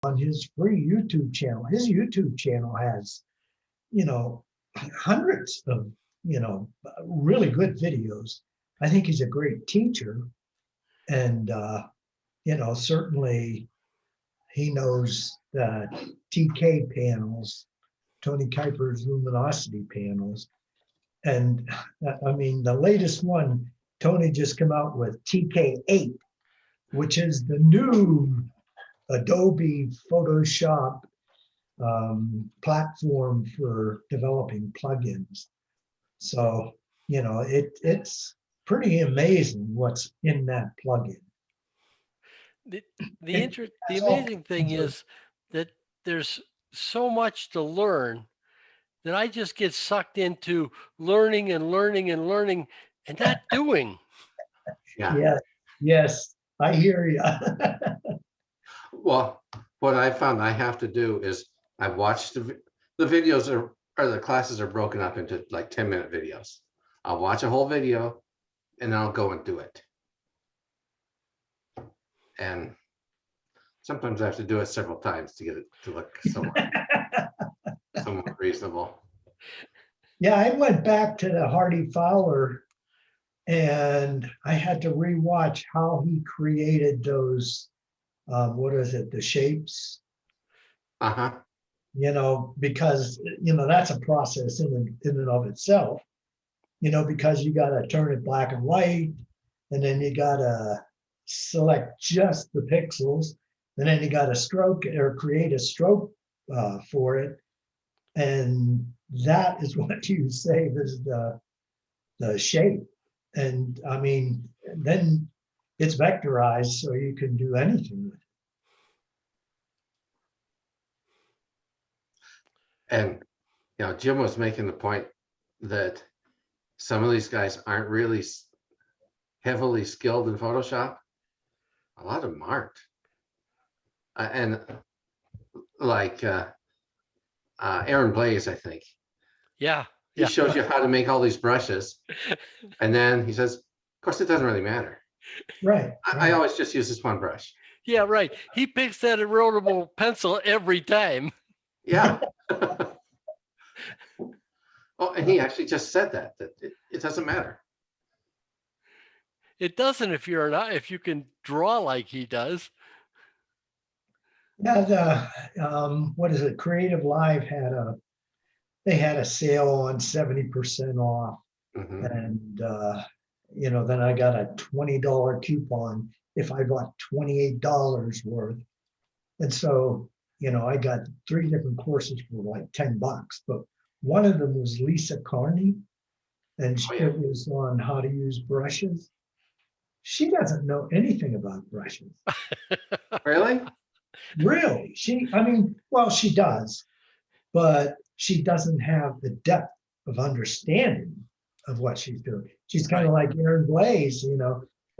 on his free YouTube channel. His YouTube channel has, you know, hundreds of, really good videos. I think he's a great teacher. And, certainly he knows the TK panels, Tony Kuiper's luminosity panels. And I mean, the latest one, Tony just came out with TK8, which is the new Adobe Photoshop platform for developing plugins. So, it's pretty amazing what's in that plugin. The the amazing thing is that there's so much to learn that I just get sucked into learning and learning and learning and not doing. Yeah. Yes, I hear you. Well, what I found I have to do is I watch the videos or the classes are broken up into like 10-minute videos. I'll watch a whole video and then I'll go and do it. And sometimes I have to do it several times to get it to look somewhat reasonable. Yeah, I went back to the Hardy Fowler and I had to rewatch how he created those, what is it, the shapes? Uh-huh. Because, that's a process in and of itself, because you got to turn it black and white, and then you got to select just the pixels, and then you got to stroke or create a stroke for it. And that is what you save as the shape. And I mean, then it's vectorized, so you can do anything with it. And Jim was making the point that some of these guys aren't really heavily skilled in Photoshop. A lot of them aren't. And like Aaron Blaze, I think. Yeah. He shows you how to make all these brushes. And then he says, of course, it doesn't really matter. Right. I always just use this one brush. Yeah, right. He picks that erodible pencil every time. Yeah. Oh, and he actually just said that it doesn't matter. It doesn't if you can draw like he does. Yeah, what is it? Creative Live had a sale on 70% off. Mm-hmm. And then I got a $20 coupon if I bought $28 worth. And so, I got 3 different courses for like $10, but one of them was Lisa Carney, and it was on how to use brushes. She doesn't know anything about brushes. Really? Really? She does, but she doesn't have the depth of understanding of what she's doing. She's kind of like Aaron Blaze,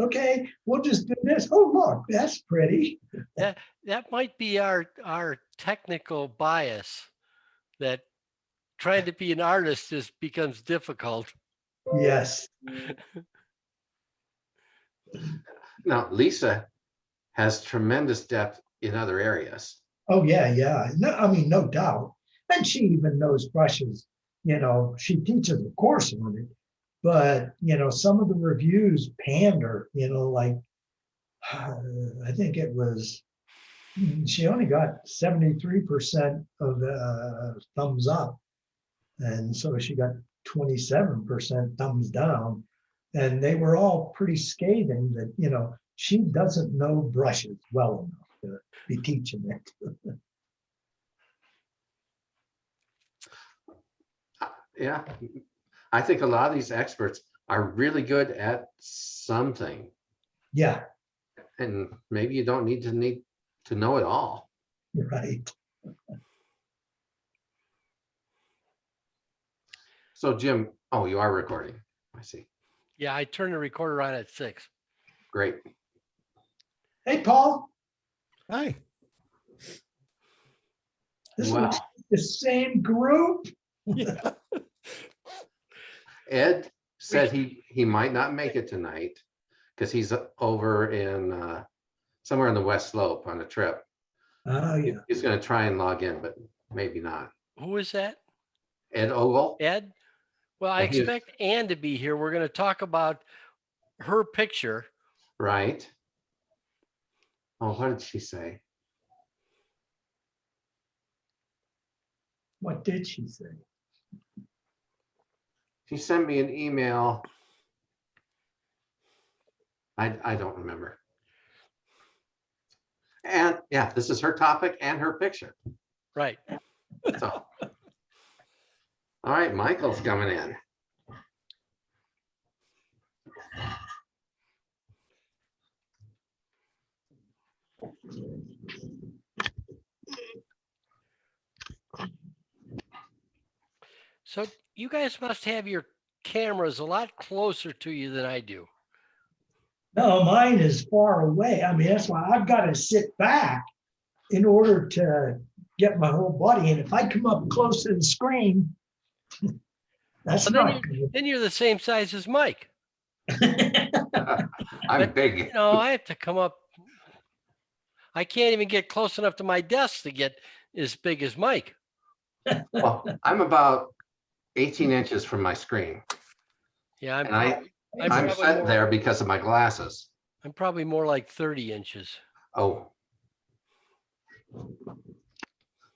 okay, we'll just do this. Oh, look, that's pretty. That might be our technical bias, that trying to be an artist just becomes difficult. Yes. Now, Lisa has tremendous depth in other areas. Oh, yeah. No doubt. And she even knows brushes. She teaches a course on it. But, some of the reviews pander, like, I think it was, she only got 73% of the thumbs up. And so she got 27% thumbs down. And they were all pretty scathing that, she doesn't know brushes well enough to be teaching it. Yeah, I think a lot of these experts are really good at something. Yeah. And maybe you don't need to know it all. Right. So Jim, oh, you are recording. I see. Yeah, I turned the recorder on at 6. Great. Hey, Paul. Hi. This is the same group. Yeah. Ed said he might not make it tonight because he's over in somewhere in the West Slope on a trip. Oh, yeah. He's gonna try and log in, but maybe not. Who is that? Ed Ogle? Ed? Well, I Yeah, he was- expect Ann to be here. We're going to talk about her picture. Right. Oh, what did she say? What did she say? She sent me an email. I don't remember. And yeah, this is her topic and her picture. Right. So, all right, Michael's coming in. So you guys must have your cameras a lot closer to you than I do. No, mine is far away. I mean, that's why I've got to sit back in order to get my whole body. And if I come up close to the screen, that's Well, not good. then you're the same size as Mike. I'm But, big. You know, I have to come up. I can't even get close enough to my desk to get as big as Mike. Well, I'm about 18 inches from my screen. Yeah, And I'm I'm probably set more, there because of my glasses. I'm probably more like 30 inches. Oh.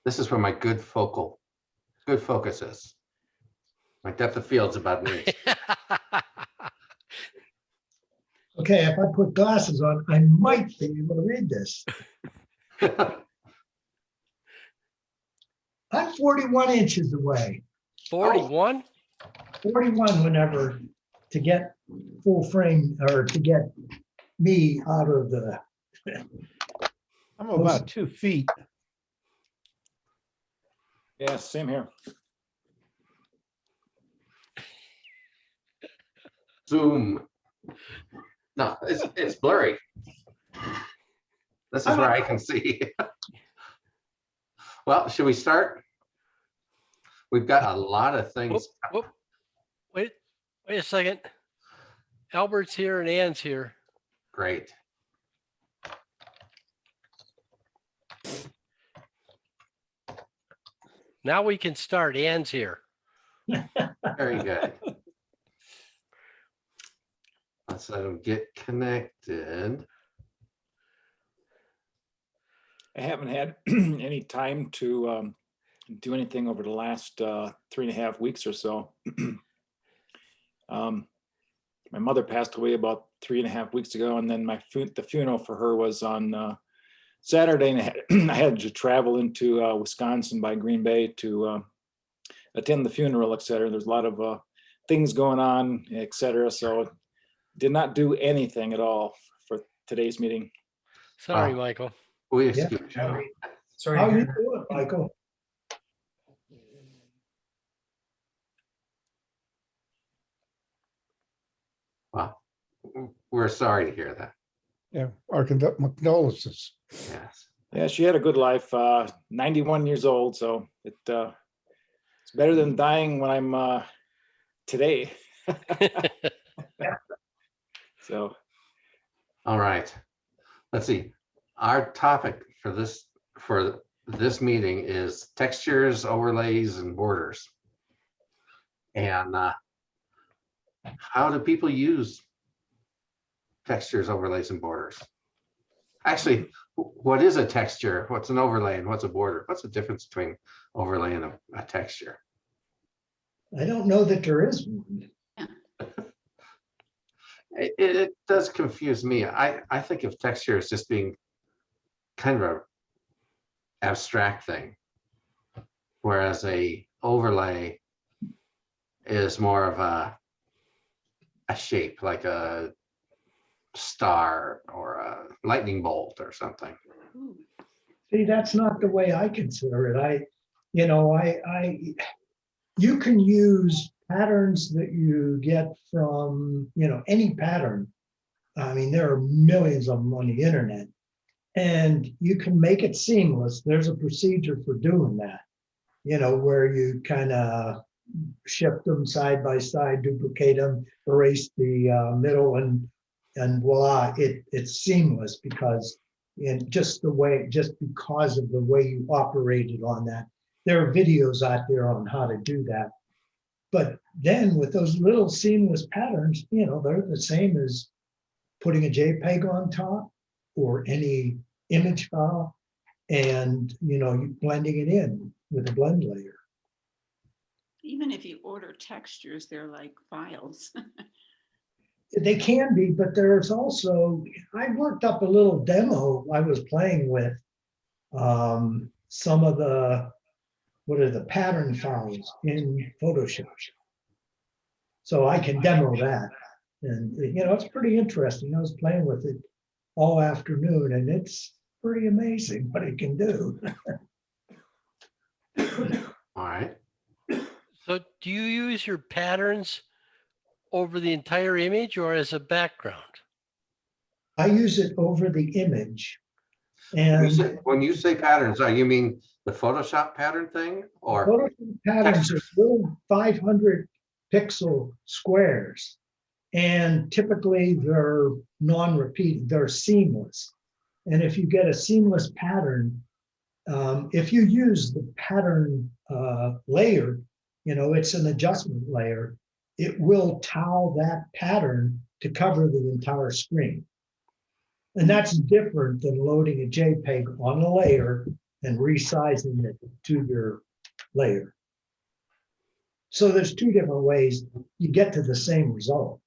This is where my good focus is. My depth of field's about an inch. Okay, if I put glasses on, I might be able to read this. I'm 41 inches away. 41? 41 whenever to get full frame or to get me out of the. I'm about 2 feet. Yeah, same here. Zoom. No, it's blurry. This is where I can see. Well, should we start? We've got a lot of things. Whoop. Wait a second. Albert's here and Ann's here. Great. Now we can start. Ann's here. Very good. Let's let them get connected. I haven't had any time to do anything over the last 3.5 weeks or so. My mother passed away about 3.5 weeks ago, and then the funeral for her was on Saturday, and I had to travel into Wisconsin by Green Bay to attend the funeral, etc. There's a lot of things going on, etc. So did not do anything at all for today's meeting. Sorry, Wow. Michael. We Yeah. excuse you. Sorry. How you doing, Michael? Wow. We're sorry to hear that. Yeah, our condolences. Yes. Yeah, she had a good life. 91 years old, so it's better than dying when I'm today. So All right. Let's see. Our topic for this meeting is textures, overlays, and borders. And how do people use textures, overlays, and borders? Actually, what is a texture? What's an overlay and what's a border? What's the difference between overlay and a texture? I don't know that there is one. It does confuse me. I think of texture as just being kind of a abstract thing, whereas a overlay is more of a shape, like a star or a lightning bolt or something. See, that's not the way I consider it. You can use patterns that you get from, any pattern. I mean, there are millions of them on the internet, and you can make it seamless. There's a procedure for doing that, where you kind of shift them side by side, duplicate them, erase the middle, and voila, it's seamless because And just because of the way you operated on that. There are videos out there on how to do that. But then with those little seamless patterns, they're the same as putting a JPEG on top or any image file, and you blending it in with a blend layer. Even if you order textures, they're like files. They can be, but there's also, I worked up a little demo I was playing with some of the pattern files in Photoshop. So I can demo that. And it's pretty interesting. I was playing with it all afternoon, and it's pretty amazing what it can do. All right. So do you use your patterns over the entire image or as a background? I use it over the image. When you And when you say patterns, you mean the Photoshop pattern thing or Photoshop patterns are textures? little 500 pixel squares. And typically they're non-repeating, they're seamless. And if you get a seamless pattern, if you use the pattern layer, it's an adjustment layer, it will tile that pattern to cover the entire screen. And that's different than loading a JPEG on a layer and resizing it to your layer. So there's two different ways you get to the same result.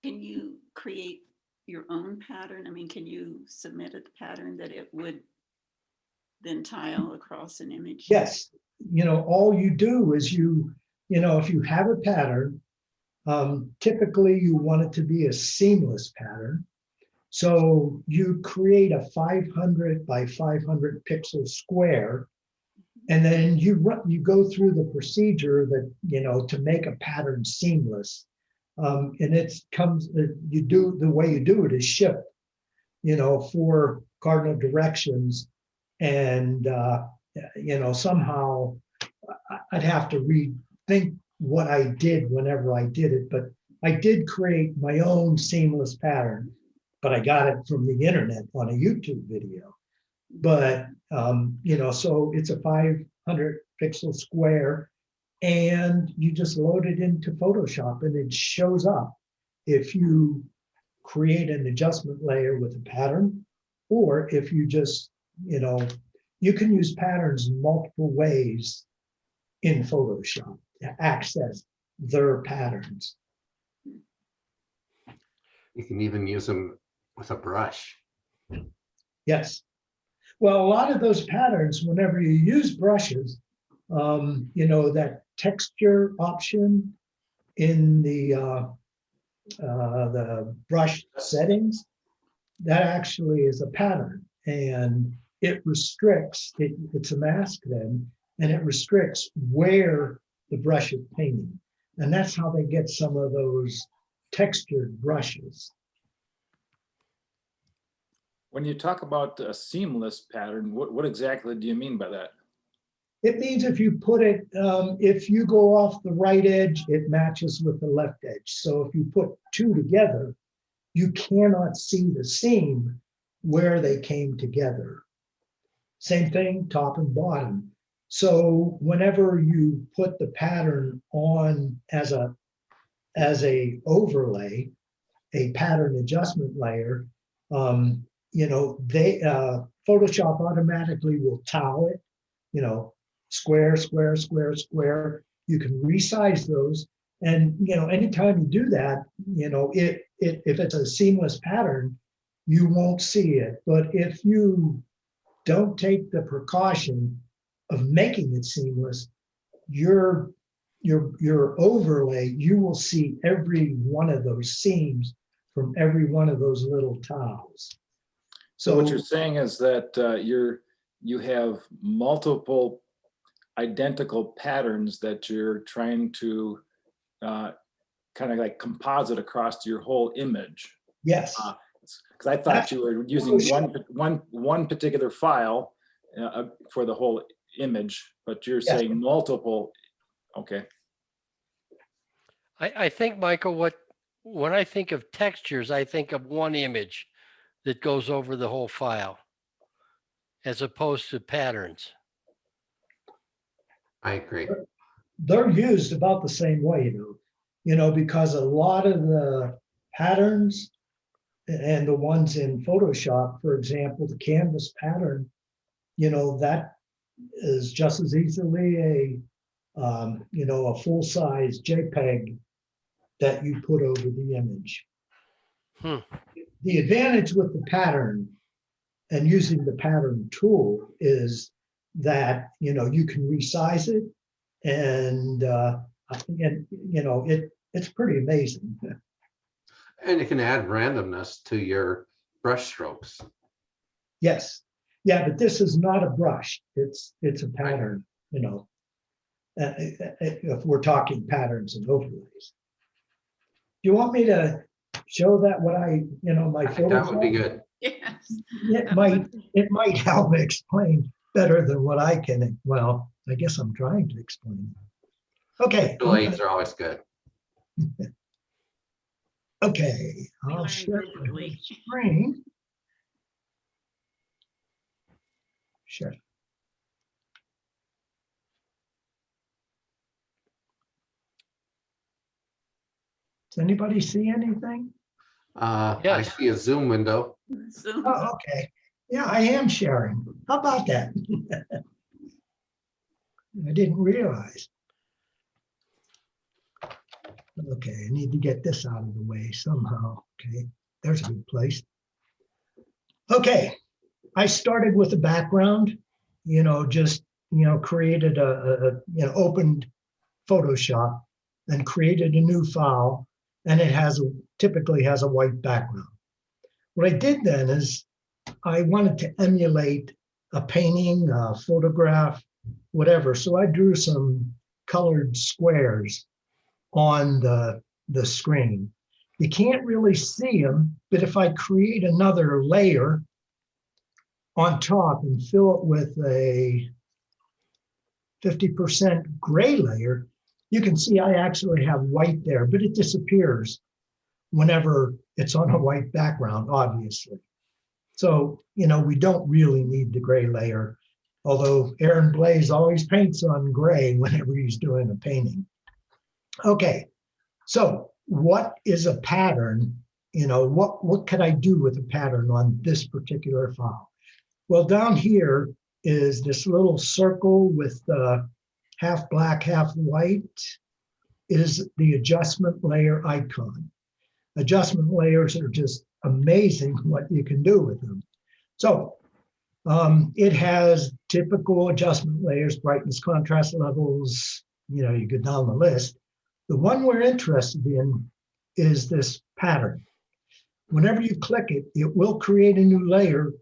Can you create your own pattern? I mean, can you submit a pattern that it would then tile across an image? Yes, all you do is if you have a pattern, typically you want it to be a seamless pattern. So you create a 500 by 500 pixel square, and then you go through the procedure that, to make a pattern seamless. And you do the way you do it is shift, 4 cardinal directions. And, somehow I'd have to rethink what I did whenever I did it, but I did create my own seamless pattern, but I got it from the internet on a YouTube video. But, so it's a 500 pixel square, and you just load it into Photoshop and it shows up if you create an adjustment layer with a pattern, or if you just, you can use patterns multiple ways in Photoshop to access their patterns. You can even use them with a brush. Yes. Well, a lot of those patterns, whenever you use brushes, that texture option in the brush settings, that actually is a pattern, and it restricts, it's a mask then, and it restricts where the brush is painting. And that's how they get some of those textured brushes. When you talk about a seamless pattern, what exactly do you mean by that? It means if you put it, if you go off the right edge, it matches with the left edge. So if you put two together, you cannot see the seam where they came together. Same thing, top and bottom. So whenever you put the pattern on as a overlay, a pattern adjustment layer, Photoshop automatically will tile it, square, square, square, square. You can resize those. And, anytime you do that, if it's a seamless pattern, you won't see it. But if you don't take the precaution of making it seamless, your overlay, you will see every one of those seams from every one of those little tiles. So what you're saying is that you have multiple identical patterns that you're trying to kind of like composite across your whole image. Yes. Because I thought you were using one particular file for the whole image, but you're saying multiple. Okay. I think, Michael, when I think of textures, I think of one image that goes over the whole file. as opposed to patterns. I agree. They're used about the same way, because a lot of the patterns and the ones in Photoshop, for example, the canvas pattern, that is just as easily a full-size JPEG that you put over the image. Hmm. The advantage with the pattern and using the pattern tool is that, you can resize it and it's pretty amazing. And you can add randomness to your brush strokes. Yes. Yeah, but this is not a brush. It's a pattern, if we're talking patterns and overlays. Do you want me to show that what my I think that would be Photoshop? good. Yes. It might help explain better than what I can. Well, I guess I'm trying to explain. Okay. Visual aids are always good. Okay, We I'll learn share my digitally. screen. Sure. Does anybody see anything? I Yes. see a Zoom window. Zoom. Oh, okay. Yeah, I am sharing. How about that? I didn't realize. Okay, I need to get this out of the way somehow. Okay, there's a good place. Okay, I started with a background, just, created opened Photoshop and created a new file, and it typically has a white background. What I did then is I wanted to emulate a painting, a photograph, whatever. So I drew some colored squares on the screen. You can't really see them, but if I create another layer on top and fill it with a 50% gray layer, you can see I actually have white there, but it disappears whenever it's on a white background, obviously. So, we don't really need the gray layer, although Aaron Blaze always paints on gray whenever he's doing a painting. Okay, so what is a pattern? What could I do with a pattern on this particular file? Well, down here is this little circle with half black, half white is the adjustment layer icon. Adjustment layers are just amazing what you can do with them. So it has typical adjustment layers, brightness, contrast levels, you go down the list. The one we're interested in is this pattern. Whenever you click it, it will create a new layer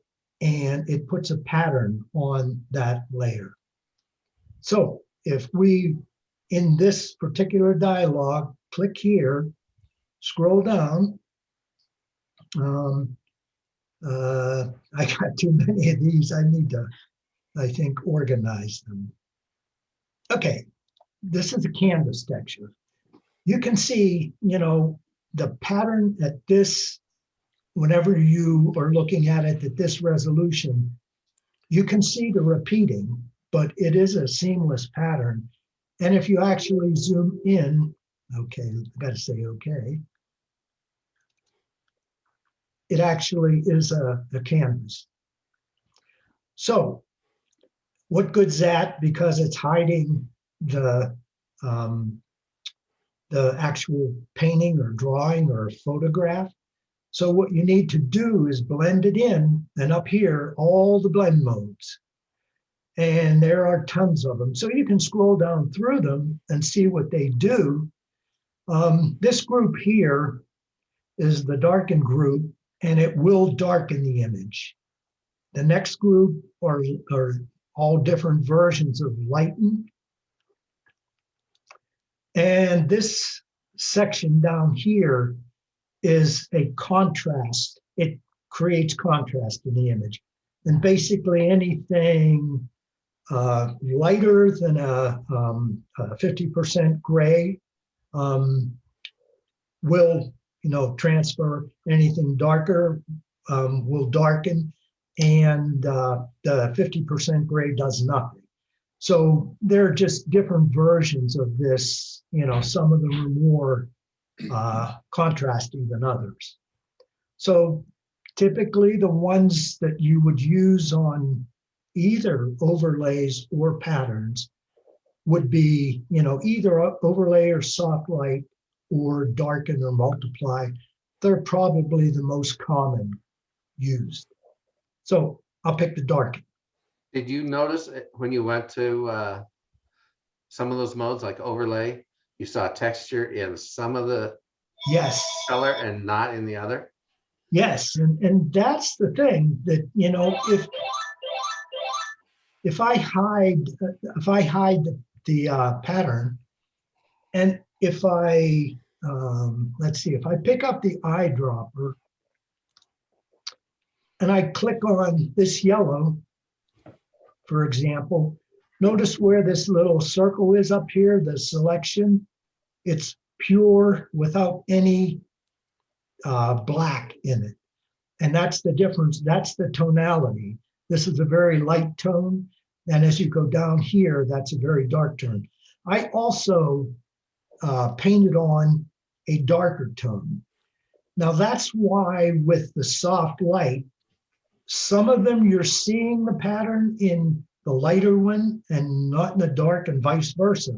and it puts a pattern on that layer. So if we, in this particular dialog, click here, scroll down, I got too many of these. I need to, I think, organize them. Okay, this is a canvas texture. You can see, the pattern at this, whenever you are looking at it at this resolution, you can see the repeating, but it is a seamless pattern. And if you actually zoom in, okay, I've got to say okay, it actually is a canvas. So what good's that? Because it's hiding the actual painting or drawing or photograph. So what you need to do is blend it in, and up here, all the blend modes. And there are tons of them. So you can scroll down through them and see what they do. This group here is the darken group, and it will darken the image. The next group are all different versions of lighten. And this section down here is a contrast. It creates contrast in the image. And basically anything lighter than a 50% gray will transfer. Anything darker will darken. and the 50% gray does nothing. So they're just different versions of this. Some of them are more contrasting than others. So typically the ones that you would use on either overlays or patterns would be, either overlay or soft light or darken or multiply. They're probably the most common used. So I'll pick the darken. Did you notice when you went to some of those modes like overlay, you saw texture in some of the Yes. color and not in the other? Yes. And that's the thing that, if I hide the pattern, and if I, let's see, if I pick up the eyedropper and I click on this yellow, for example, notice where this little circle is up here, the selection. It's pure without any black in it. And that's the difference. That's the tonality. This is a very light tone. And as you go down here, that's a very dark tone. I also painted on a darker tone. Now that's why with the soft light, some of them you're seeing the pattern in the lighter one and not in the dark, and vice versa.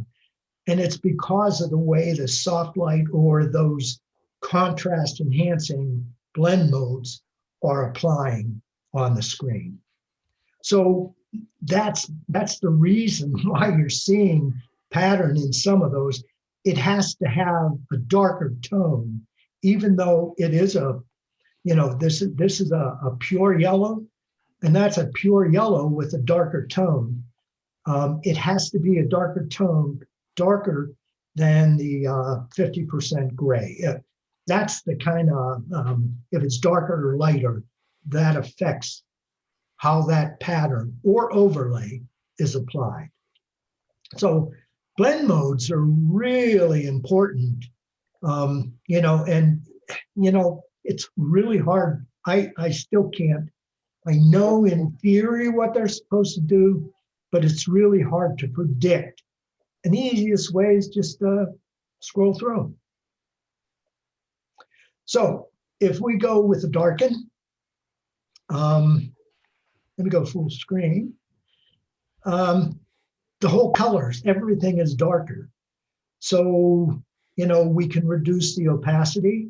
And it's because of the way the soft light or those contrast enhancing blend modes are applying on the screen. So that's the reason why you're seeing pattern in some of those. It has to have a darker tone, even though it is this is a pure yellow, and that's a pure yellow with a darker tone. It has to be a darker tone, darker than the 50% gray. That's the kind of, if it's darker or lighter, that affects how that pattern or overlay is applied. So blend modes are really important, and it's really hard. I still can't. I know in theory what they're supposed to do, but it's really hard to predict. And the easiest way is just scroll through. So if we go with the darken, let me go full screen. The whole colors, everything is darker. So, we can reduce the opacity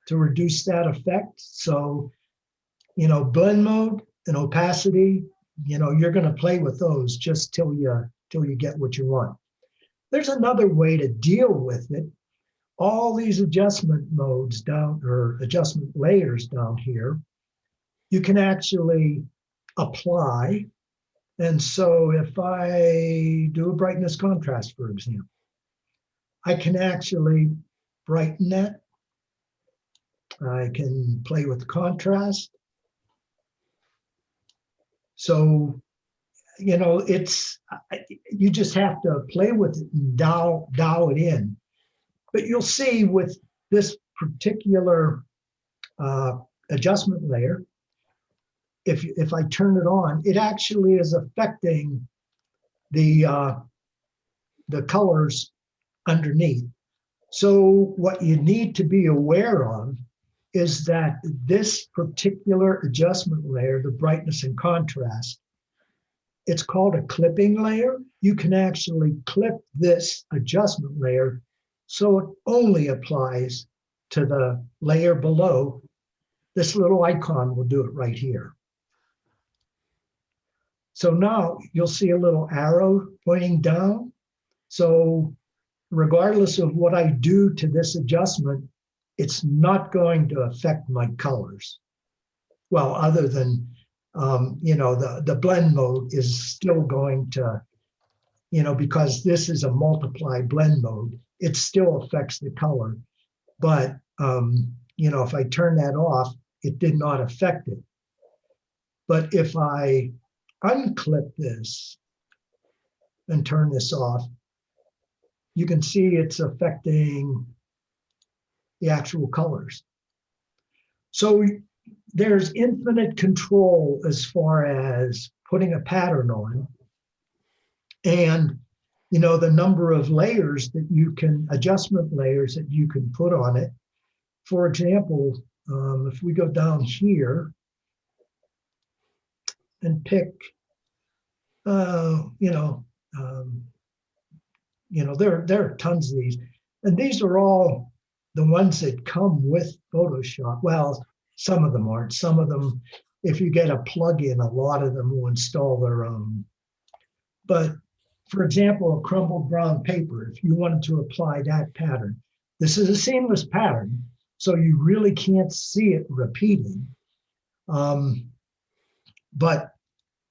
to reduce that effect. So, blend mode and opacity, you're going to play with those just till you get what you want. There's another way to deal with it. All these adjustment modes down, or adjustment layers down here, you can actually apply. And so if I do a brightness contrast, for example, I can actually brighten that. I can play with contrast. So, it's, you just have to play with it and dial it in. But you'll see with this particular adjustment layer, if I turn it on, it actually is affecting the colors underneath. So what you need to be aware of is that this particular adjustment layer, the brightness and contrast, it's called a clipping layer. You can actually clip this adjustment layer so it only applies to the layer below. This little icon will do it right here. So now you'll see a little arrow pointing down. So regardless of what I do to this adjustment, it's not going to affect my colors. Well, other than, the blend mode is still going to, because this is a multiply blend mode, it still affects the color. But, if I turn that off, it did not affect it. But if I unclip this and turn this off, you can see it's affecting the actual colors. So there's infinite control as far as putting a pattern on, and the number of layers that you can, adjustment layers that you can put on it. For example, if we go down here and pick, there are tons of these, and these are all the ones that come with Photoshop. Well, some of them aren't. Some of them, if you get a plug-in, a lot of them will install their own. But for example, a crumbled brown paper, if you wanted to apply that pattern, this is a seamless pattern, so you really can't see it repeating. But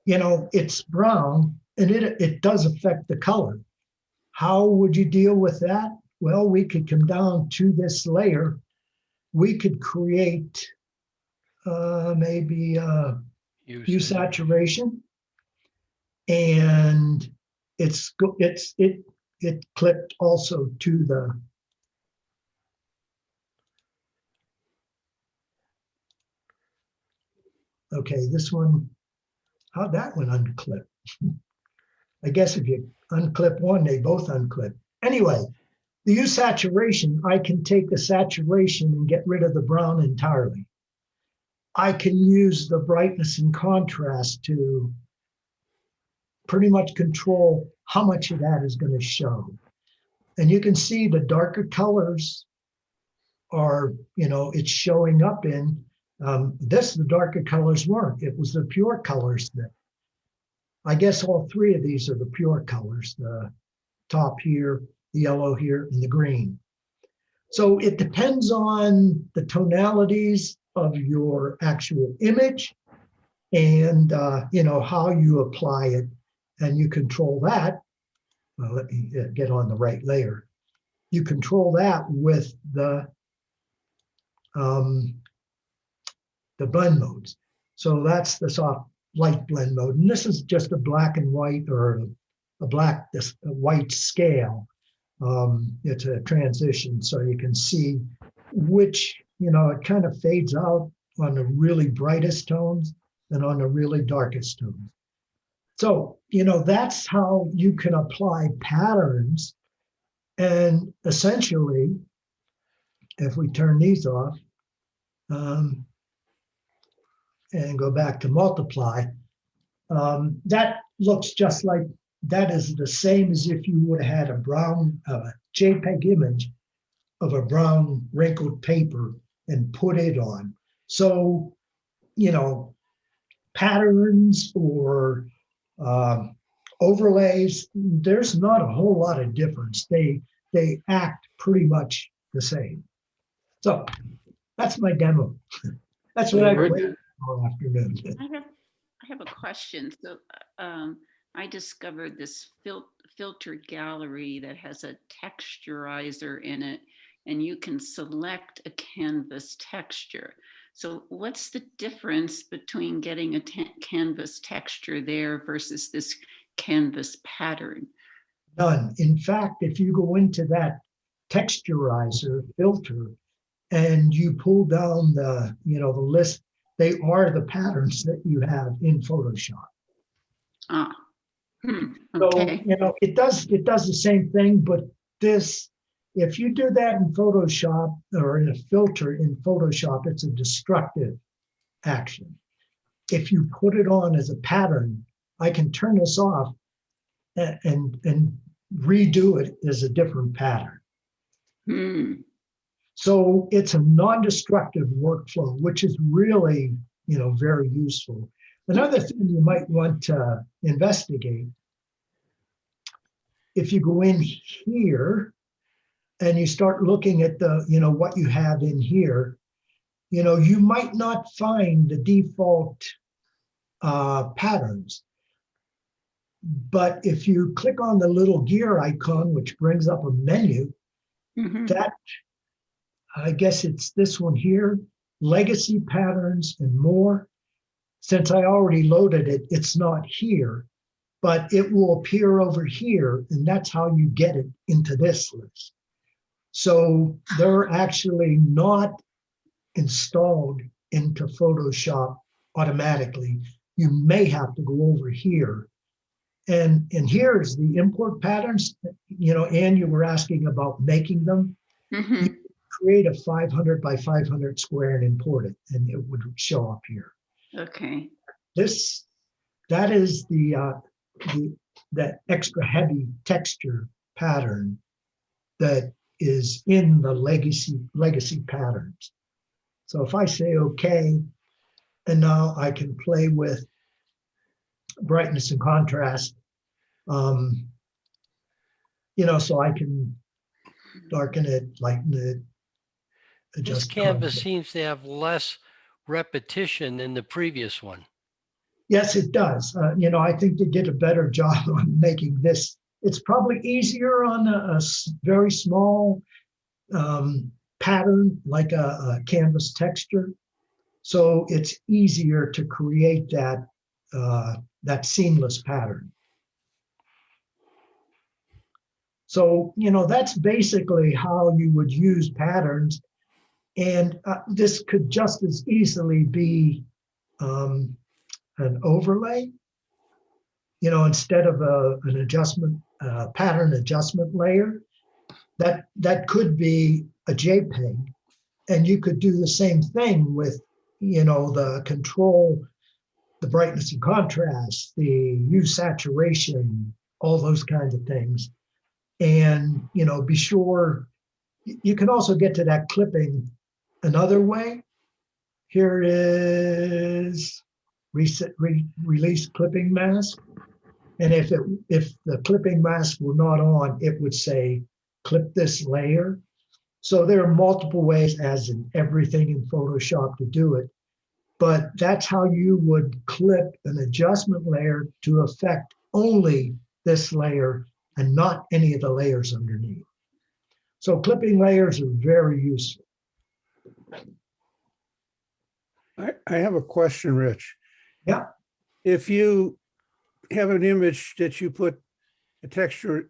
it's brown, and it does affect the color. How would you deal with that? Well, we could come down to this layer. We could create maybe hue saturation, and it clipped also to the okay, this one, how'd that one unclip? I guess if you unclip one, they both unclip. Anyway, the hue saturation, I can take the saturation and get rid of the brown entirely. I can use the brightness and contrast to pretty much control how much of that is going to show. And you can see the darker colors are, it's showing up in the darker colors weren't. It was the pure colors that, I guess all three of these are the pure colors, the top here, the yellow here, and the green. So it depends on the tonalities of your actual image and, how you apply it, and you control that. Well, let me get on the right layer. You control that with the blend modes. So that's the soft light blend mode. And this is just a black and white, or a white scale. It's a transition, so you can see which, it kind of fades out on the really brightest tones and on the really darkest tones. So, that's how you can apply patterns. And essentially, if we turn these off and go back to multiply, that looks just like, that is the same as if you would have had a brown JPEG image of a brown wrinkled paper and put it on. So, patterns or overlays, there's not a whole lot of difference. They act pretty much the same. So that's my demo. That's what I played all afternoon. I have a question. So I discovered this filter gallery that has a texturizer in it, and you can select a canvas texture. So what's the difference between getting a canvas texture there versus this canvas pattern? None. In fact, if you go into that texturizer filter and you pull down the list, they are the patterns that you have in Photoshop. Okay. So, it does the same thing, but if you do that in Photoshop or in a filter in Photoshop, it's a destructive action. If you put it on as a pattern, I can turn this off and redo it as a different pattern. So it's a non-destructive workflow, which is really, very useful. Another thing you might want to investigate, if you go in here and you start looking at the, what you have in here, you might not find the default patterns. But if you click on the little gear icon, which brings up a menu, that, I guess it's this one here, legacy patterns and more. Since I already loaded it, it's not here, but it will appear over here, and that's how you get it into this list. So they're actually not installed into Photoshop automatically. You may have to go over here. And here's the import patterns. Ann, you were asking about making them. Mhm. Create a 500 by 500 square and import it, and it would show up here. Okay. That is the extra heavy texture pattern that is in the legacy patterns. So if I say okay, and now I can play with brightness and contrast, so I can darken it, lighten it, This adjust canvas contrast. seems to have less repetition than the previous one. Yes, it does. I think they did a better job on making this. It's probably easier on a very small pattern like a canvas texture. So it's easier to create that seamless pattern. So, that's basically how you would use patterns. And this could just as easily be an overlay, instead of an adjustment, pattern adjustment layer. That could be a JPEG. And you could do the same thing with, the control, the brightness and contrast, the hue saturation, all those kinds of things. And, be sure, you can also get to that clipping another way. Here is release clipping mask. And if the clipping mask were not on, it would say clip this layer. So there are multiple ways, as in everything in Photoshop, to do it. But that's how you would clip an adjustment layer to affect only this layer and not any of the layers underneath. So clipping layers are very useful. I have a question, Rich. Yeah. If you have an image that you put a texture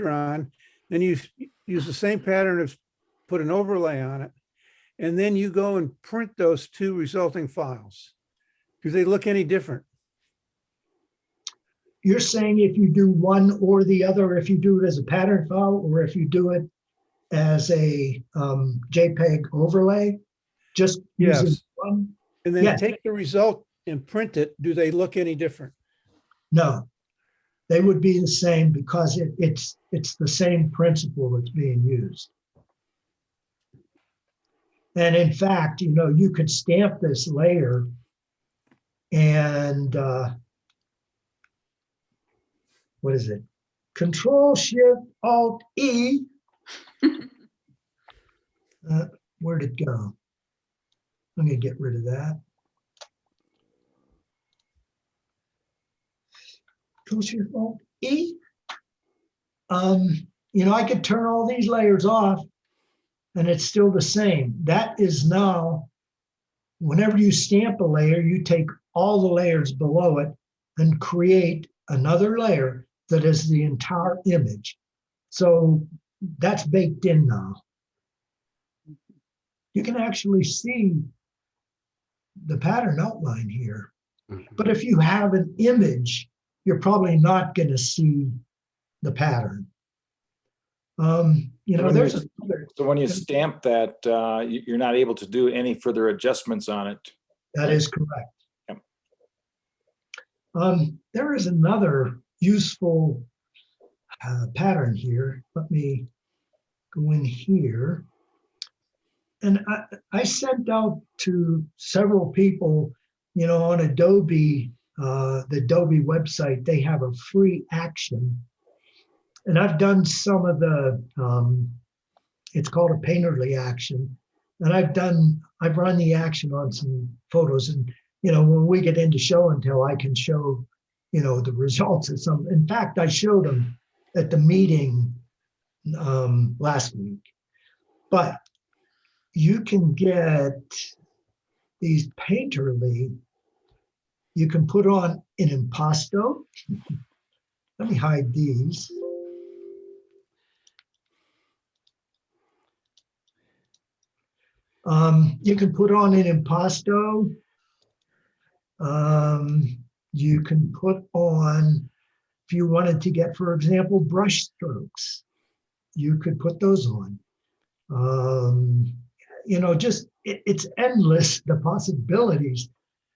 on, then you use the same pattern as put an overlay on it, and then you go and print those two resulting files. Do they look any different? You're saying if you do one or the other, if you do it as a pattern file or if you do it as a JPEG overlay, just using Yes. one? And then Yes. take the result and print it. Do they look any different? No, they would be the same because it's the same principle that's being used. And in fact, you could stamp this layer and what is it? Control Shift Alt E. Where'd it go? I'm gonna get rid of that. Control Shift Alt E. I could turn all these layers off and it's still the same. That is now, whenever you stamp a layer, you take all the layers below it and create another layer that is the entire image. So that's baked in now. You can actually see the pattern outline here. But if you have an image, you're probably not going to see the pattern. There's So when you stamp that, you're not able to do any further adjustments on it. that is correct. Yep. There is another useful pattern here. Let me go in here. And I sent out to several people, on Adobe, the Adobe website, they have a free action. And I've done some of the, it's called a painterly action. And I've run the action on some photos. And, when we get into show and tell, I can show, the results of some. In fact, I showed them at the meeting last week. But you can get these painterly, you can put on an impasto. Let me hide these. You can put on an impasto. You can put on, if you wanted to get, for example, brush strokes, you could put those on. You know, just it's endless, the possibilities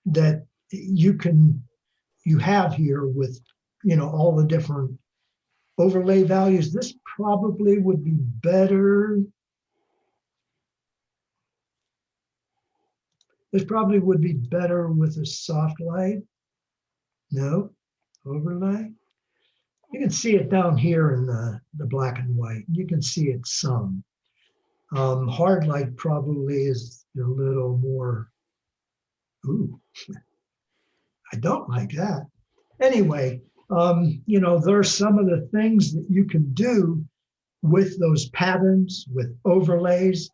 that you have here with, you know, all the different overlay values. This probably would be better. This probably would be better with a soft light. No, overlay. You can see it down here in the black and white. You can see it some. Hard light probably is a little more, ooh, I don't like that. Anyway, you know, there's some of the things that you can do with those patterns, with overlays.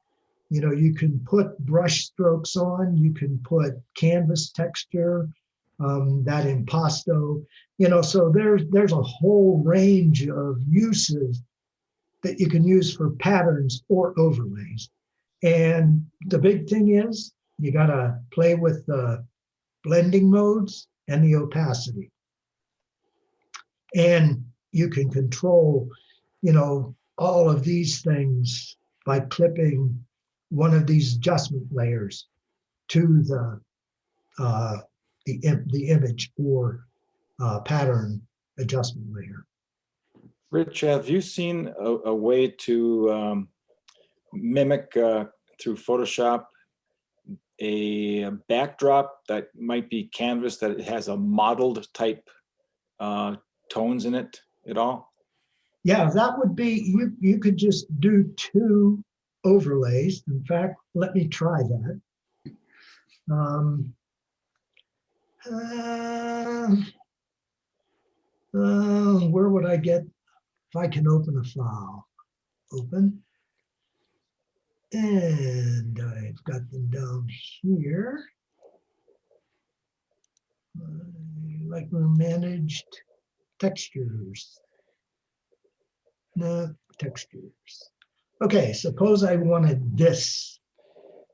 You know, you can put brush strokes on, you can put canvas texture, that impasto, you know, so there's a whole range of uses that you can use for patterns or overlays. And the big thing is you got to play with the blending modes and the opacity. And you can control, you know, all of these things by clipping one of these adjustment layers to the image or pattern adjustment layer. Rich, have you seen a way to mimic through Photoshop a backdrop that might be canvas that it has a mottled type tones in it at all? Yeah, that would be, you could just do 2 overlays. In fact, let me try that. Where would I get, if I can open a file? Open. And I've got them down here. Like managed textures. No, textures. Okay, suppose I wanted this.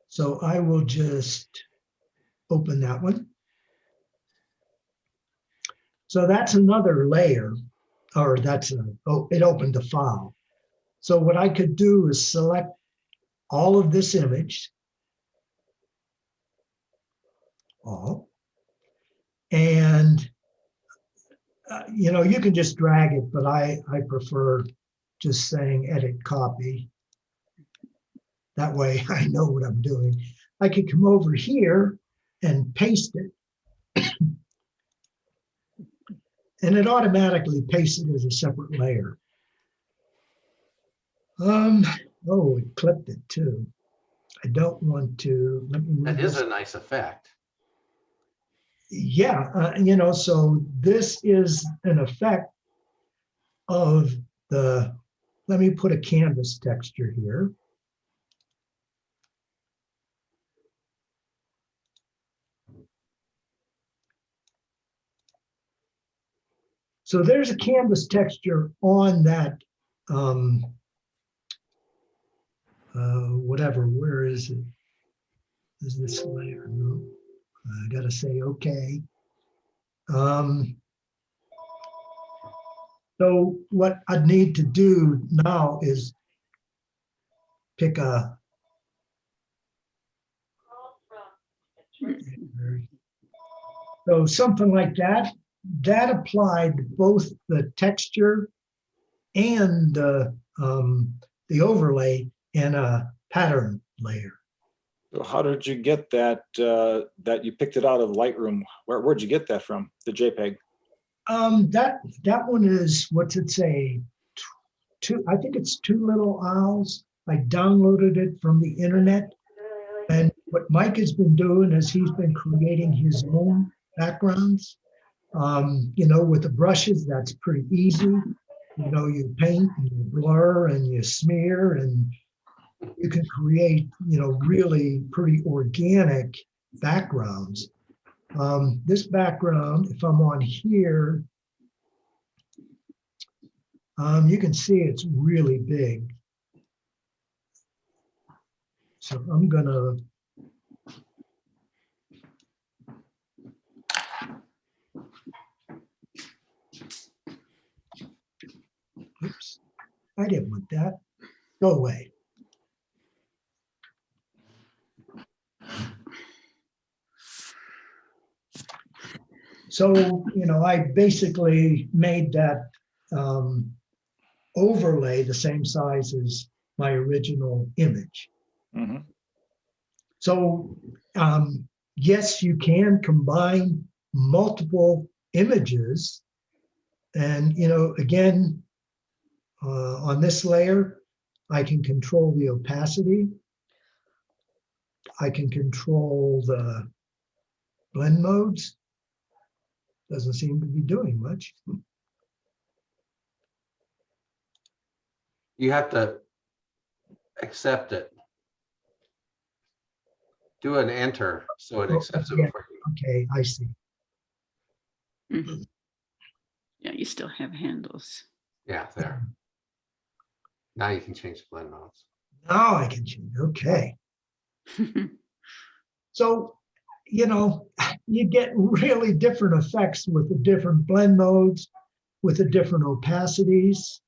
So I will just open that one. So that's another layer, or that's it opened the file. So what I could do is select all of this image, all, and you know, you can just drag it, but I prefer just saying edit copy. That way I know what I'm doing. I could come over here and paste it. And it automatically pastes it as a separate layer. Oh, it clipped it too. I don't want to, let me move That is this. a nice effect. Yeah, you know, so this is an effect of the, let me put a canvas texture here. So there's a canvas texture on that, whatever, where is it? Is this layer? No, I gotta say, okay. So what I'd need to do now is pick a, so something like that, that applied both the texture and the overlay in a pattern layer. So how did you get that, that you picked it out of Lightroom? Where'd you get that from, the JPEG? That one is, what's it say? I think it's 2 little owls. I downloaded it from the internet. And what Mike has been doing is he's been creating his own backgrounds. You know, with the brushes, that's pretty easy. You know, you paint and you blur and you smear and you can create, you know, really pretty organic backgrounds. This background, if I'm on here, you can see it's really big. So I'm gonna. Oops, I didn't want that. Go away. So, I basically made that overlay the same size as my original image. Mhm. So, yes, you can combine multiple images. And, again, on this layer, I can control the opacity. I can control the blend modes. Doesn't seem to be doing much. You have to accept it. Do an enter so it Oh, accepts it yeah. before you. Okay, I see. Mhm. Yeah, you still have handles. Yeah, there. Now you can change the blend modes. Now I can change. Okay. So, you get really different effects with the different blend modes, with the different opacities.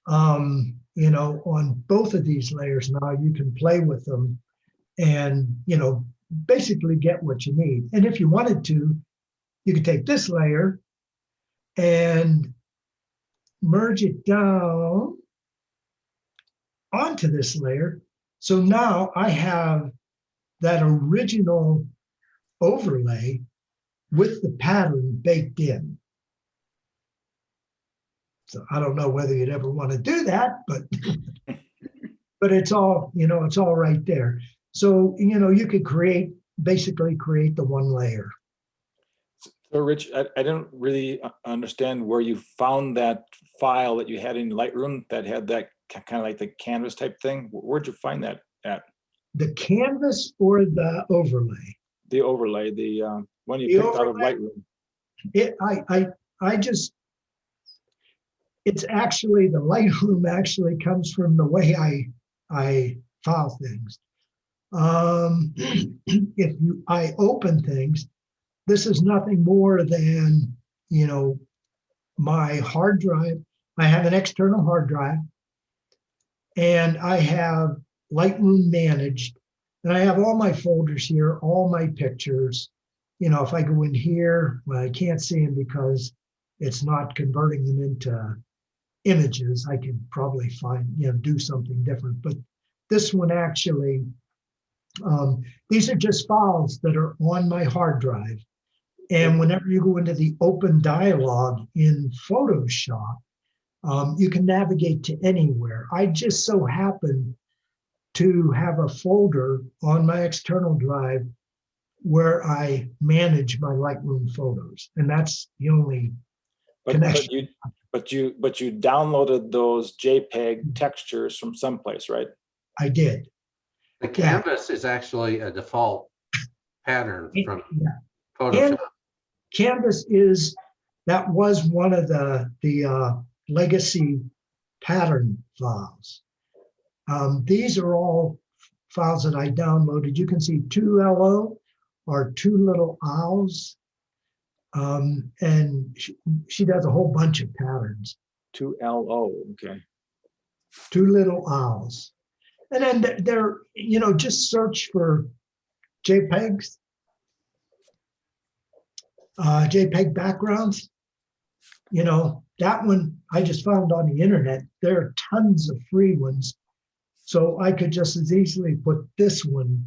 On both of these layers now, you can play with them and, basically get what you need. And if you wanted to, you could take this layer and merge it down onto this layer. So now I have that original overlay with the pattern baked in. So I don't know whether you'd ever want to do that, but but it's all, it's all right there. So, you could basically create the one layer. So Rich, I didn't really understand where you found that file that you had in Lightroom that had that kind of like the canvas type thing. Where'd you find that at? The canvas or the overlay? The overlay, the one you The picked out of overlay? Lightroom. It's actually, the Lightroom actually comes from the way I file things. I open things, this is nothing more than, my hard drive. I have an external hard drive and I have Lightroom managed, and I have all my folders here, all my pictures. If I go in here, well, I can't see them because it's not converting them into images. I can probably do something different. But this one actually, these are just files that are on my hard drive. And whenever you go into the open dialog in Photoshop, you can navigate to anywhere. I just so happen to have a folder on my external drive where I manage my Lightroom photos, and that's the only connection. But you downloaded those JPEG textures from someplace, right? I did. The canvas is actually a default pattern from Photoshop. Canvas that was one of the legacy pattern files. These are all files that I downloaded. You can see 2LO or Two Little Owls. And she does a whole bunch of patterns. 2LO, okay. Two Little Owls. And then they're, just search for JPEGs, JPEG backgrounds. That one I just found on the internet. There are tons of free ones. So I could just as easily put this one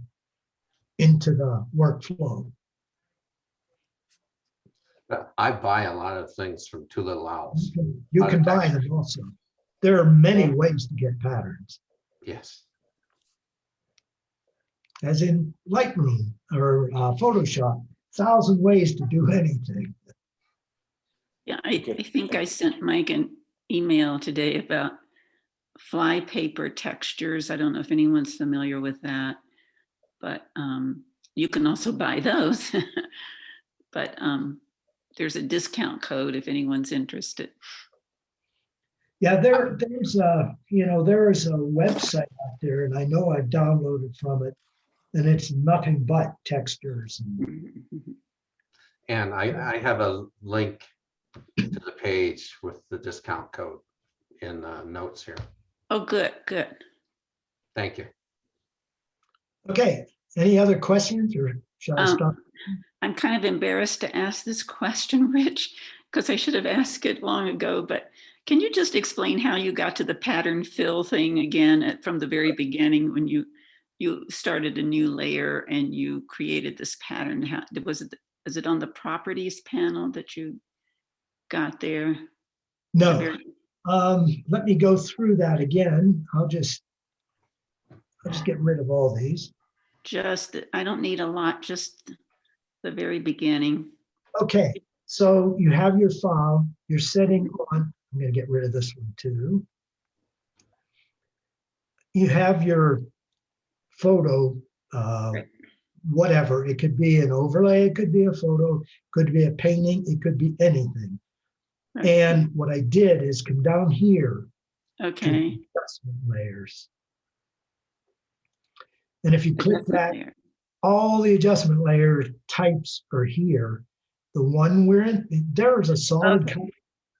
into the workflow. I buy a lot of things from Two Little Owls. You can buy them also. There are many ways to get patterns, Yes. as in Lightroom or Photoshop. 1,000 ways to do anything. Yeah, I think I sent Mike an email today about flypaper textures. I don't know if anyone's familiar with that, but you can also buy those. But there's a discount code if anyone's interested. Yeah, there's a, there is a website out there, and I know I've downloaded from it, and it's nothing but textures. Mhm. And I have a link to the page with the discount code in notes here. Oh, good, good. Thank you. Okay, any other questions, or shall I stop? I'm kind of embarrassed to ask this question, Rich, because I should have asked it long ago, but can you just explain how you got to the pattern fill thing again from the very beginning when you started a new layer and you created this pattern? How was it on the properties panel that you got there? No. Let me go through that again. I'll just get rid of all these. Just, I don't need a lot, just the very beginning. Okay, so you have your file, you're setting on, I'm going to get rid of this one too. You have your photo, Right. whatever. It could be an overlay, it could be a photo, could be a painting, it could be anything. Right. And what I did is come down here to Okay. adjustment layers. And if you click that, There. all the adjustment layer types are here. The one we're in, there's a solid Okay. color.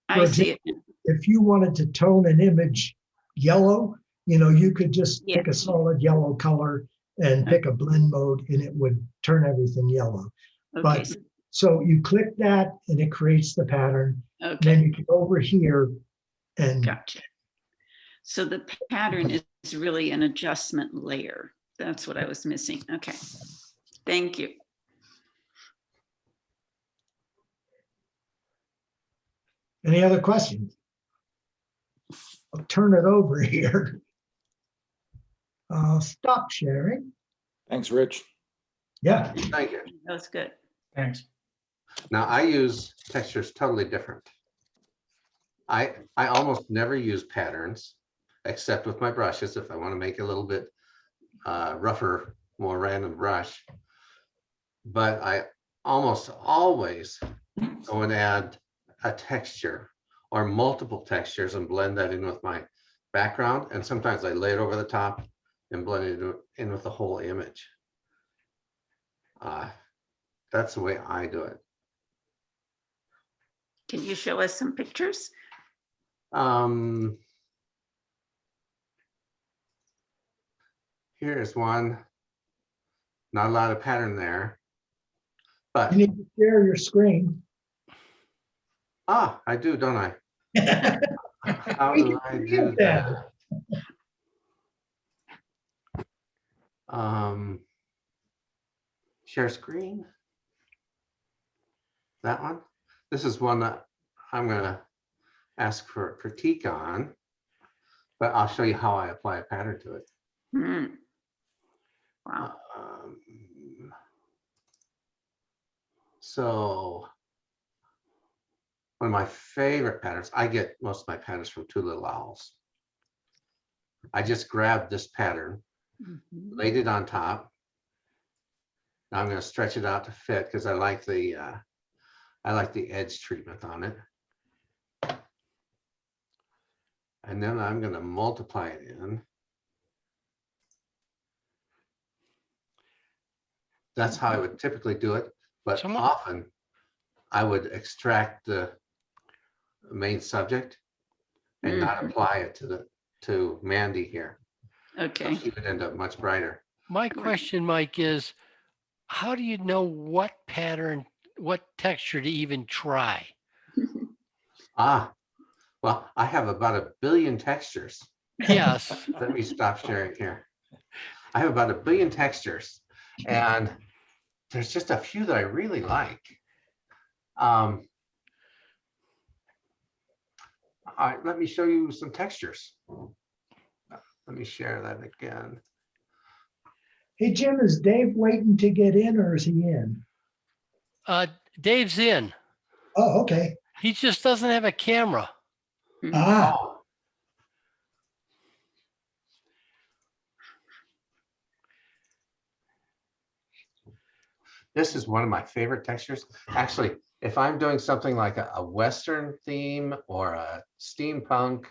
I see it. If you wanted to tone an image yellow, you could just Yeah. pick a solid yellow color and pick a blend mode and it would turn everything yellow. Okay. But so you click that and it creates the pattern. Okay. Then you can go over here and Gotcha. So the pattern is really an adjustment layer. That's what I was missing. Okay. Thank you. any other questions? I'll turn it over here. I'll stop sharing. Thanks, Rich. Yeah. Thank you. That was good. Thanks. Now I use textures totally different. I almost never use patterns except with my brushes if I want to make a little bit rougher, more random brush. But I almost always go and add a texture or multiple textures and blend that in with my background. And sometimes I lay it over the top and blend it in with the whole image. That's the way I do it. Can you show us some pictures? Here's one. Not a lot of pattern there, but You need to share your screen. I do, don't I? How We do can I see do it then. that? Share screen. That one. This is one that I'm gonna ask for a critique on, but I'll show you how I apply a pattern to it. Hmm. Wow. So one of my favorite patterns, I get most of my patterns from Two Little Owls. I just grabbed this pattern, Mhm. laid it on top. Now I'm going to stretch it out to fit because I like the edge treatment on it. And then I'm going to multiply it in. That's how I would typically do it, but often I would extract the main subject and not apply it to Mandy here. Okay. So she would end up much brighter. My question, Mike, is how do you know what pattern, what texture to even try? Well, I have about 1 billion textures. Yes. Let me stop sharing here. I have about 1 billion textures, and there's just a few that I really like. All right, let me show you some textures. Let me share that again. Hey, Jim, is Dave waiting to get in or is he in? Dave's in. Oh, okay. He just doesn't have a camera. Ah, Oh, this is one of my favorite textures. Actually, if I'm doing something like a Western theme or a steampunk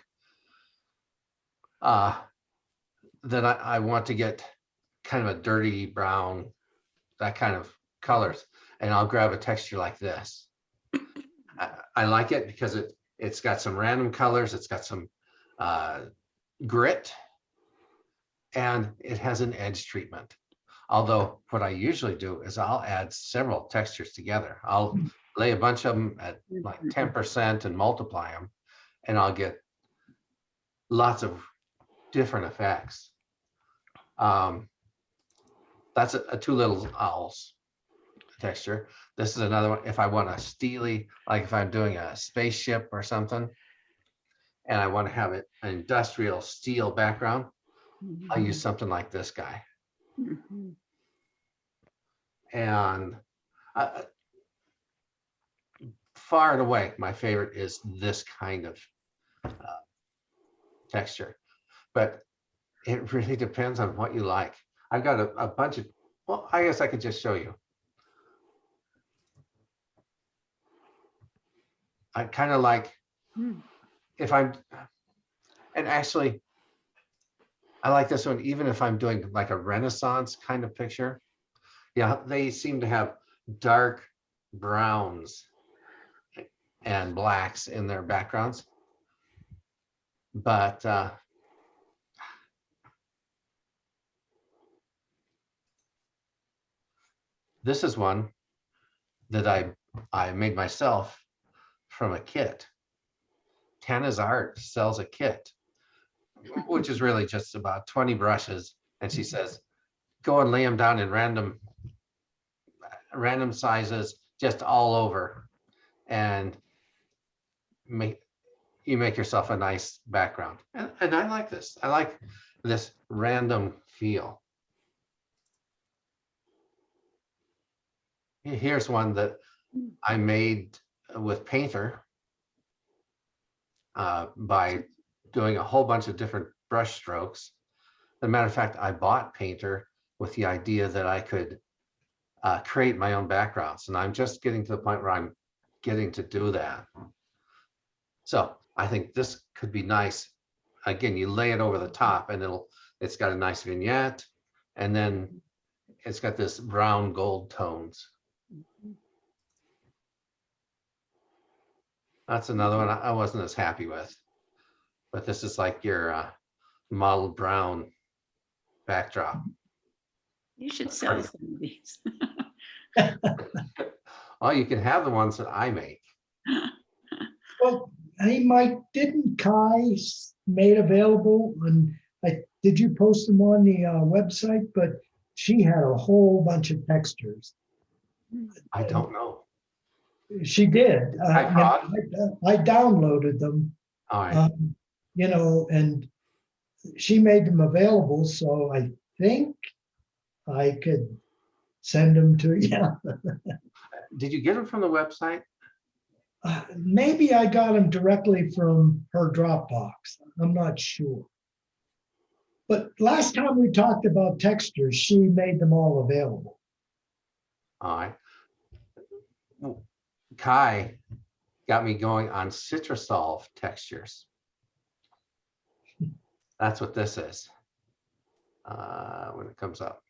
then I want to get kind of a dirty brown, that kind of colors, and I'll grab a texture like this. I like it because it's got some random colors, it's got some grit, and it has an edge treatment. Although what I usually do is I'll add several textures together. I'll lay a bunch of them at like 10% and multiply them, and I'll get lots of different effects. That's a two little owls texture. This is another one. If I want a steely, like if I'm doing a spaceship or something, and I want to have it an industrial steel background, I'll use something like this guy. Mhm. And far and away, my favorite is this kind of texture. But it really depends on what you like. I've got a bunch of, well, I guess I could just show you. I kind of like, if I'm, and actually, I like this one, even if I'm doing like a Renaissance kind of picture. Yeah, they seem to have dark browns and blacks in their backgrounds. But this is one that I made myself from a kit. Tana's Art sells a kit, which is really just about 20 brushes. And she says, go and lay them down in random sizes, just all over. And you make yourself a nice background. And I like this. I like this random feel. Here's one that I made with Painter by doing a whole bunch of different brush strokes. As a matter of fact, I bought Painter with the idea that I could create my own backgrounds. And I'm just getting to the point where I'm getting to do that. So I think this could be nice. Again, you lay it over the top and it's got a nice vignette. And then it's got this brown gold tones. That's another one I wasn't as happy with, but this is like your mottled brown backdrop. You should sell some of these. Oh, you can have the ones that I make. Well, hey, Mike, didn't Kai made available, and did you post them on the website? But she had a whole bunch of textures. I don't know. She did. iPod? I downloaded them, All right. and she made them available. So I think I could send them to you. Did you get them from the website? Maybe I got them directly from her Dropbox. I'm not sure. But last time we talked about textures, she made them all available. All right. Kai got me going on Citrusolve textures. That's what this is when it comes up.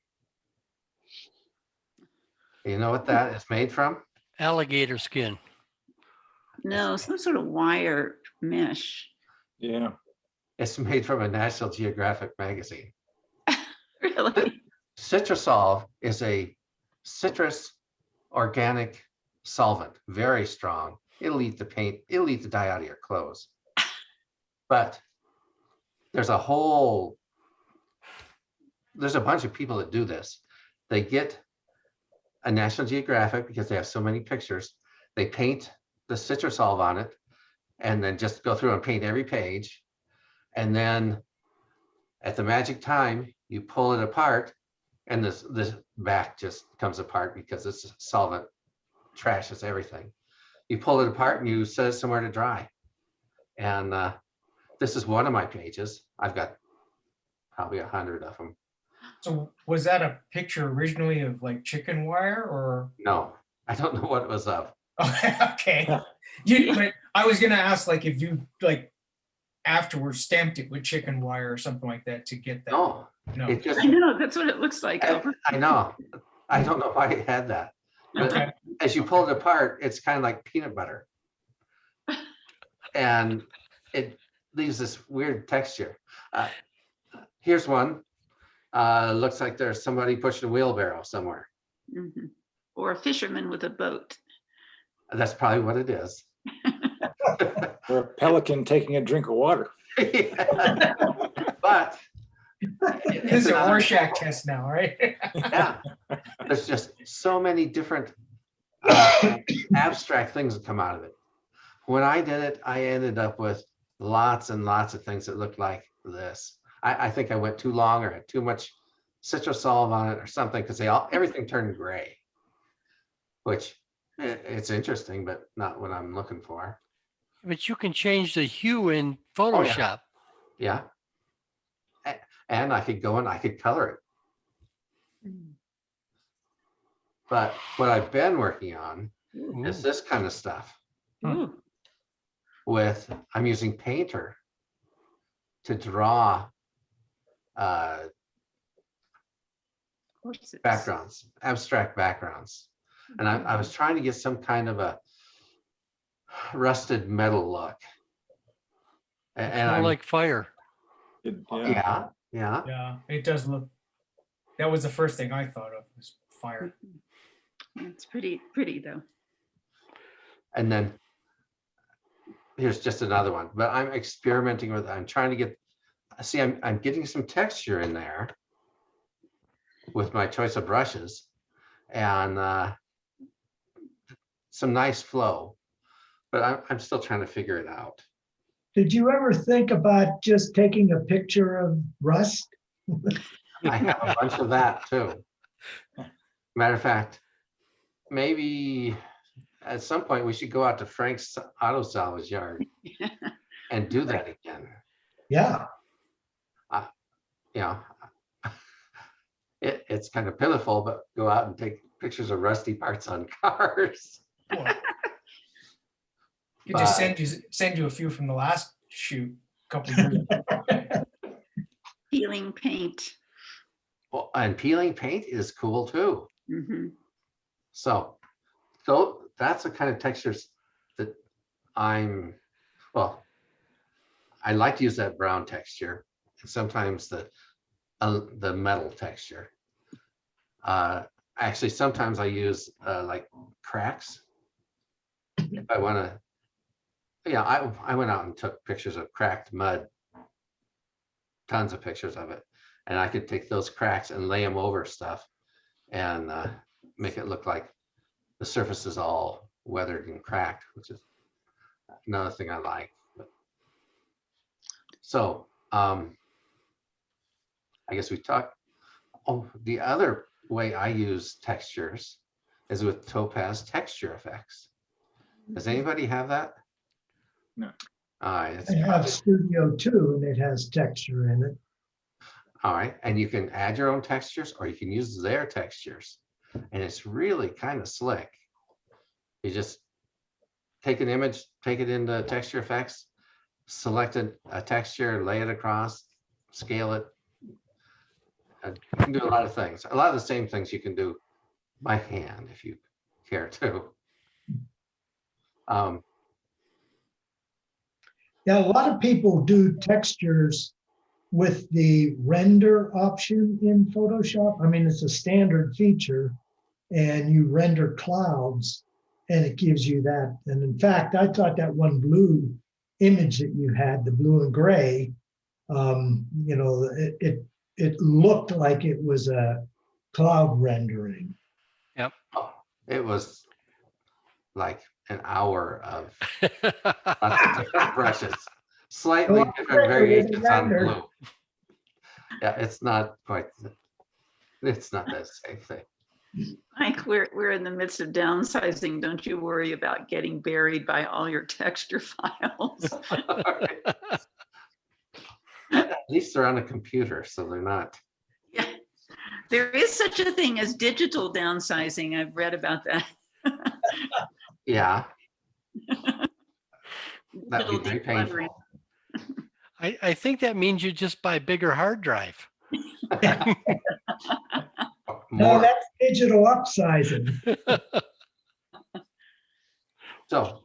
You know what that is made from? Alligator skin. No, some sort of wire mesh. Yeah. It's made from a National Geographic magazine. Really? Citrusolve is a citrus organic solvent, very strong. It'll eat the paint, it'll eat the dye out of your clothes. But there's a bunch of people that do this. They get a National Geographic because they have so many pictures. They paint the Citrusolve on it and then just go through and paint every page. And then at the magic time, you pull it apart and this back just comes apart because this solvent trashes everything. You pull it apart and you set it somewhere to dry. And this is one of my pages. I've got probably 100 of them. So was that a picture originally of like chicken wire or? No, I don't know what it was of. Okay. But I was gonna ask, like, if you like afterwards stamped it with chicken wire or something like that to get that. No, No. it just, I know, that's what it looks like. Albert. I know. I don't know why it had that. But Okay. as you pull it apart, it's kind of like peanut butter. And it leaves this weird texture. Here's one. Looks like there's somebody pushing a wheelbarrow somewhere. Mhm. Or a fisherman with a boat. That's probably what it is. Or a pelican taking a drink of water. Yeah. But This is a Rorschach test now, right? yeah, there's just so many different abstract things that come out of it. When I did it, I ended up with lots and lots of things that looked like this. I think I went too long or had too much citrusol on it or something, because everything turned gray, which it's interesting, but not what I'm looking for. But you can change the hue in Oh, yeah. Photoshop. Yeah. And I could go and I could color it. But what I've been working on is Ooh. this kind of stuff. Ooh. I'm using Painter to draw Horses. backgrounds, abstract backgrounds. And I was trying to get some kind of a rusted metal look. It's And more I'm like fire. yeah. Yeah, it does look, that was the first thing I thought of was fire. It's pretty though. And then here's just another one, but I'm experimenting with, I'm trying to get, see, I'm getting some texture in there with my choice of brushes and some nice flow, but I'm still trying to figure it out. Did you ever think about just taking a picture of rust? I have a bunch of that too. Matter of fact, maybe at some point we should go out to Frank's auto salvage yard and do that again. Yeah, You know, it's kind of pitiful, but go out and take pictures of rusty parts on cars. Cool. Could just send you a few from the last shoot a couple years ago. Peeling paint. Well, and peeling paint is cool too. Mhm. So that's the kind of textures that I like to use that brown texture, and sometimes the metal texture. Actually, sometimes I use like cracks. If I want to, yeah, I went out and took pictures of cracked mud, tons of pictures of it, and I could take those cracks and lay them over stuff and make it look like the surface is all weathered and cracked, which is another thing I like. So I guess we talked. Oh, the other way I use textures is with Topaz Texture Effects. Does anybody have that? No. All right. I have Studio 2 and it has texture in it. All right. And you can add your own textures or you can use their textures. And it's really kind of slick. You just take an image, take it into Texture Effects, select a texture, lay it across, scale it. You can do a lot of things. A lot of the same things you can do by hand if you care to. Yeah, a lot of people do textures with the render option in Photoshop. I mean, it's a standard feature and you render clouds and it gives you that. And in fact, I thought that one blue image that you had, the blue and gray, you know, it looked like it was a cloud rendering. Yep. It was like an hour of lots of different brushes, slightly different variations on blue. Yeah, it's not the same thing. Mike, we're in the midst of downsizing. Don't you worry about getting buried by all your texture files. At least they're on a computer, so they're not. Yeah, there is such a thing as digital downsizing. I've read about that. Yeah. That'd be Digital very decluttering. painful. I think that means you just buy a bigger hard drive. No, More, that's digital upsizing. so,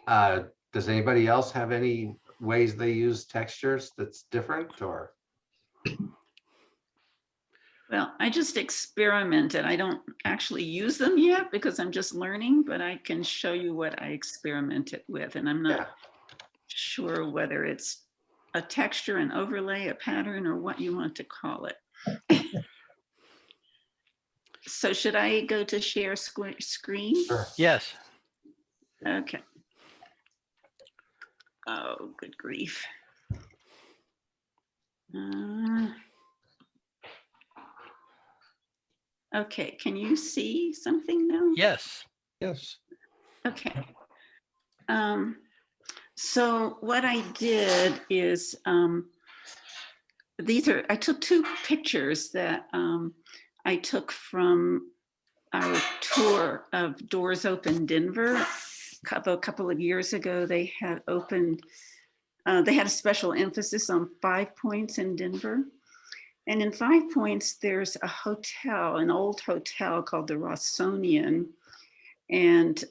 does anybody else have any ways they use textures that's different or? Well, I just experimented. I don't actually use them yet because I'm just learning, but I can show you what I experimented with. And I'm not sure whether it's a texture, an overlay, a pattern, or what you want to call it. So should I go to share screen? Sure. Yes. Okay. Oh, good grief. Okay, can you see something now? Yes. Yes. Okay. So what I did is I took two pictures that I took from our tour of Doors Open Denver. A couple of years ago, they had opened, they had a special emphasis on 5 Points in Denver. And in 5 Points, there's a hotel, an old hotel called the Rossonian. And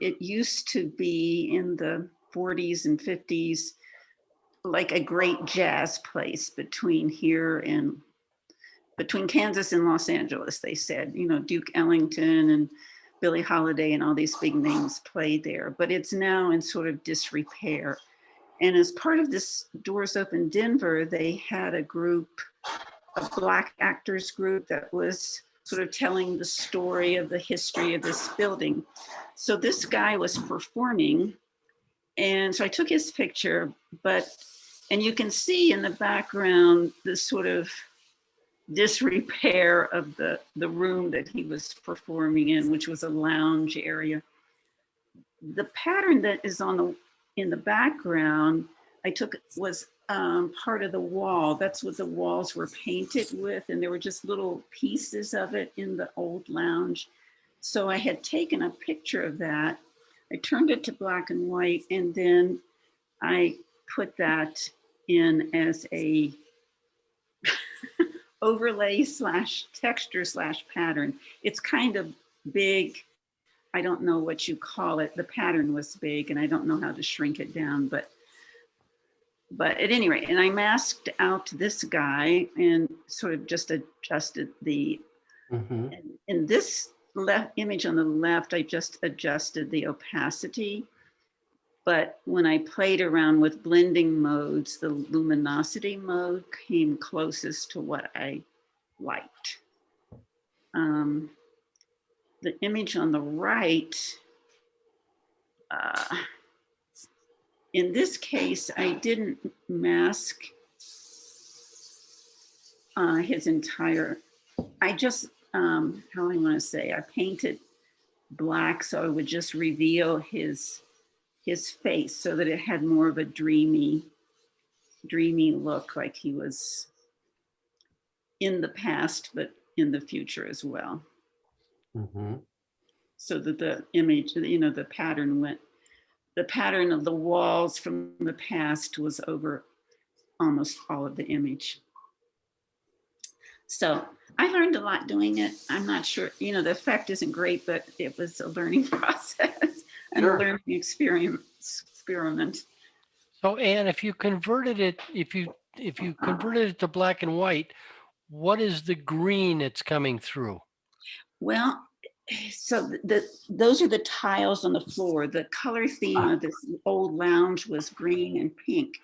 it used to be in the 40s and 50s, like a great jazz place between here and between Kansas and Los Angeles, they said. You know, Duke Ellington and Billie Holiday and all these big names played there, but it's now in sort of disrepair. And as part of this Doors Open Denver, they had a group, a Black actors group that was sort of telling the story of the history of this building. So this guy was performing, and so I took his picture, and you can see in the background the sort of disrepair of the room that he was performing in, which was a lounge area. The pattern that is in the background, I took was part of the wall. That's what the walls were painted with, and there were just little pieces of it in the old lounge. So I had taken a picture of that. I turned it to black and white, and then I put that in as a overlay / texture / pattern. It's kind of big. I don't know what you call it. The pattern was big, and I don't know how to shrink it down, but at any rate, and I masked out this guy and sort of just adjusted the, in this image on the left, I just adjusted the opacity. But when I played around with blending modes, the luminosity mode came closest to what I liked. The image on the right, in this case, I didn't mask his entire, I just, how I want to say, I painted black so I would just reveal his face so that it had more of a dreamy look, like he was in the past, but in the future as well. So that the image, you know, the pattern of the walls from the past was over almost all of the image. So I learned a lot doing it. I'm not sure, you know, the effect isn't great, but it was a learning process and a learning experiment. So Anne, if you converted it, if you converted it to black and white, what is the green it's coming through? Well, so those are the tiles on the floor. The color theme of this old lounge was green and pink,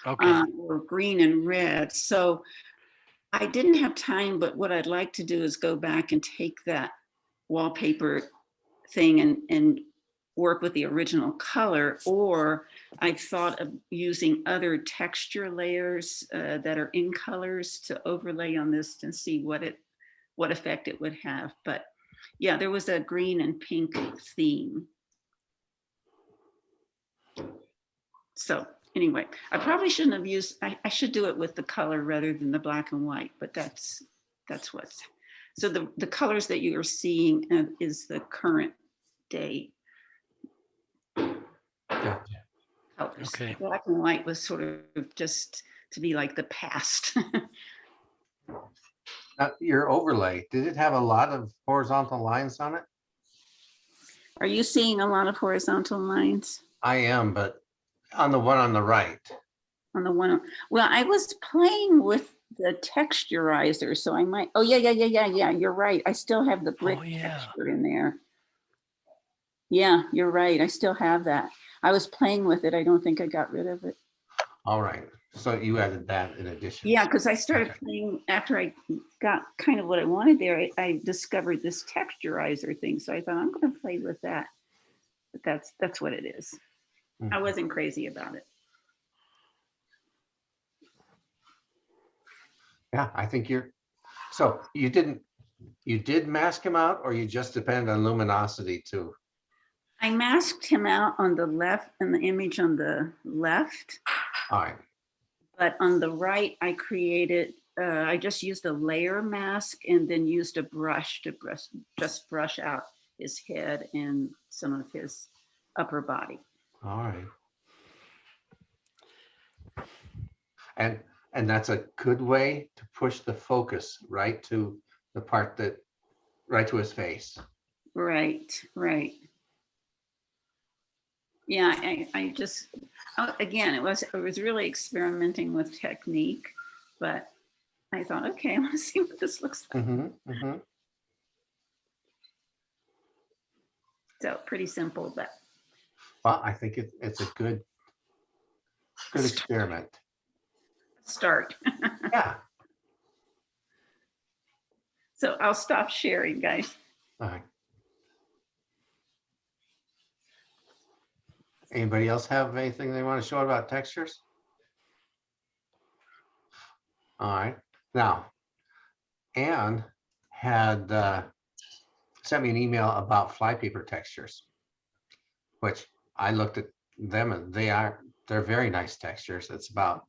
or green and red. So I didn't have time, but what I'd like to do is go back and take that wallpaper thing and work with the original color, or I thought of using other texture layers that are in colors to overlay on this and see what effect it would have. But yeah, there was a green and pink theme. So anyway, I probably shouldn't have used, I should do it with the color rather than the black and white, but that's what's, so the colors that you are seeing is the current day. Gotcha. colors. Okay. Black and white was sort of just to be like the past. Your overlay, did it have a lot of horizontal lines on it? Are you seeing a lot of horizontal lines I am, but on the one on the right. on the one? Well, I was playing with the texturizer, so I might, oh, yeah, you're right. I still have the brick Oh, yeah. texture in there. Yeah, you're right. I still have that. I was playing with it. I don't think I got rid of it. All right, so you added that in addition. Yeah, because I started Okay. playing after I got kind of what I wanted there. I discovered this texturizer thing, so I thought I'm going to play with that. But that's what it is. I Mhm. wasn't crazy about it. Yeah, I think so you did mask him out, or you just depend on luminosity too? I masked him out on the left and the image on the left, All right, but on the right, I created, I just used a layer mask and then used a brush to just brush out his head and some of his upper body. all right. And that's a good way to push the focus right to the part right to his face. Right. Yeah, I just, again, it was really experimenting with technique, but I thought, okay, I want to see what this looks like. So pretty simple, but Well, I think it's a good experiment. start. Yeah. So I'll stop sharing, guys. All right. Anybody else have anything they want to show about textures? All right. Now, Anne had sent me an email about flypaper textures, which I looked at them and they're very nice textures. It's about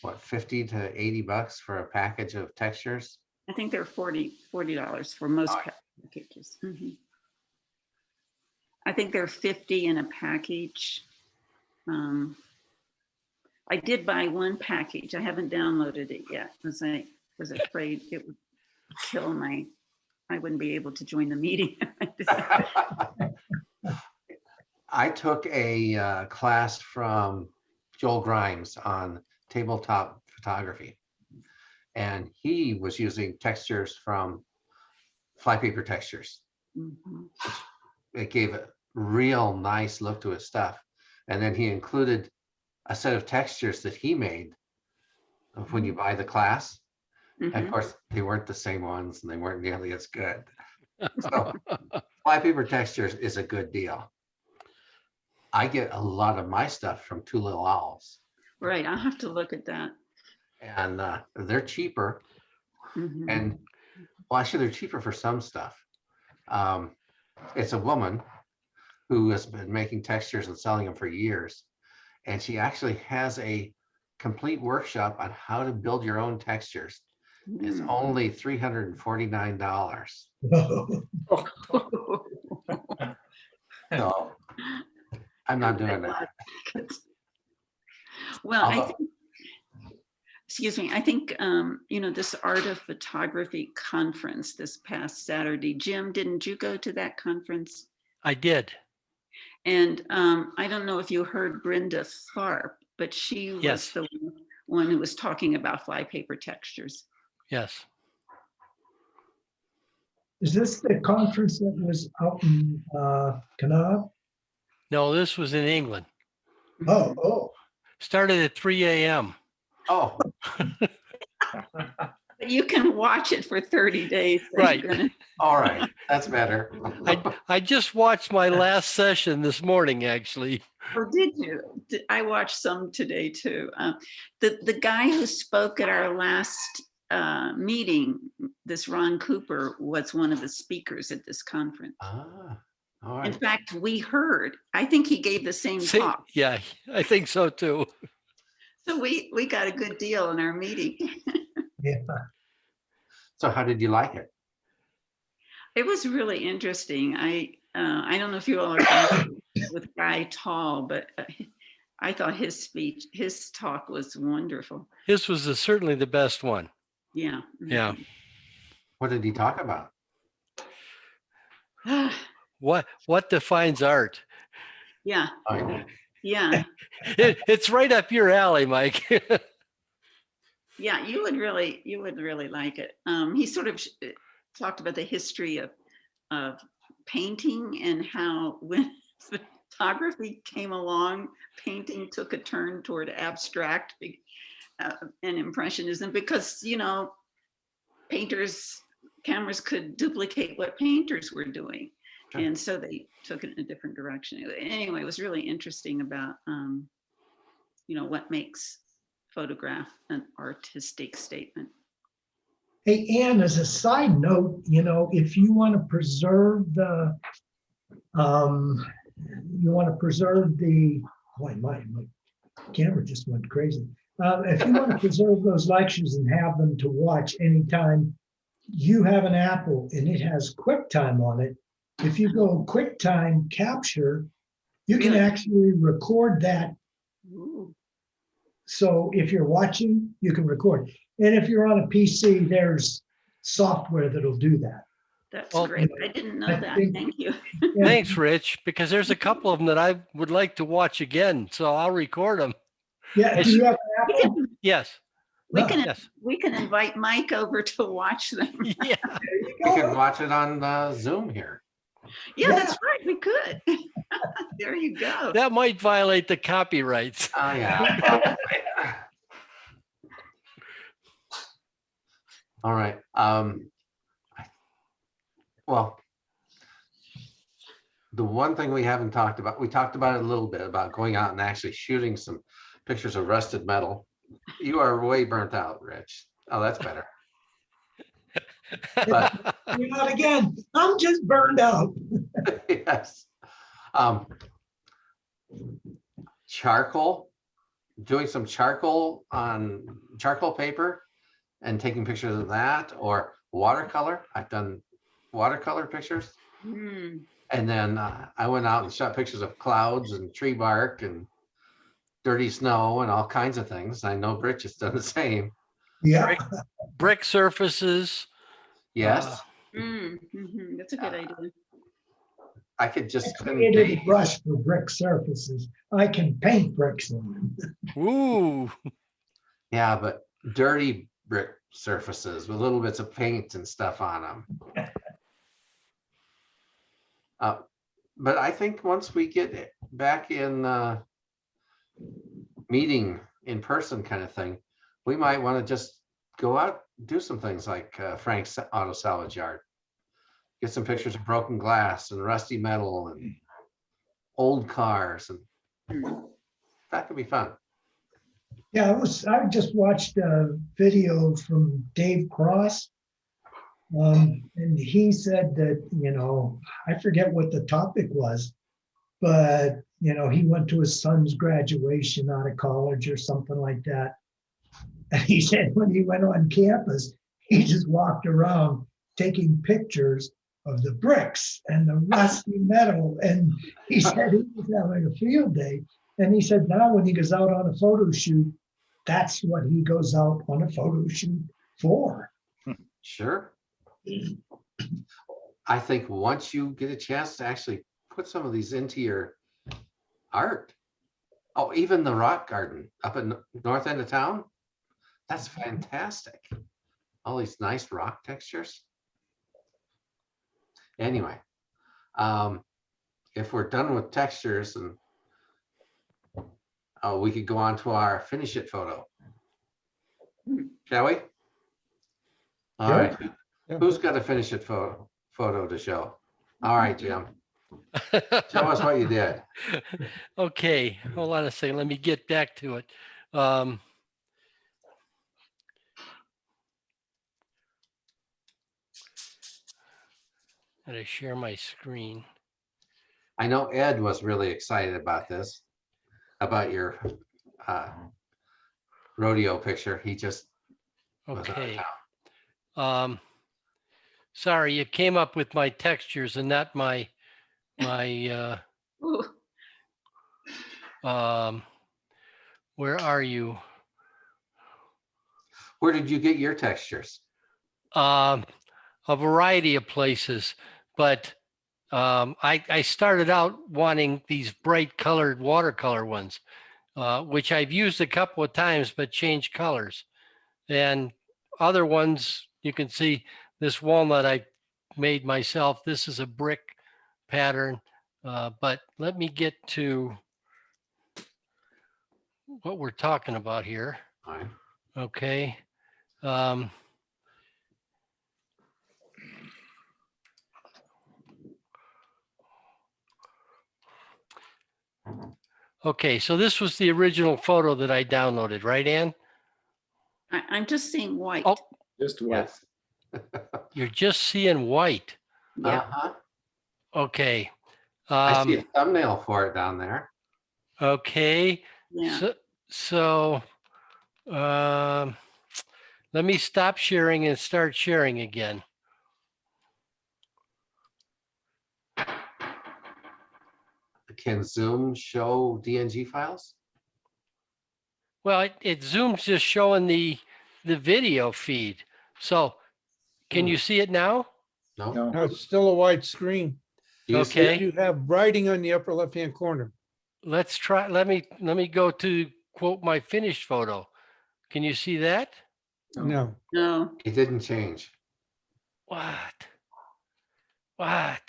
what, 50 to 80 bucks for a package of textures. I think they're $40 for most packages. I think they're 50 in a package. I did buy one package. I haven't downloaded it yet because I was afraid it would kill I wouldn't be able to join the meeting. I took a class from Joel Grimes on tabletop photography, and he was using textures from flypaper textures. It gave a real nice look to his stuff. And then he included a set of textures that he made when you buy the class. And of course, they weren't the same ones and they weren't nearly as good. So flypaper textures is a good deal. I get a lot of my stuff from Two Little Owls. Right, I'll have to look at that. And they're cheaper. And well, actually, they're cheaper for some stuff. It's a woman who has been making textures and selling them for years. And she actually has a complete workshop on how to build your own textures. It's only $349. So I'm not doing that. Well, I think, excuse me, I think, this Art of Photography conference this past Saturday, Jim, didn't you go to that conference? I did. And I don't know if you heard Brenda Tharp, but she was the one who was talking about flypaper textures. Yes. Is this the conference that was out in Kanab? No, this was in England. Oh. Started at 3 a.m. Oh. But you can watch it for 30 days. Right. All right. That's better. I just watched my last session this morning, actually. Oh, did you? I watched some today too. The guy who spoke at our last meeting, this Ron Cooper, was one of the speakers at this conference. Ah, all right. In fact, we heard, I think he gave the same talk. Yeah, I think so too. So we got a good deal in our meeting. Yeah. So how did you like it? It was really interesting. I don't know if you all are familiar with Guy Tall, but I thought his talk was wonderful. His was certainly the best one. Yeah. Yeah. What did he talk about? Mhm. What defines art? Yeah. Oh, yeah. Yeah. It's right up your alley, Mike. Yeah. You would really like it. He sort of talked about the history of painting and how when photography came along, painting took a turn toward abstract and impressionism because, cameras could duplicate what painters were doing. Sure. And so they took it in a different direction. Anyway, it was really interesting about, what makes photograph an artistic statement. Hey, Ann, as a side note, if you want to preserve boy, my camera just went crazy. If you want to preserve those lectures and have them to watch anytime you have an Apple and it has QuickTime on it, if you go QuickTime capture, you can Really? actually record that. Ooh. So if you're watching, you can record. And if you're on a PC, there's software that'll do that. That's Well, great. I didn't know I that. think- Thank you. Yeah. Thanks, Rich, because there's a couple of them that I would like to watch again, so I'll record them. Yeah, do you have an We Apple? can, Yes. we can, Yes. we can invite Mike over to watch them. Yeah. We can watch it on Zoom here. Yeah, Yeah. that's right. We could. There you go. That might violate the copyrights. Oh, yeah, probably. All right. Well, the one thing we haven't talked about, we talked about it a little bit about going out and actually shooting some pictures of rusted metal. You are way burnt out, Rich. Oh, that's better. But You're not again. I'm just burned out. yes. Charcoal, doing some charcoal on charcoal paper and taking pictures of that, or watercolor. I've done watercolor pictures. Hmm. And then I went out and shot pictures of clouds and tree bark and dirty snow and all kinds of things. I know Rich has done the same. Yeah. Brick surfaces. Yes, That's a good idea. I could just I spend created days. a brush for brick surfaces. I can paint bricks on them. Ooh. Yeah, but dirty brick surfaces with little bits of paint and stuff on them. But I think once we get back in meeting in person kind of thing, we might want to just go out, do some things like Frank's Auto Salvage Yard. Get some pictures of broken glass and rusty metal and old cars, and that could be fun. Yeah, I just watched a video from Dave Cross. And he said that, I forget what the topic was, but, he went to his son's graduation out of college or something like that. And he said when he went on campus, he just walked around taking pictures of the bricks and the rusty metal. And he said he was having a field day. And he said now when he goes out on a photo shoot, that's what he goes out on a photo shoot for. Sure. I think once you get a chance to actually put some of these into your art, oh, even the rock garden up in north end of town, that's fantastic. All these nice rock textures. Anyway, if we're done with textures, and we could go on to our finish it photo. Shall we? All Sure. right. Yeah. Who's got a finish it photo to show? All right, Jim. Tell us what you did. Okay, hold on a second. Let me get back to it. Gotta share my screen. I know Ed was really excited about this, about your rodeo picture. He just was out of Okay. town. Sorry, you came up with my textures and not my Ooh. Where are you? Where did you get your textures? A variety of places, but I started out wanting these bright colored watercolor ones, which I've used a couple of times, but changed colors. And other ones, you can see this walnut I made myself. This is a brick pattern, but let me get to what we're talking about here. Fine. Okay. Okay, so this was the original photo that I downloaded, right, Ann? I'm just seeing white. Oh, Just what? Yes. you're just seeing white. Yeah. Uh-huh. Okay. I see a thumbnail for it down there. Okay. Yeah. So let me stop sharing and start sharing again. Can Zoom show DNG files? Well, it zooms just showing the video feed. So can you see it now? No. No. No, it's still a white screen. Do you see Okay. it? You have writing on the upper left-hand corner. Let's try. Let me go to quote my finished photo. Can you see that? No. No. It didn't change. What? What?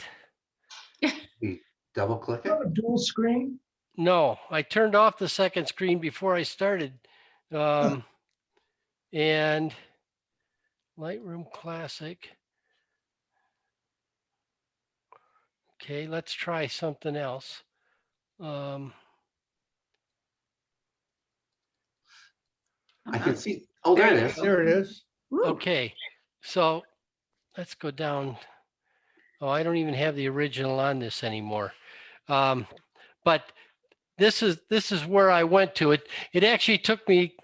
We double click it. A dual screen? No, I turned off the second screen before I started. And Lightroom Classic. Okay, let's try something else. I can see. Oh, there it is. There it is. Ooh. Okay, so let's go down. Oh, I don't even have the original on this anymore. But this is where I went to. It actually took me,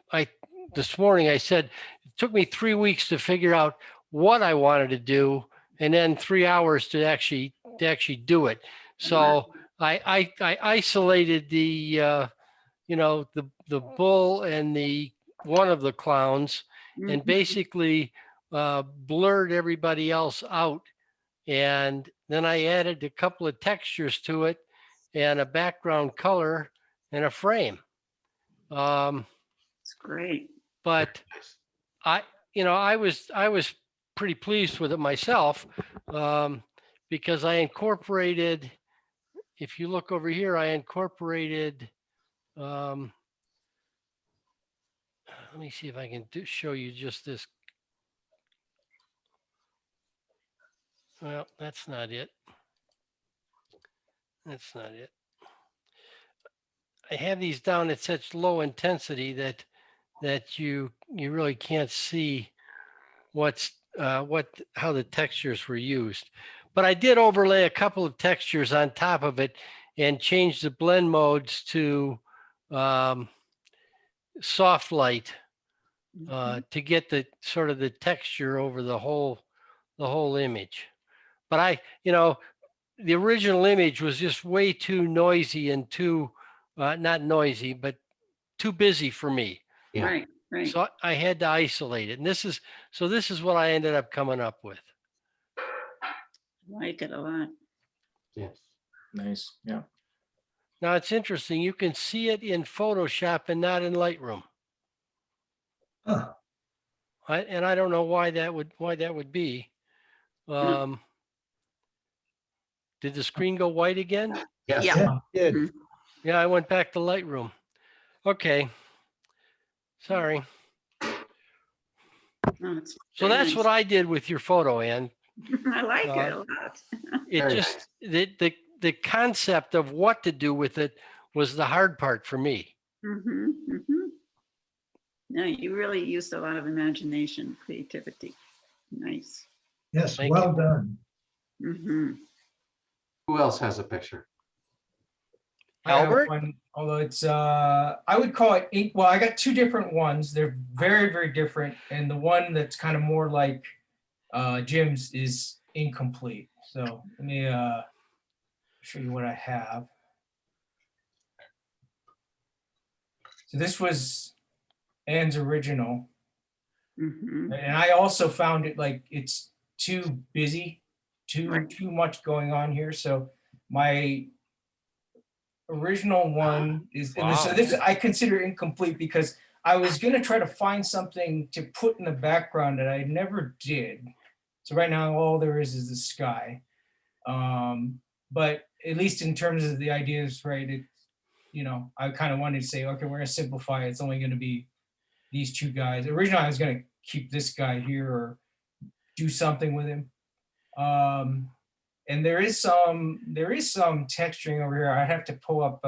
this morning I said, it took me 3 weeks to figure out what I wanted to do, and then 3 hours to actually do it. So I isolated the the bull and the one of the clowns, and Mhm. basically blurred everybody else out. And then I added a couple of textures to it and a background color and a frame. It's great. But I, I was pretty pleased with it myself, because I incorporated, if you look over here, I incorporated, let me see if I can show you just this. Well, that's not it. That's not it. I have these down at such low intensity that you really can't see how the textures were used. But I did overlay a couple of textures on top of it and change the blend modes to soft light to get the sort of the texture over the whole image. But the original image was just way too noisy and too not noisy, but too busy for me. Yeah. Right. Right. So I had to isolate it. And this is what I ended up coming up with. Like it a lot. Yes. Nice. Yeah. Now it's interesting. You can see it in Photoshop and not in Lightroom. Huh. And I don't know why that would be. Did the screen go white again? Yes. Yeah. Did. Mhm. Yeah, I went back to Lightroom. Okay. Sorry. Oh, it's So very that's nice. what I did with your photo, Ann. I like it a lot. It Very just the concept of what to do with it was the hard part for me. Mm-hmm. Mm-hmm. No, you really used a lot of imagination, creativity. Nice. Yes, Thank well you. done. Mm-hmm. Who else has a picture? I have Albert? one, although it's I would call it well, I got two different ones. They're very, very different. And the one that's kind of more like Jim's is incomplete. So let me show you what I have. So this was Anne's original. Mhm. And I also found it like it's too busy, Right. too much going on here. So my original one is, and so Wow. this I consider incomplete because I was gonna try to find something to put in the background that I never did. So right now, all there is the sky. But at least in terms of the ideas, right? It, you know, I kind of wanted to say, okay, we're gonna simplify it. It's only gonna be these two guys. Originally, I was gonna keep this guy here or do something with him. And there is some texturing over here. I have to pull up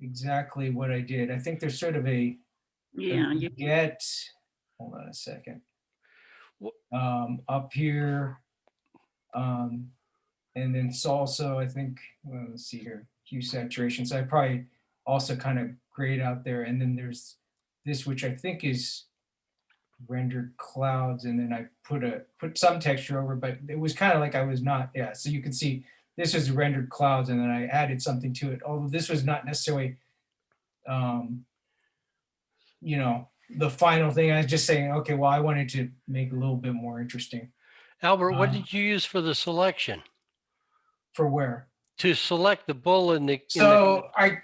exactly what I did. I think there's sort of a Yeah, you get. Hold on a second. Wh- Up here, and then it's also, I think, well, let's see here, hue saturation. So I probably also kind of grayed out there. And then there's this, which I think is rendered clouds, and then I put some texture over, but it was kind of like I was not, yeah. So you can see this was rendered clouds, and then I added something to it. Although this was not necessarily, you know, the final thing. I was just saying, okay, well, I wanted to make it a little bit more interesting. Albert, what did you use for the selection? For where? To select the bull in the. So I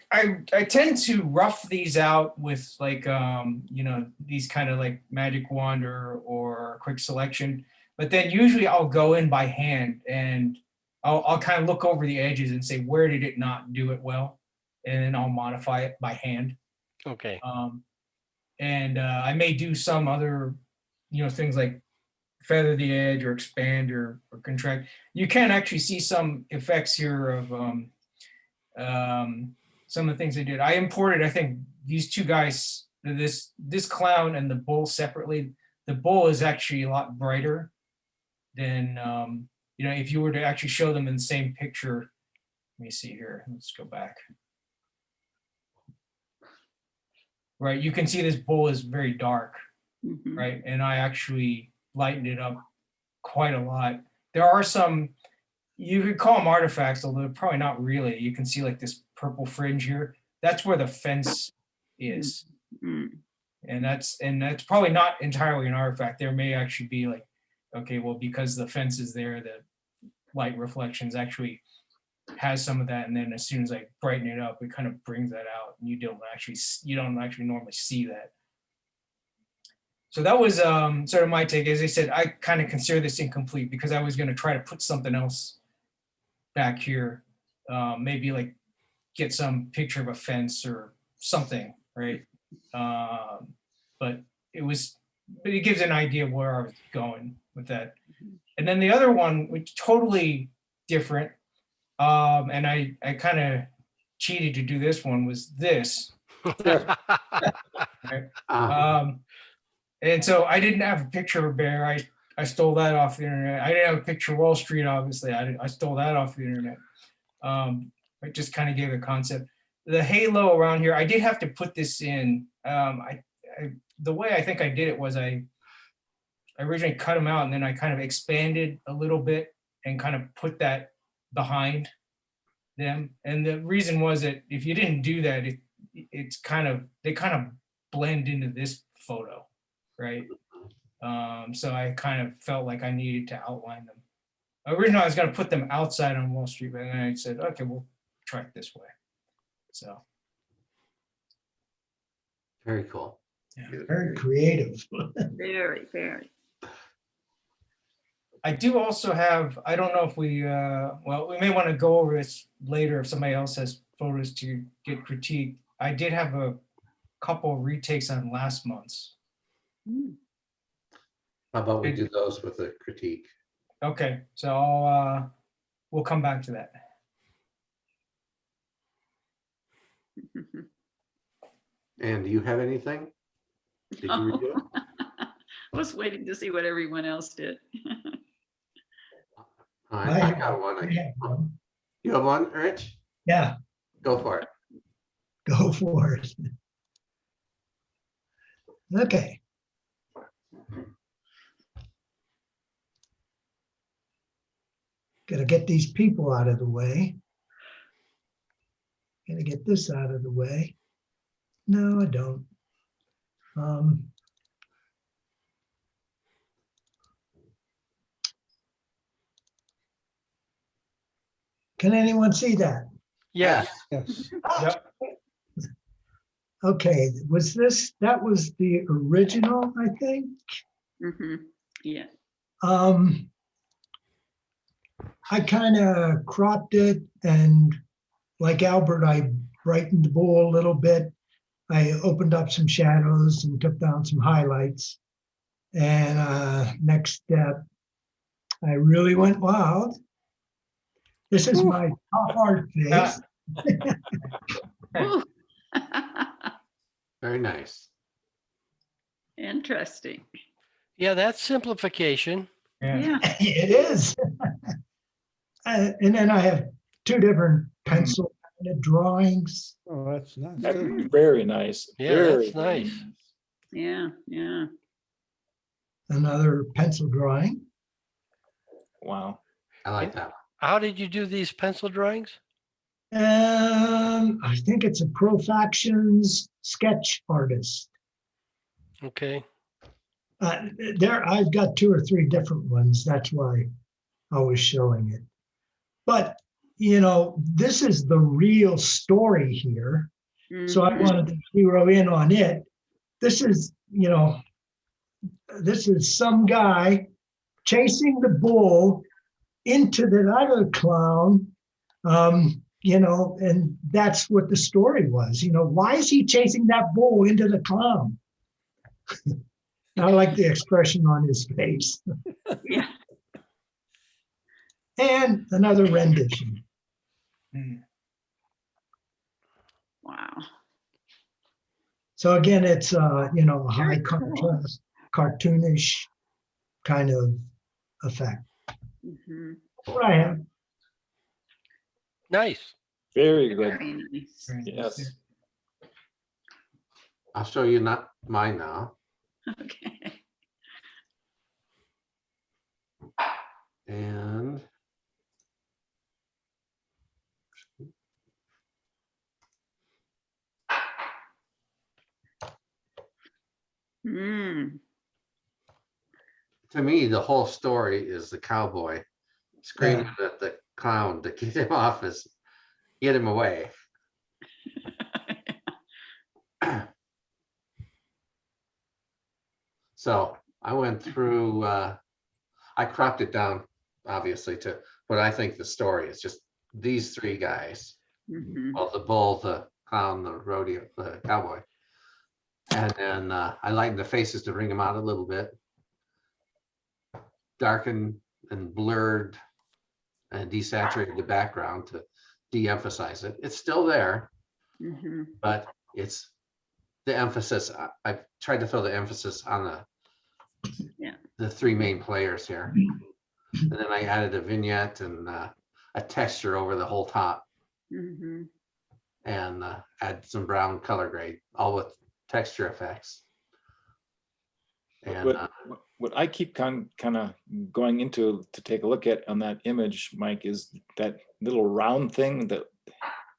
tend to rough these out with like you know, these kind of like magic wand or quick selection, but then usually I'll go in by hand and I'll kind of look over the edges and say where did it not do it well, and then I'll modify it by hand. Okay. And I may do some other, you know, things like feather the edge or expand or contract. You can actually see some effects here of some of the things I did. I imported, I think, these two guys, this clown and the bull separately. The bull is actually a lot brighter than, you know, if you were to actually show them in the same picture. Let me see here. Let's go back. Right, you can see this bull is very dark, Mhm. right? And I actually lightened it up quite a lot. There are some, you could call them artifacts, although probably not really. You can see like this purple fringe here. That's where the fence is. Mm. And that's probably not entirely an artifact. There may actually be like, okay, well, because the fence is there, the light reflections actually has some of that. And then as soon as I brighten it up, it kind of brings that out. And you don't actually normally see that. So that was sort of my take. As I said, I kind of consider this incomplete because I was going to try to put something else back here, maybe like get some picture of a fence or something, right? But it gives an idea of where I was going with that. And then the other one, which totally different, and I kind of cheated to do this one, was this. Right? And so I didn't have a picture of a bear. I stole that off the internet. I didn't have a picture of Wall Street, obviously. I stole that off the internet. I just kind of gave a concept. The halo around here, I did have to put this in. The way I think I did it was I originally cut them out and then I kind of expanded a little bit and kind of put that behind them. And the reason was that if you didn't do that, they kind of blend into this photo, right? So I kind of felt like I needed to outline them. Originally, I was going to put them outside on Wall Street, but then I said, okay, we'll try it this way. So. Very cool. Yeah. Very creative. Very, very. I do also have, I don't know if we may want to go over this later if somebody else has photos to get critique. I did have a couple retakes on last month's. Mm. How about we do those with a critique? Okay, so we'll come back to that. And do you have anything? Did you review it? I was waiting to see what everyone else did. I got one. I have one. You have one, Rich? Yeah, Go for it. go for it. Okay. Gotta get these people out of the way. Gonna get this out of the way. No, I don't. Um, Can anyone see that? Yes. Yes. Yep. Okay, that was the original, I think. Yeah. I kind of cropped it, and like Albert, I brightened the bowl a little bit. I opened up some shadows and took down some highlights. And next step, I really went wild. This is my top art face. Ooh. Very nice. Interesting. Yeah, that's simplification. Yeah. It is. And then I have two different pencil kind of drawings. Oh, that's nice. That's too. very nice. Yeah, Very, that's very nice. Yeah, yeah. Another pencil drawing. Wow. I like that. How did you do these pencil drawings? I think it's a Profactions sketch artist. Okay. There, I've got two or three different ones. That's why I was showing it. But, this is the real story here. So I Mhm. wanted to zero in on it. This is some guy chasing the bull into the other clown. And that's what the story was. Why is he chasing that bull into the clown? I like the expression on his face. Yeah. And another rendition. Mm. Wow. So again, it's a high Very cool. contrast, cartoonish kind of effect. Mhm. What I have. Nice. Very good. Very nice. Very nice. Yes. I'll show you not mine now. Okay. And Mm. to me, the whole story is the cowboy screaming at the clown to get him get him away. So I went through, I cropped it down, obviously, to what I think the story is. Just these three guys. Mhm. Well, the bull, the clown, the rodeo, the cowboy. And then I lightened the faces to bring them out a little bit. Darkened and blurred and desaturated the background to de-emphasize it. It's still there, Mhm. but it's the emphasis. I tried to throw the emphasis on Yeah. the three main players here. And then I added a vignette and a texture over the whole top Mhm. and add some brown color grade, all with texture effects. And What I keep kind of going into to take a look at on that image, Mike, is that little round thing that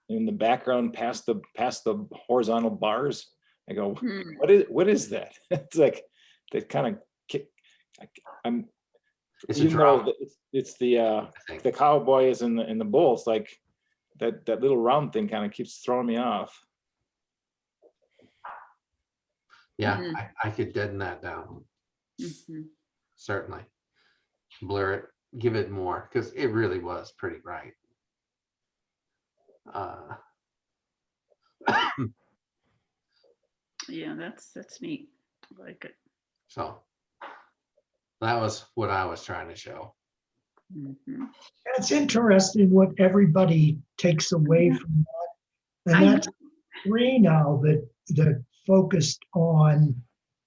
in the background past the horizontal bars. I go, Hmm. what is that? It's like that kind of kick. I'm it's a even though drum, it's I think. the cowboy is in the bull. It's like that little round thing kind of keeps throwing me off. Yeah, Mhm. I could deaden that down, Mhm. certainly. Blur it, give it more, because it really was pretty bright. Yeah, that's neat. I like it. So that was what I was trying to show. Mhm. It's interesting what everybody takes away from that. And I that's three now that focused on,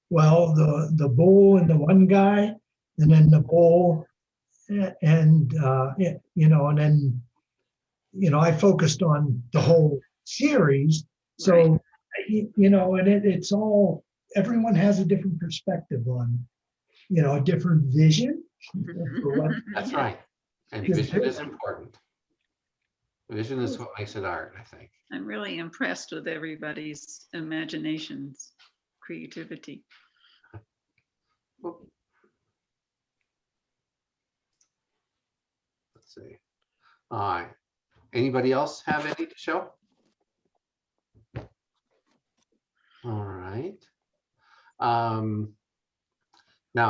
well, the bull and the one guy, and then the bull and I focused on the whole series. So, and it's all, everyone has a different perspective on, a different vision for what That's Yeah. right. And Good vision too. is important. Vision is what makes it art, I think. I'm really impressed with everybody's imaginations, creativity. Let's see. All right. Anybody else have any to show? All right. Now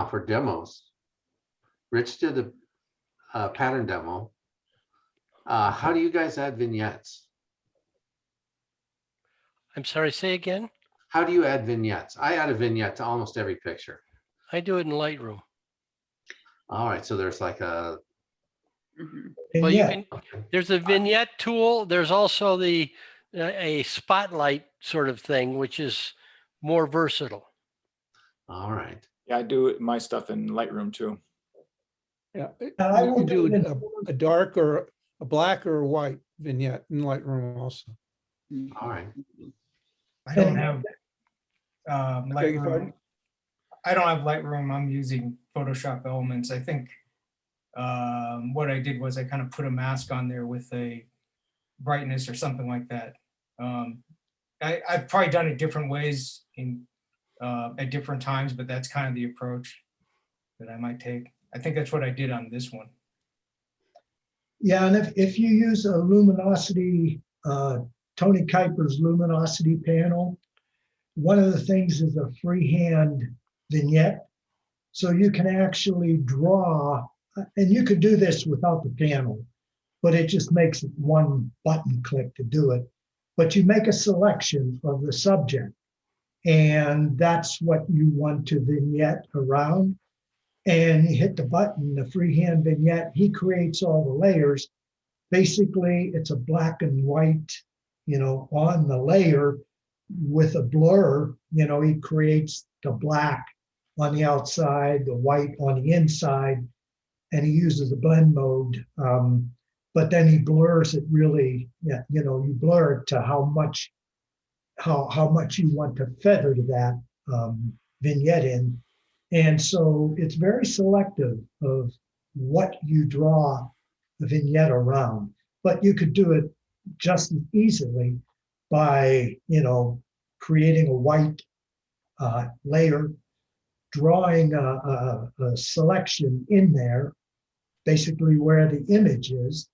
for demos, Rich did a pattern demo. How do you guys add vignettes? I'm sorry, say again? How do you add vignettes? I add a vignette to almost every picture. I do it in Lightroom. All right, so there's like a, Mhm. And Well, you yet, can, there's a vignette tool. There's also the a spotlight sort of thing, which is more versatile. all right. Yeah, I do my stuff in Lightroom too. Yeah, I you will can do do it a dark or a black or a white vignette in Lightroom also. All right. I don't have Beg your Lightroom. pardon? I don't have Lightroom. I'm using Photoshop Elements. I think what I did was I kind of put a mask on there with a brightness or something like that. I've probably done it different ways at different times, but that's kind of the approach that I might take. I think that's what I did on this one. yeah, and if you use a luminosity, Tony Kuiper's luminosity panel, one of the things is a freehand vignette. So you can actually draw, and you could do this without the panel, but it just makes it one button click to do it. But you make a selection of the subject, and that's what you want to vignette around. And you hit the button, the freehand vignette, he creates all the layers. Basically, it's a black and white, on the layer with a blur, he creates the black on the outside, the white on the inside, and he uses a blend mode. But then he blurs it really, you blur it to how much you want to feather that vignette in. And so it's very selective of what you draw the vignette around. But you could do it just as easily by, creating a white layer, drawing a selection in there, basically where the image is,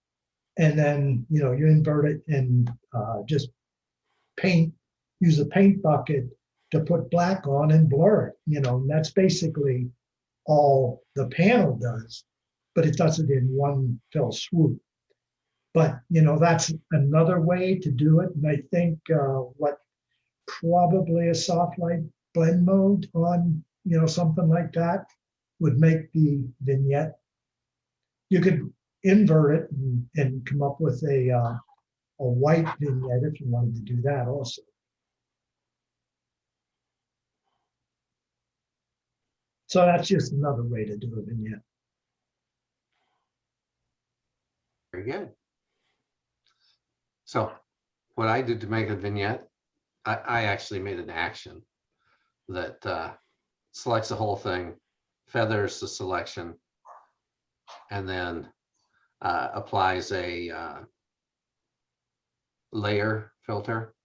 and then, you invert it and just use a paint bucket to put black on and blur it, and that's basically all the panel does, but it does it in one fell swoop. But, that's another way to do it. And I think what probably a soft light blend mode on, something like that would make the vignette. You could invert it and come up with a white vignette if you wanted to do that also. So that's just another way to do a vignette. Very good. So what I did to make a vignette, I actually made an action that selects the whole thing, feathers the selection, and then applies a layer filter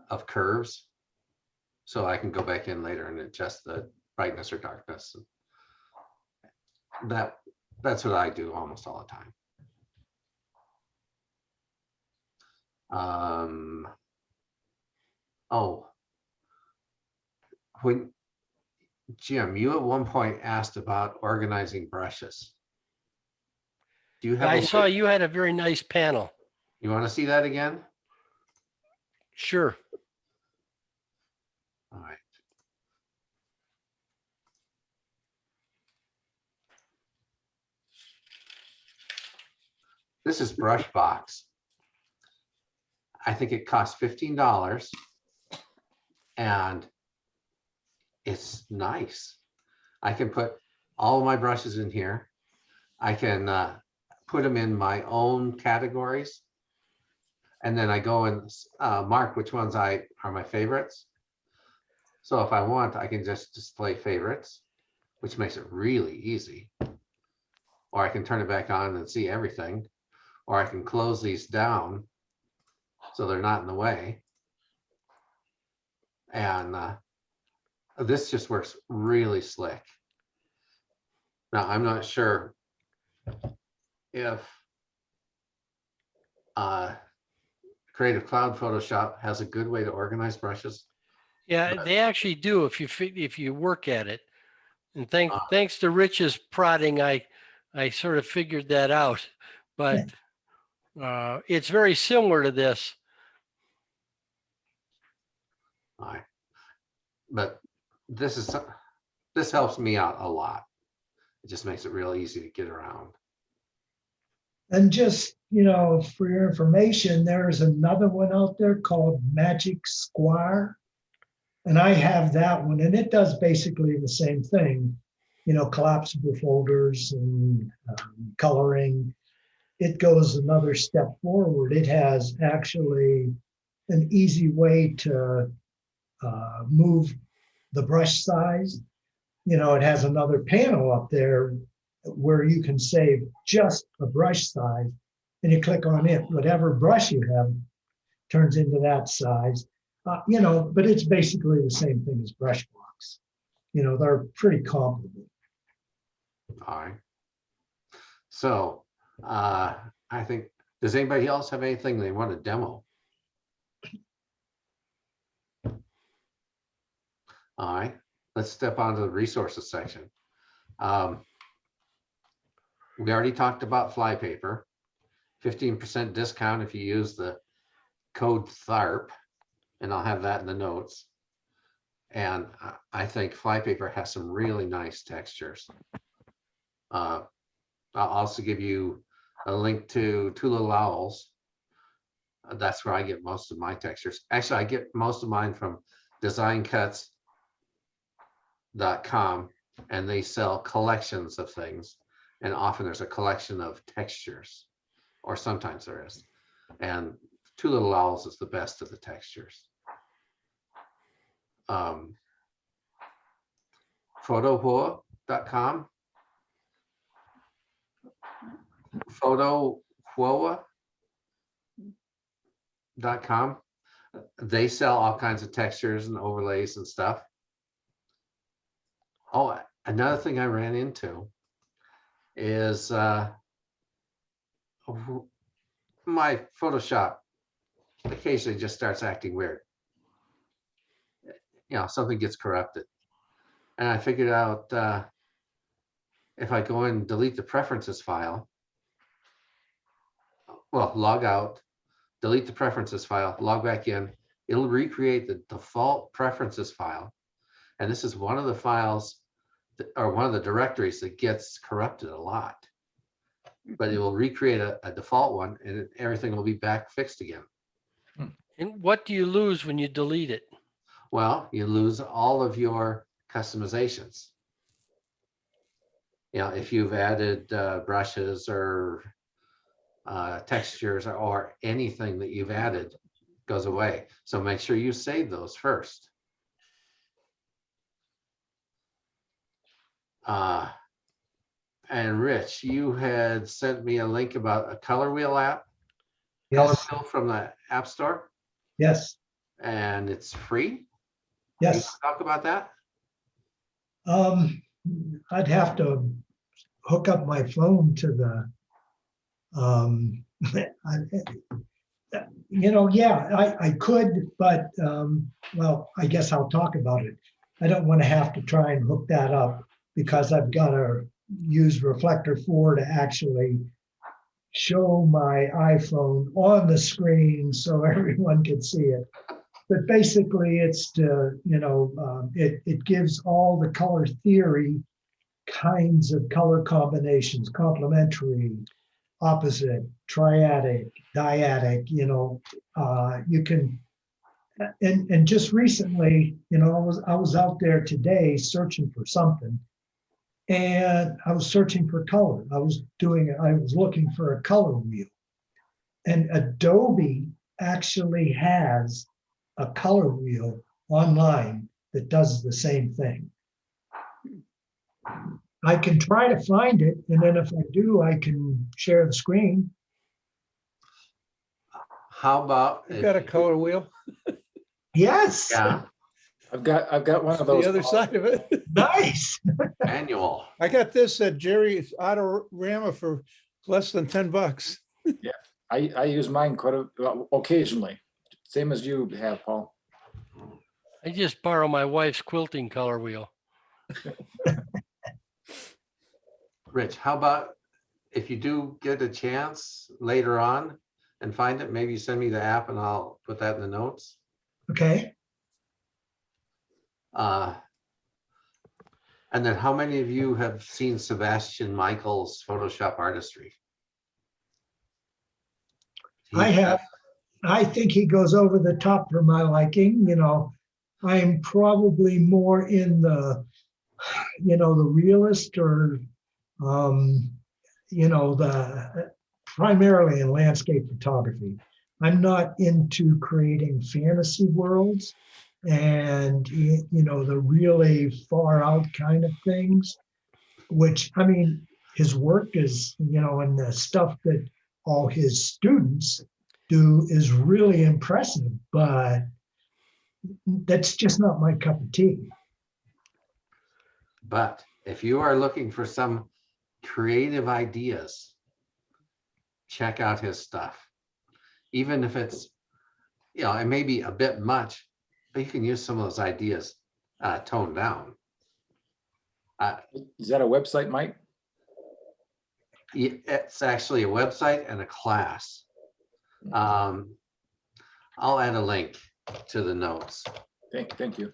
of curves. So I can go back in later and adjust the brightness or darkness. That's what I do almost all the time. Oh, when Jim, you at one point asked about organizing brushes. Do you have? I saw you had a very nice panel. You want to see that again? Sure. All right. This is Brush Box. I think it costs $15 and it's nice. I can put all of my brushes in here. I can put them in my own categories. And then I go and mark which ones are my favorites. So if I want, I can just display favorites, which makes it really easy. Or I can turn it back on and see everything. or I can close these down so they're not in the way. And this just works really slick. Now, I'm not sure if Creative Cloud Photoshop has a good way to organize brushes. Yeah, they actually do if you work at it. And thanks to Rich's prodding, I sort of figured that out. But it's very similar to this. But this helps me out a lot. It just makes it real easy to get around. And just, for your information, there's another one out there called Magic Square. And I have that one, and it does basically the same thing, collapsible folders and coloring. It goes another step forward. It has actually an easy way to move the brush size. It has another panel up there where you can save just a brush size, and you click on it. Whatever brush you have turns into that size. But it's basically the same thing as brush blocks. They're pretty comparable. All right. So I think, does anybody else have anything they want to demo? All right, let's step on to the resources section. We already talked about flypaper, 15% discount if you use the code THARP, and I'll have that in the notes. And I think flypaper has some really nice textures. I'll also give you a link to Two Little Owls. That's where I get most of my textures. Actually, I get most of mine from designcuts.com, and they sell collections of things. And often there's a collection of textures, or sometimes there is. And Two Little Owls is the best of the textures. Photohua.com. Photohua.com. They sell all kinds of textures and overlays and stuff. Oh, another thing I ran into is my Photoshop occasionally just starts acting weird. Something gets corrupted. And I figured out if I go and delete the preferences file, log out, delete the preferences file, log back in, it'll recreate the default preferences file. And this is one of the files or one of the directories that gets corrupted a lot. But it will recreate a default one, and everything will be back fixed again. And what do you lose when you delete it? Well, you lose all of your customizations. If you've added brushes or textures or anything that you've added goes away. So make sure you save those first. And Rich, you had sent me a link about a color wheel app. Color Yes, wheel from the App Store, yes, and it's free. Can you yes. talk about that? I'd have to hook up my phone to the, I could, but, I guess I'll talk about it. I don't want to have to try and hook that up because I've got to use Reflector 4 to actually show my iPhone on the screen so everyone can see it. But basically it's to, it gives all the color theory kinds of color combinations, complementary, opposite, triadic, dyadic, you can, and just recently, I was out there today searching for something, and I was searching for color. I was looking for a color wheel, and Adobe actually has a color wheel online that does the same thing. I can try to find it, and then if I do, I can share the screen. how about? I've got a if- color wheel, Yes, Yeah, I've got one of the those. other side of it. nice. manual. I got this at Jerry's Autorama for less than $10. I use mine well, occasionally, same as you have, Paul. I just borrow my wife's quilting color wheel. Rich, how about if you do get a chance later on and find it, maybe send me the app and I'll put that in the notes. Okay. And then how many of you have seen Sebastian Michael's Photoshop artistry? I have. I think he goes over the top for my liking. I'm probably more in the, the realist or, the primarily in landscape photography. I'm not into creating fantasy worlds and, the really far out kind of things, which, I mean, his work is, and the stuff that all his students do is really impressive, but that's just not my cup of tea. But if you are looking for some creative ideas, check out his stuff. Even if it's, it may be a bit much, but you can use some of those ideas toned down. Is that a website, Mike? It's actually a website and a class. I'll add a link to the notes. Thank you.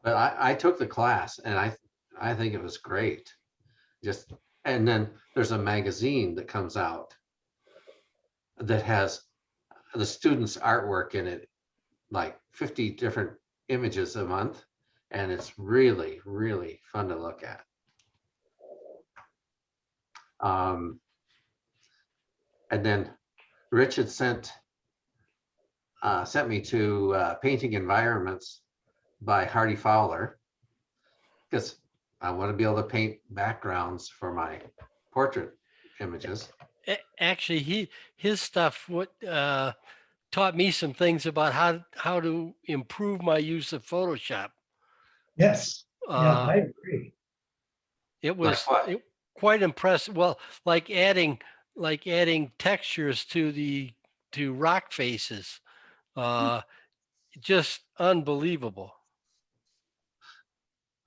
But I took the class and I think it was great. And then there's a magazine that comes out that has the students' artwork in it, like 50 different images a month. And it's really, really fun to look at. And then Richard sent me to Painting Environments by Hardy Fowler, because I want to be able to paint backgrounds for my portrait images. Actually, his stuff taught me some things about how to improve my use of Photoshop. Yes. Yeah, I agree. It was Like what? quite impressive. Well, like adding textures to rock faces, just unbelievable.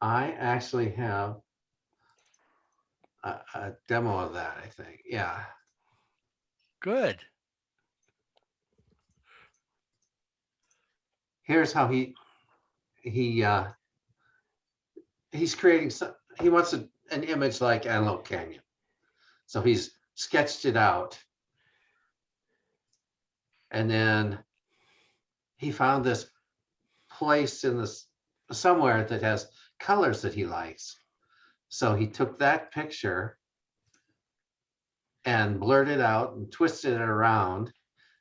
I actually have a demo of that, I think. Yeah. Good. Here's how he's creating he wants an image like Antelope Canyon. So he's sketched it out. And then he found this place in this somewhere that has colors that he likes. So he took that picture and blurred it out and twisted it around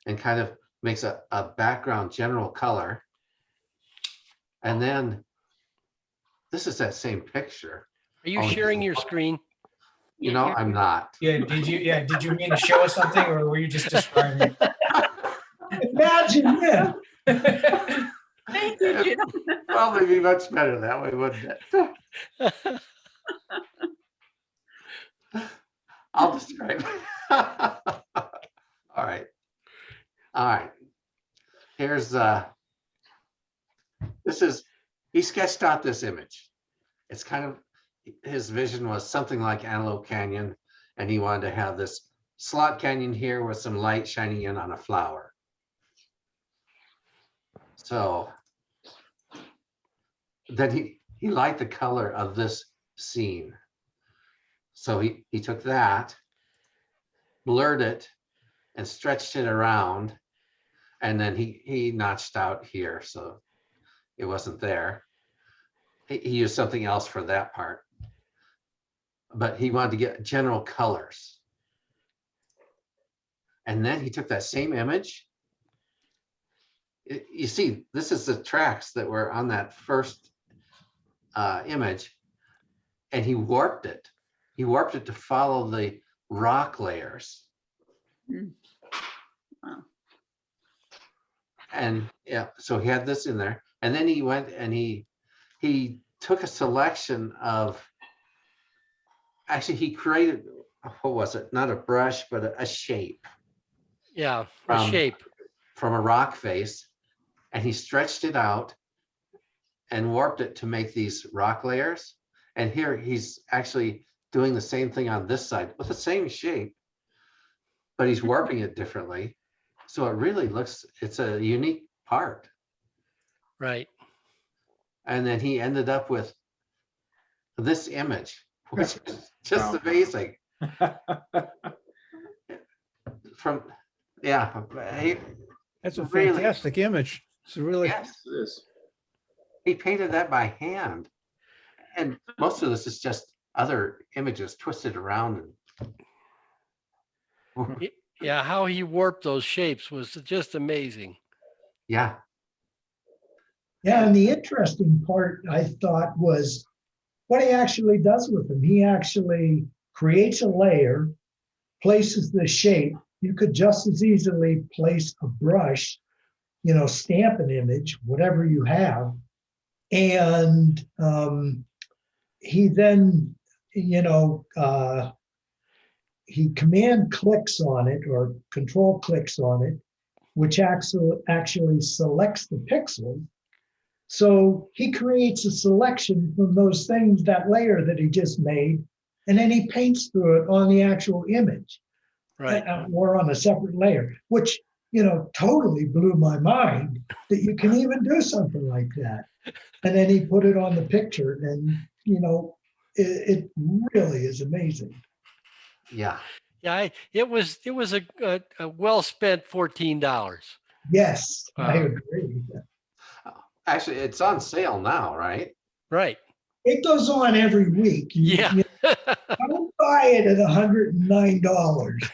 and kind of makes a background general color. And then this is that same picture. Are you sharing your screen? I'm not. Yeah, did you mean to show us something or were you just describing Imagine that. it? Thank you, Jim. Probably be much better that way, wouldn't it? I'll describe. All right. All right. Here's he sketched out this image. It's kind of, his vision was something like Antelope Canyon, and he wanted to have this slot canyon here with some light shining in on a flower. So then he liked the color of this scene. So he took that, blurred it, and stretched it around, and then he notched out here, so it wasn't there. He used something else for that part, but he wanted to get general colors. And then he took that same image. You see, this is the tracks that were on that first image, and he warped it. He warped it to follow the rock layers. Wow. And yeah, so he had this in there, and then he went and he took a selection of, actually he created, what was it? Not a brush, but a shape Yeah, a Um, shape. from a rock face, and he stretched it out and warped it to make these rock layers. And here he's actually doing the same thing on this side with the same shape, but he's warping it differently. So it really looks, it's a unique part. Right. And then he ended up with this image, which is just Wow. amazing. From, yeah, That's a Really? fantastic image. It's really, yes, It is. he painted that by hand. And most of this is just other images twisted around. And Yeah, how he warped those shapes was just amazing. yeah, Yeah, and the interesting part I thought was what he actually does with them. He actually creates a layer, places the shape. You could just as easily place a brush, stamp an image, whatever you have. And he then, he command clicks on it or control clicks on it, which actually selects the pixels. So he creates a selection from those things, that layer that he just made, and then he paints through it on the actual image, Right. or on a separate layer, which, totally blew my mind that you can even do something like that. And then he put it on the picture, and, it really is amazing. yeah. Yeah, it was a well spent $14. Yes, I agree. Actually, it's on sale now, right? Right. It goes on every week. Yeah. Don't buy it at $109.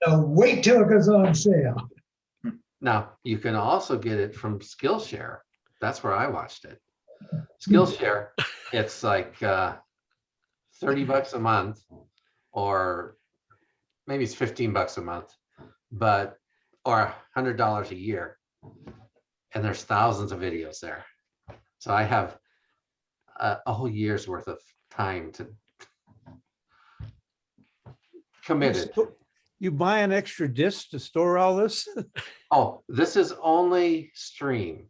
No, wait till it goes on sale. Now, you can also get it from Skillshare. That's where I watched it. Skillshare, it's like $30 a month, or maybe it's $15 a month, but or $100 a year. And there's thousands of videos there. So I have a whole year's worth of time to committed. you buy an extra disc to store all this? Oh, this is only stream.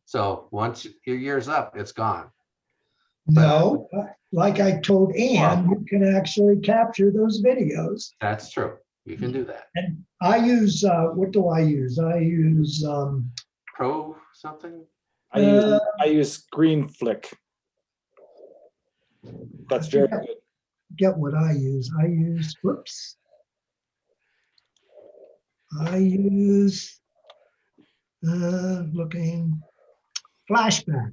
So once your year's up, it's gone. No, like I told Ann, you can actually capture those videos. That's true. You can do that. And I use, what do I use? I use, Pro something? I use Green Flick. That's very good. get what I use. Whoops. I use, looking, Flashback.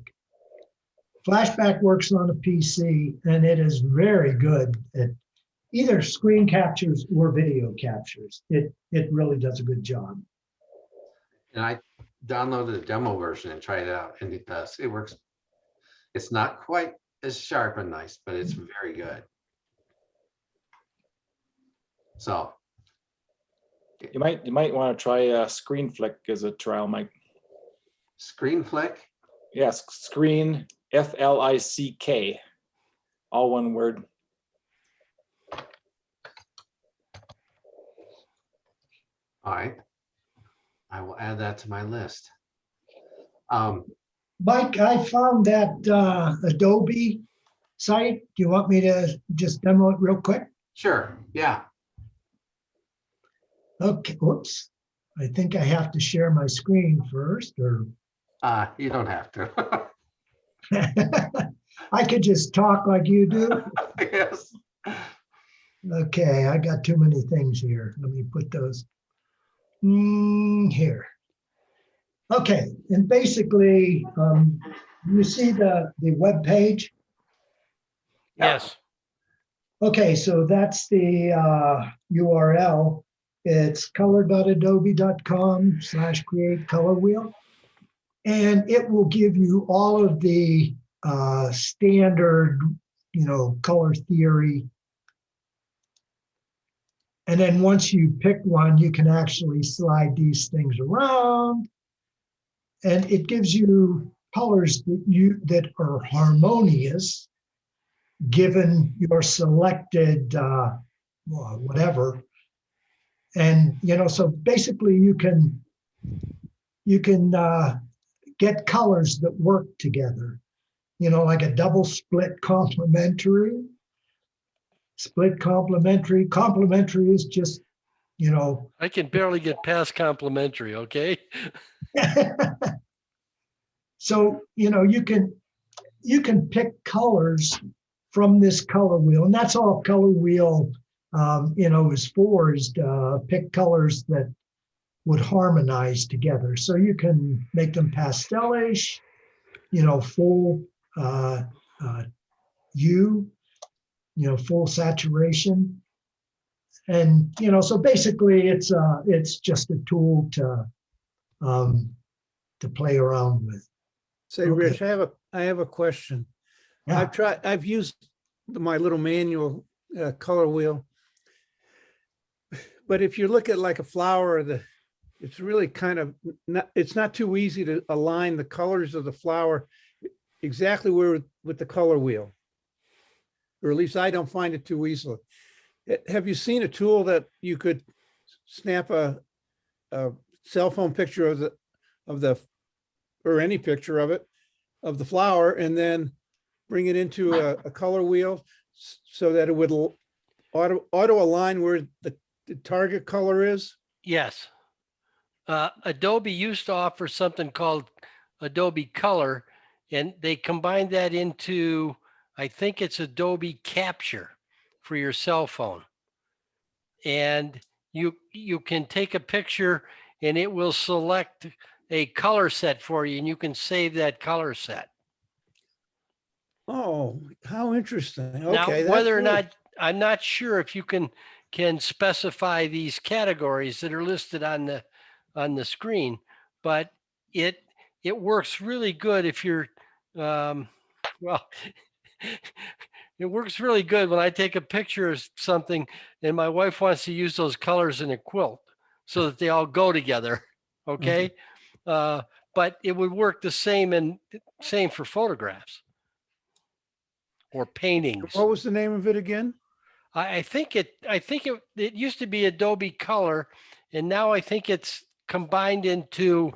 Flashback works on a PC, and it is very good at either screen captures or video captures. It really does a good job. And I downloaded a demo version and tried it out, and it does. It works. It's not quite as sharp and nice, but it's very good. So You might want to try Screen Flick as a trial, Mike. Screen Flick. Yes, Screen FLICK, all one word. All right. I will add that to my list. Mike, I found that Adobe site. Do you want me to just demo it real quick? Sure. Yeah. Okay, whoops. I think I have to share my screen first, or You don't have to. I could just talk like you do. Yes. Okay, I got too many things here. Let me put those here. Okay, and basically, you see the web page? Yes. Okay, so that's the URL. It's color.adobe.com/create color wheel. And it will give you all of the standard, color theory And then once you pick one, you can actually slide these things around, and it gives you colors that are harmonious given your selected whatever. And so basically you can get colors that work together, like a double split complementary. Split complementary. Complementary is just, I can barely get past complimentary. Okay. so, you can pick colors from this color wheel, and that's all color wheel, is for, is to pick colors that would harmonize together. So you can make them pastelish, full hue, full saturation. And, so basically it's just a tool to play around with. Say, Okay. Rich, I have a question. Yeah. I've used my little manual color wheel. But if you look at like a flower, it's really kind of it's not too easy to align the colors of the flower exactly where with the color wheel. Or at least I don't find it too easily. Have you seen a tool that you could snap a cell phone picture of the or any picture of it, of the flower, and then bring it into a color wheel so that it would auto align where the target color is? Yes. Adobe used to offer something called Adobe Color, and they combined that into, I think it's Adobe Capture for your cell phone. And you can take a picture and it will select a color set for you, and you can save that color set. Oh, how interesting. Now, Okay, whether or that's not, I'm not sure if you can specify these categories that are listed on the screen, but it works really good if you're well, it works really good when I take a picture of something and my wife wants to use those colors in a quilt so that they all go together. Okay. But it would work the same for photographs or paintings. what was the name of it again? I think it used to be Adobe Color, and now I think it's combined into.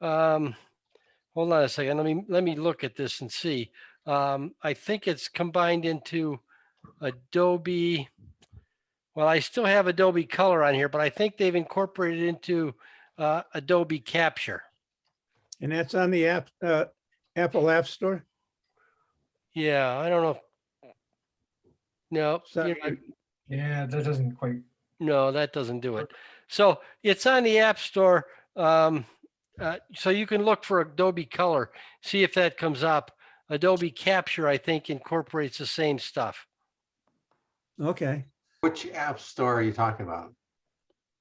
Hold on a second. Let me look at this and see. I think it's combined into Adobe. Well, I still have Adobe Color on here, but I think they've incorporated into Adobe Capture. And that's on the Apple App Store? Yeah, I don't know. No, So Yeah, that doesn't quite. no, that doesn't do it. So it's on the App Store. So you can look for Adobe Color, see if that comes up. Adobe Capture, I think, incorporates the same stuff. okay. Which app store are you talking about?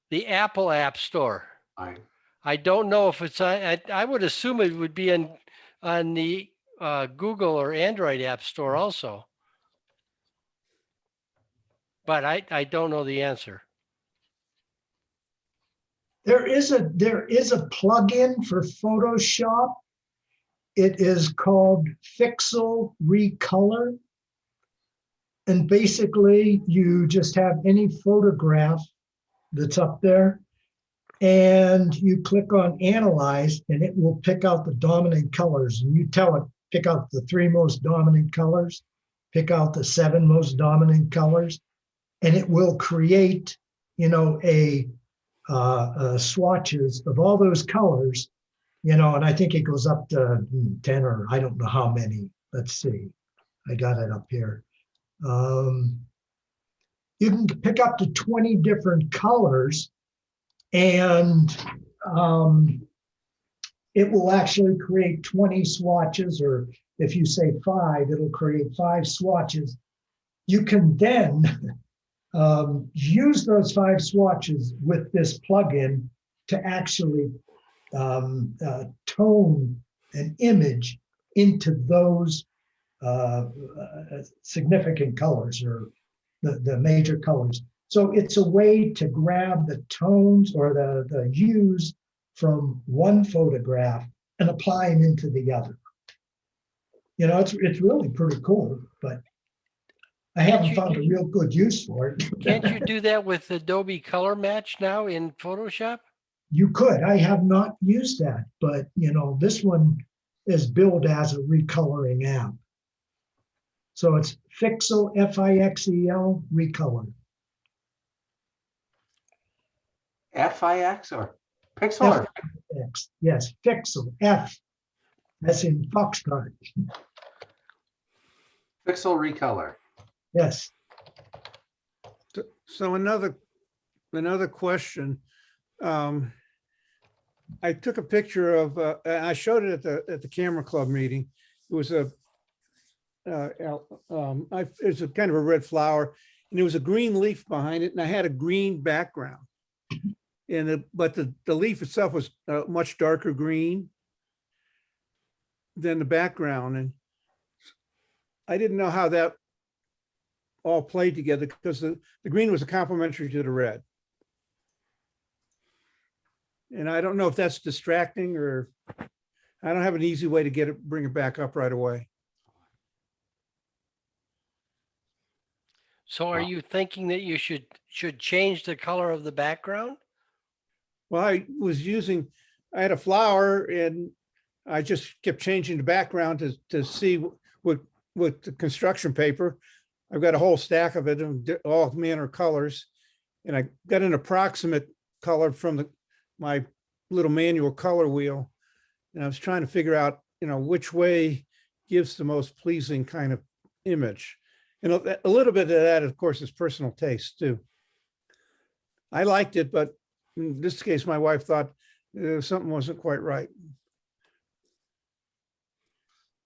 The Apple App Store. I I don't know if it's on. I would assume it would be on the Google or Android App Store also, but I don't know the answer. There is a plugin for Photoshop. It is called Pixel Recolor. And basically you just have any photograph that's up there and you click on analyze and it will pick out the dominant colors, and you tell it, pick out the 3 most dominant colors, pick out the 7 most dominant colors, and it will create, swatches of all those colors, and I think it goes up to 10 or I don't know how many. Let's see. I got it up here. You can pick up to 20 different colors, and it will actually create 20 swatches, or if you say 5, it'll create 5 swatches. You can then use those 5 swatches with this plugin to actually tone an image into those significant colors, or the major colors. So it's a way to grab the tones or the hues from one photograph and apply them into the other. You know, it's really pretty cool, but I haven't found a real good use for it. Can't you do that with Adobe Color Match now in Photoshop? You could. I have not used that, but you know, this one is billed as a recoloring app. So it's Fixel, Fixel, recolor. FIX or Pixel? X, yes, Fixel, F, as in Foxtrot. Pixel recolor. Yes. So another question. I took a picture of, I showed it at the camera club meeting. It was it's a kind of a red flower, and there was a green leaf behind it, and I had a green background. But the leaf itself was much darker green than the background, and I didn't know how that all played together because the green was a complementary to the red. And I don't know if that's distracting, or I don't have an easy way to bring it back up right away. So are you thinking that you should change the color of the background? Well, I had a flower and I just kept changing the background to see what the construction paper. I've got a whole stack of it in all manner of colors. And I got an approximate color from my little manual color wheel. And I was trying to figure out, you know, which way gives the most pleasing kind of image. And a little bit of that, of course, is personal taste too. I liked it, but in this case, my wife thought something wasn't quite right.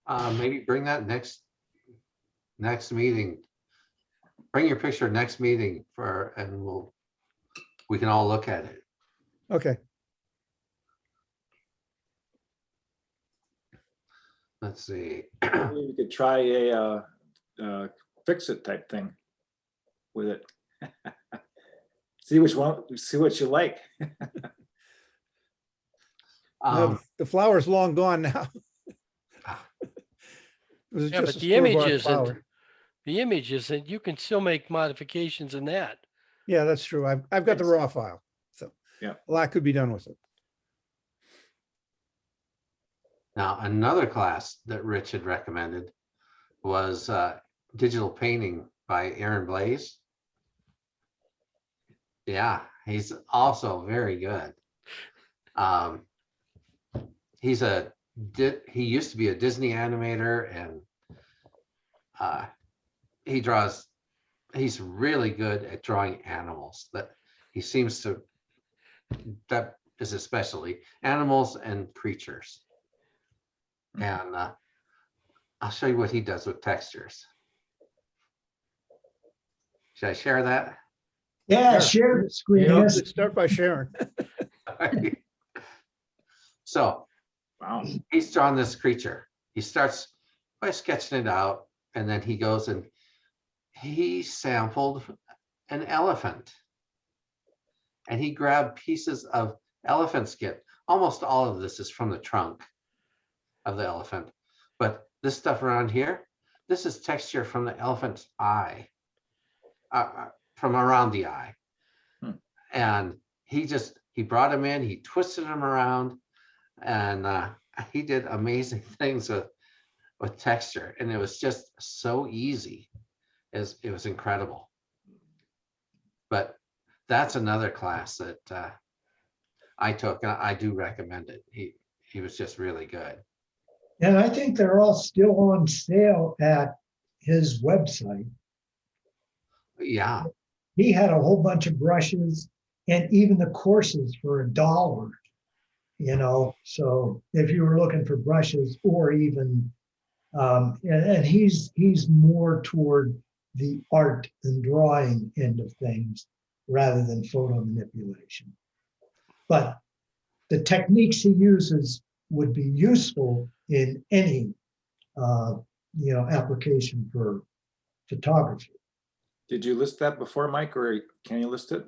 Maybe bring that next meeting. Bring your picture next meeting and we can all look at it. Okay. Let's see. Maybe we could try a fix it type thing with it. See what you like. The flower's long gone now. It was Yeah, just but a the image store-bought isn't. flower. The image isn't. You can still make modifications in that. Yeah, that's true. I've got the raw file, so Yeah. a lot could be done with it. Now, another class that Rich had recommended was digital painting by Aaron Blaze. Yeah, he's also very good. He used to be a Disney animator, and he's really good at drawing animals. That is especially animals and creatures. And I'll show you what he does with textures. Should I share that? Yeah, Sure. share the screen. Yeah. Yes. Let's start by sharing. So Wow. he's drawn this creature. He starts by sketching it out, and then he goes and he sampled an elephant. And he grabbed pieces of elephant skin. Almost all of this is from the trunk of the elephant. But this stuff around here, this is texture from the elephant's eye, from around the eye. And he brought him in, he twisted him around, and he did amazing things with texture. And it was just so easy. It was incredible. But that's another class that I took, and I do recommend it. He was just really good. And I think they're all still on sale at his website. Yeah. He had a whole bunch of brushes and even the courses for $1, you know. So if you were looking for brushes or even, and he's more toward the art and drawing end of things rather than photo manipulation. But the techniques he uses would be useful in any, application for photography. Did you list that before, Mike, or can you list it?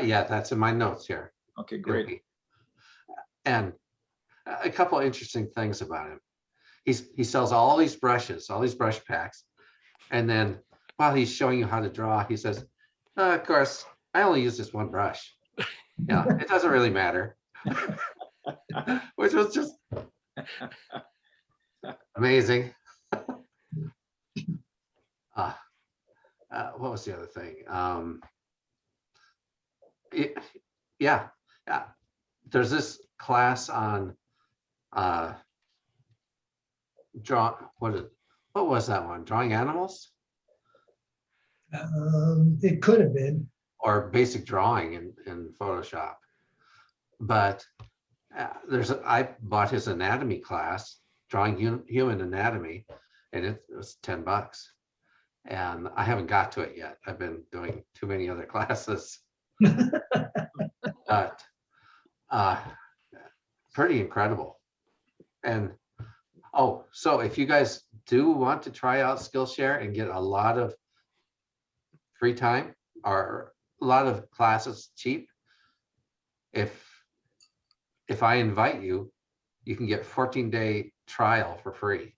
Yeah, that's in my notes here. Okay, It'll great. be- And a couple of interesting things about him. He sells all these brushes, all these brush packs. And then while he's showing you how to draw, he says, of course, I only use this one brush. Yeah, it doesn't really matter. Which was just amazing. What was the other thing? Yeah, there's this class on what was that one? Drawing animals It could have been. or basic drawing in Photoshop. But I bought his anatomy class, drawing human anatomy, and it was $10. And I haven't got to it yet. I've been doing too many other classes. But pretty incredible. And oh, so if you guys do want to try out Skillshare and get a lot of free time or a lot of classes cheap, if I invite you, you can get 14-day trial for free.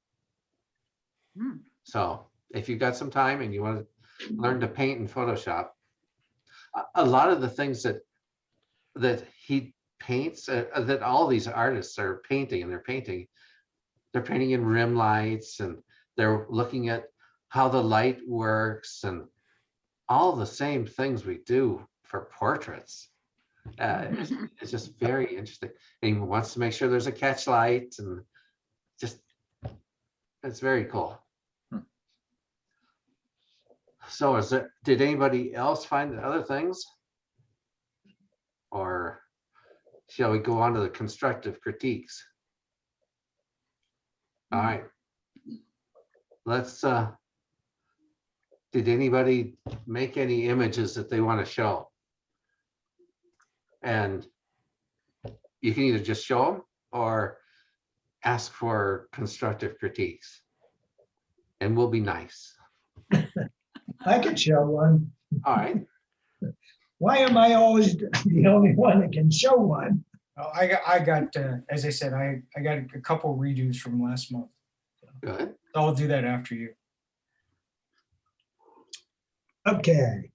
So if you've got some time and you want to learn to paint in Photoshop, a lot of the things that he paints, that all these artists are painting, and they're painting in rim lights, and they're looking at how the light works and all the same things we do for portraits. It's just very interesting. And he wants to make sure there's a catch light, and just, it's very cool. So did anybody else find other things? Or shall we go on to the constructive critiques? All right. Let's, did anybody make any images that they want to show? And you can either just show them or ask for constructive critiques. And we'll be nice. I could show one. All right. Why am I always the only one that can show one? I got, as I said, I got a couple redos from last month. Good. I'll do that after you. Okay.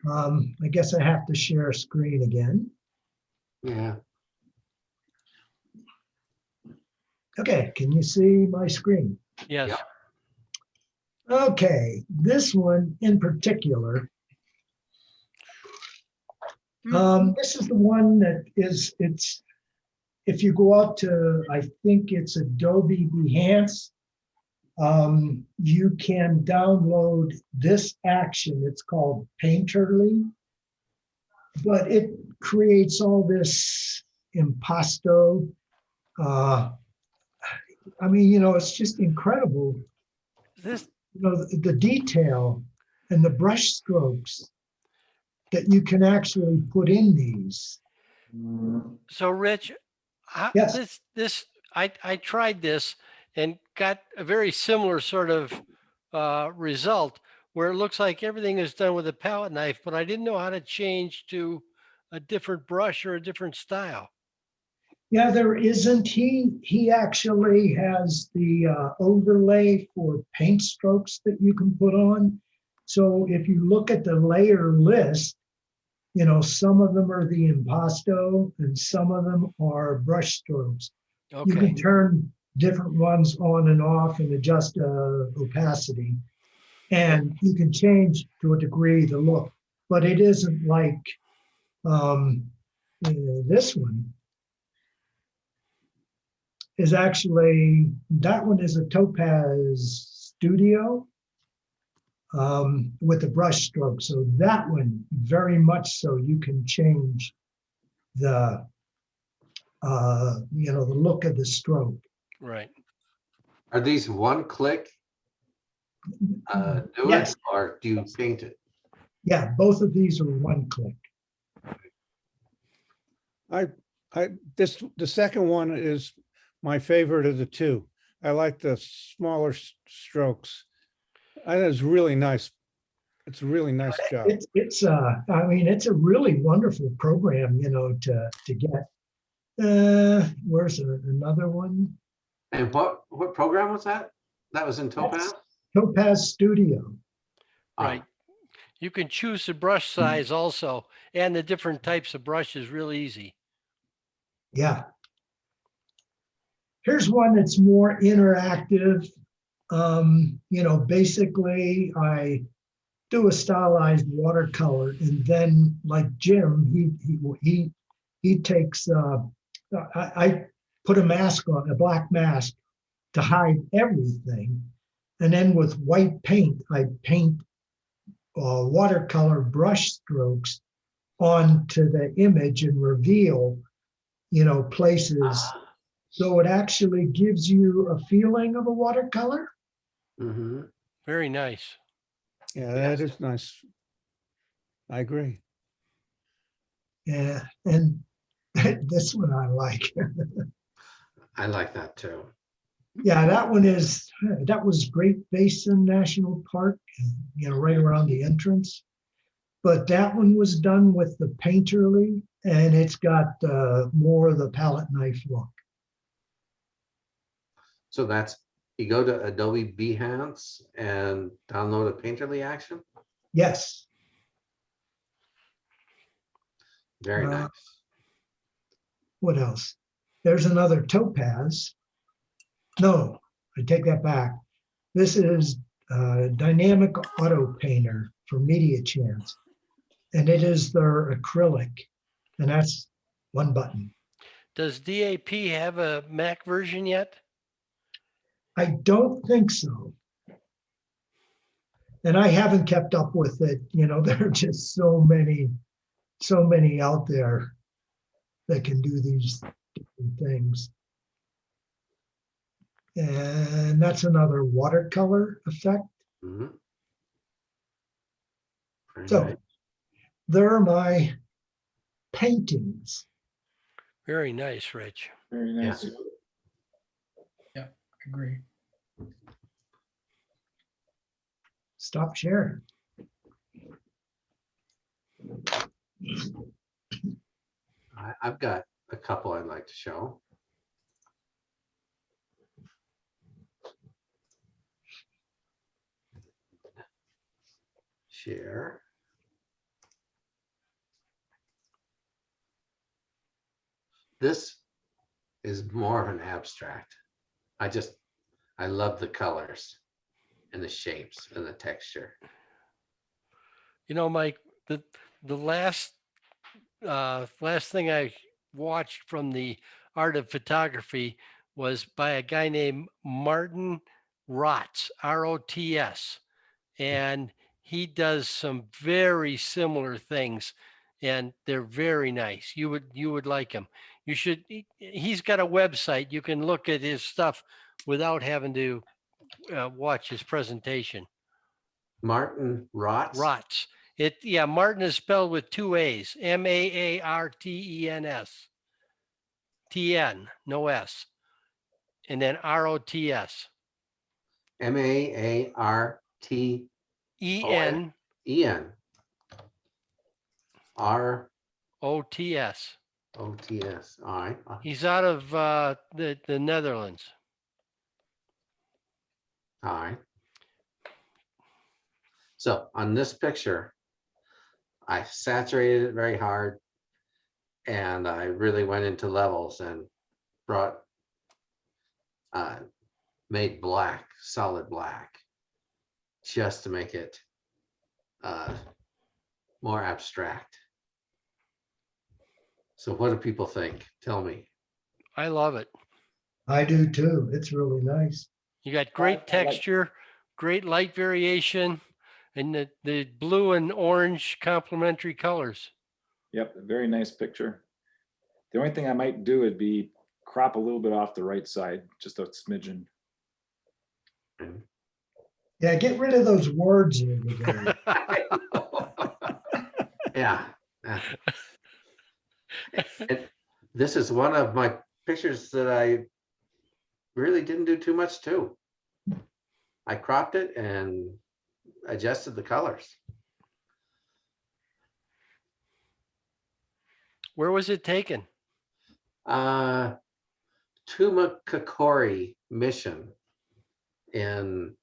I guess I have to share screen again. Yeah. Okay, can you see my screen? Yes. Yeah. Okay, this one in particular, this is the one that it's, if you go out to, I think it's Adobe Behance, you can download this action. It's called Painterly, but it creates all this impasto. I mean, it's just incredible. This, The detail and the brush strokes that you can actually put in these. so Rich, Yes. I tried this and got a very similar sort of result where it looks like everything is done with a palette knife, but I didn't know how to change to a different brush or a different style. Yeah, there isn't. He actually has the overlay for paint strokes that you can put on. So if you look at the layer list, some of them are the impasto and some of them are brush strokes. You Okay. can turn different ones on and off and adjust opacity. And you can change to a degree the look, but it isn't like this one is actually, that one is a Topaz Studio with a brush stroke. So that one, very much so, you can change the, the look of the stroke. Right. Are these one click? Do Yes. it, or do you paint it? Yeah, both of these are one click. The second one is my favorite of the two. I like the smaller strokes. That is really nice It's a really nice job. I mean, it's a really wonderful program, to get. Where's another one? And what program was that? That was in Topaz? Topaz Studio. Right. You can choose the brush size also, and the different types of brushes real easy. Yeah. Here's one that's more interactive. Basically I do a stylized watercolor, and then like Jim, he takes I put a mask on, a black mask, to hide everything, and then with white paint I paint watercolor brush strokes onto the image and reveal places, so it actually gives you a feeling of a watercolor. Mm-hmm. Very nice. Yeah, Yes. that is nice. I agree. Yeah, and this one I like. I like that too. Yeah, that was Great Basin National Park, right around the entrance. But that one was done with the painterly, and it's got more of the palette knife look. So that's, you go to Adobe Behance and download a painterly action. Yes. Very nice. What else? There's another Topaz. No, I take that back. This is Dynamic Auto Painter for Media Chance, and it is their acrylic, and that's one button. Does DAP have a Mac version yet? I don't think so. And I haven't kept up with it. There are just so many out there that can do these different things. And that's another watercolor effect. Mhm. Very So nice. there are my paintings. Very nice, Rich. Very nice. Yeah, agree. Stop sharing. I've got a couple I'd like to show. Share. This is more of an abstract. I love the colors and the shapes and the texture. Mike, the last thing I watched from the art of photography was by a guy named Martin Rots, Rots, and he does some very similar things, and they're very nice. You would like him. You should. He's got a website. You can look at his stuff without having to watch his presentation. Martin Rots. Rots. Martin is spelled with two A's. Martens. TN, no S. And then ROTS. MAART EN EN ROTS. OTS. All right. He's out of the Netherlands. All right. So on this picture, I saturated it very hard, and I really went into levels and brought made black, solid black, just to make it more abstract. So what do people think? Tell me. I love it. I do too. It's really nice. You got I great like- texture, great light variation, and the blue and orange complementary colors. Yep, very nice picture. The only thing I might do would be crop a little bit off the right side, just a smidgen. Yeah, get rid of those words over there. Yeah. And this is one of my pictures that I really didn't do too much to. I cropped it and adjusted the colors. Where was it taken? Tumakakori Mission in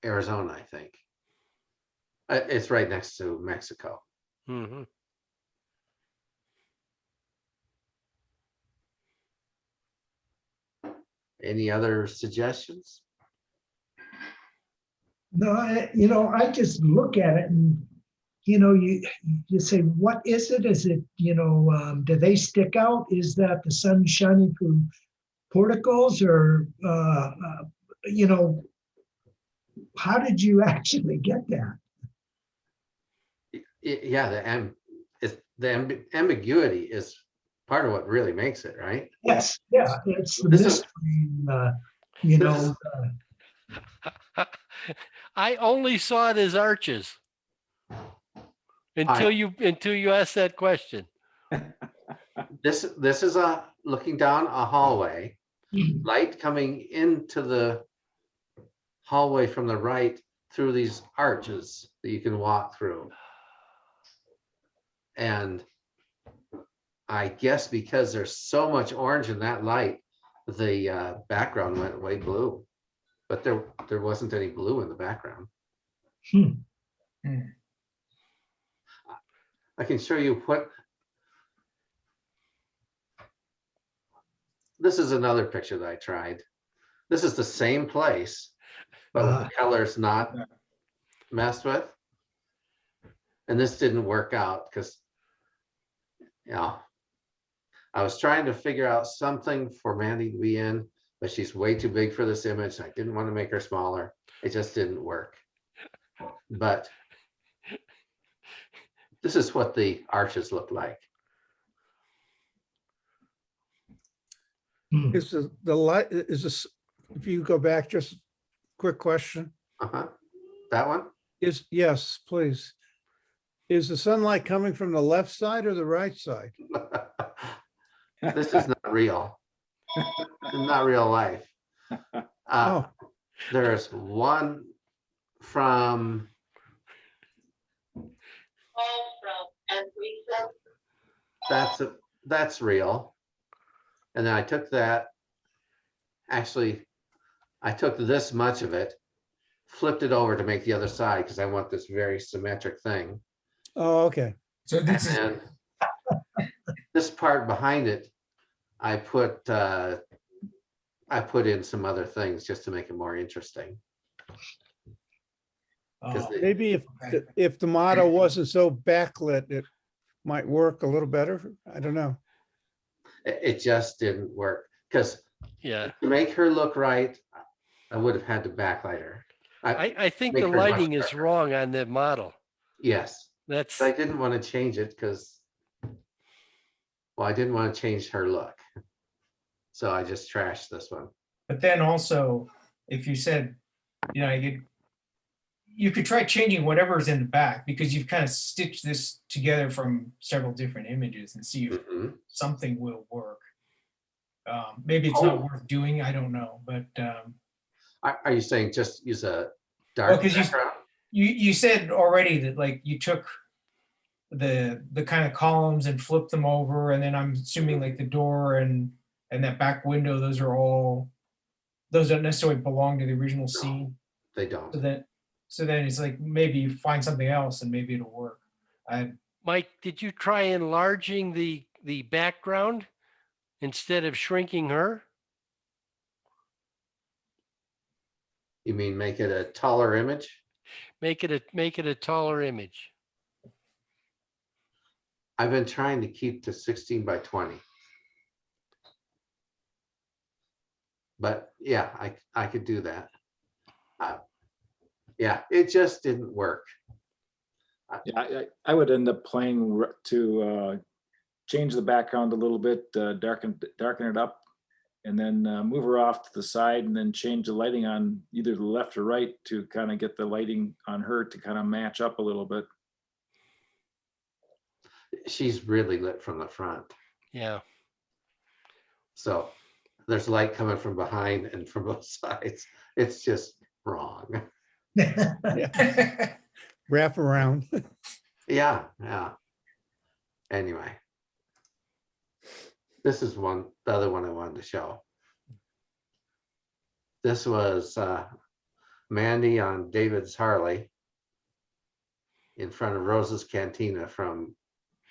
Arizona, I think. It's right next to Mexico. Mhm. Any other suggestions? No, I just look at it and, you say, what is it? Is it, do they stick out? Is that the sun shining through porticos or, how did you actually get that? Yeah, the ambiguity is part of what really makes it, right? Yes, yeah, it's the This is- mystery, you This know, is- I only saw it as arches until you asked that question. This is looking down a hallway, light coming into the hallway from the right through these arches that you can walk through. And I guess because there's so much orange in that light, the background went way blue, but there wasn't any blue in the background. Hmm. I can show you what. This is another picture that I tried. This is the same place, but with the colors not messed with. And this didn't work out because, I was trying to figure out something for Mandy to be in, but she's way too big for this image. I didn't want to make her smaller. It just didn't work. But this is what the arches look like. Hmm. Is the light, is this, if you go back, just quick question, That one? yes, please. Is the sunlight coming from the left side or the right side? This is not real. Not real life. Oh, There's one from that's real. And then I took that. Actually, I took this much of it, flipped it over to make the other side because I want this very symmetric thing. oh, okay. So this is, And this part behind it, I put in some other things just to make it more interesting. oh, Maybe okay. if the motto wasn't so backlit, it might work a little better. I don't know. It just didn't work because Yeah. to make her look right, I would have had to backlight her. I think Make the her much lighting is darker. wrong on the model. Yes, That's but I didn't want to change it because, well, I didn't want to change her look. So I just trashed this one. But then also, if you said, you could try changing whatever's in the back because you've kind of stitched this together from several different images and see if Mhm. something will work. Maybe it's not worth doing, I don't know, but Are you saying just use a Well, dark 'cause background? you said already that like you took the kind of columns and flipped them over, and then I'm assuming like the door and that back window, those don't necessarily belong to the original scene. They don't. So then it's like maybe you find something else and maybe it'll work. Mike, did you try enlarging the background instead of shrinking her? You mean make it a taller image? Make it a taller image. I've been trying to keep to 16 by 20. But yeah, I could do that. Yeah, it just didn't work. Yeah, I would end up playing to change the background a little bit, darken it up, and then move her off to the side, and then change the lighting on either the left or right to kind of get the lighting on her to kind of match up a little bit. She's really lit from the front. Yeah. So there's light coming from behind and from both sides. It's just wrong. Wrap around. Yeah. Anyway. This is the other one I wanted to show. This was Mandy on David's Harley in front of Rose's Cantina from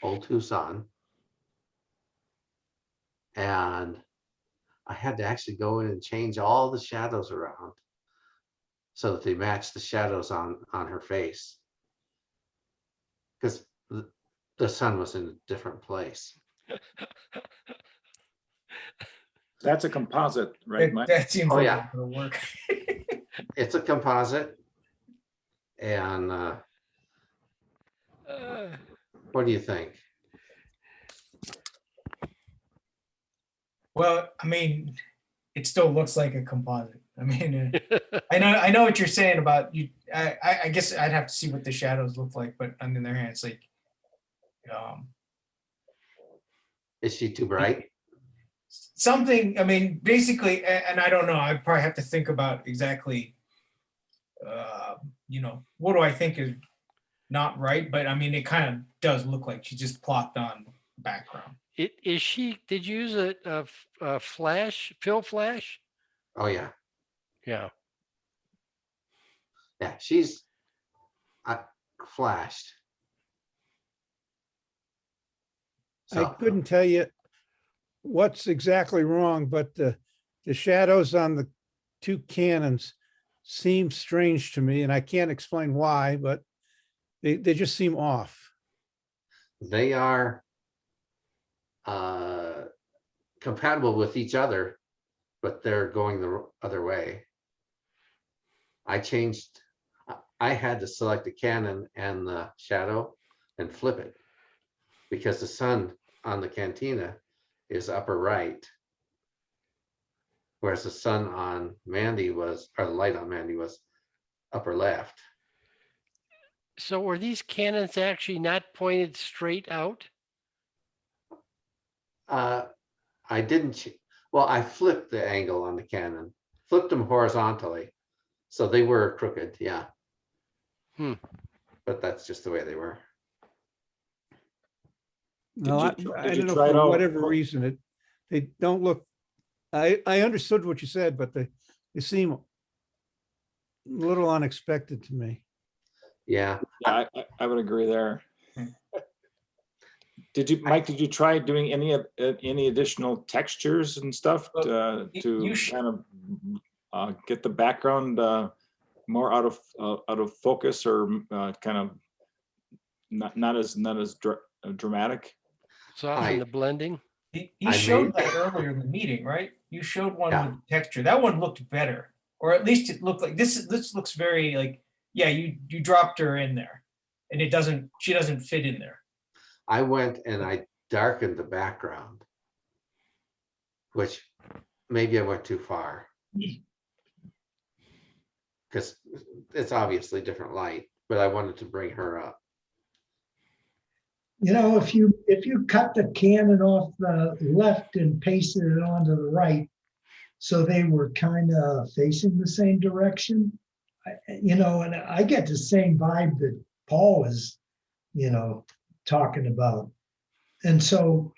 Old Tucson. And I had to actually go in and change all the shadows around so that they matched the shadows on her face. Because the sun was in a different place. That's a composite, right, Mike? That seems Oh, like yeah. a lot of work. It's a composite. And what do you think? Well, I mean, it still looks like a composite. I mean, I know what you're saying about you. I guess I'd have to see what the shadows look like, but on the other hand, it's like, Is she too bright? something. I mean, basically, and I don't know. I probably have to think about exactly. What do I think is not right? But I mean, it kind of does look like she just plopped on background. Did you use a flash, fill flash? Oh yeah. Yeah. Yeah, she's flashed. I couldn't tell you what's exactly wrong, but the shadows on the two cannons seem strange to me, and I can't explain why, but they just seem off. They are compatible with each other, but they're going the other way. I had to select the Canon and the shadow and flip it because the sun on the Cantina is upper right, whereas the sun on Mandy was, or the light on Mandy was upper left. So were these cannons actually not pointed straight out? I didn't, well, I flipped the angle on the Canon, flipped them horizontally. So they were crooked, yeah. But that's just the way they were. No, I did don't you know, try it for out? whatever reason, they don't look, I understood what you said, but they seem a little unexpected to me. Yeah. Yeah, I would agree there. Mike, did you try doing any additional textures and stuff to kind of get the background more out of focus, or kind of not as dramatic? Soften the blending. He showed that earlier in the meeting, right? You showed one Yeah. with texture. That one looked better, or at least it looked like this. This looks very like, yeah, you dropped her in there, and she doesn't fit in there. I went and I darkened the background, which maybe I went too far. Because it's obviously different light, but I wanted to bring her up. If you cut the cannon off the left and pasted it onto the right, so they were kind of facing the same direction, and I get the same vibe that Paul was, talking about. And so,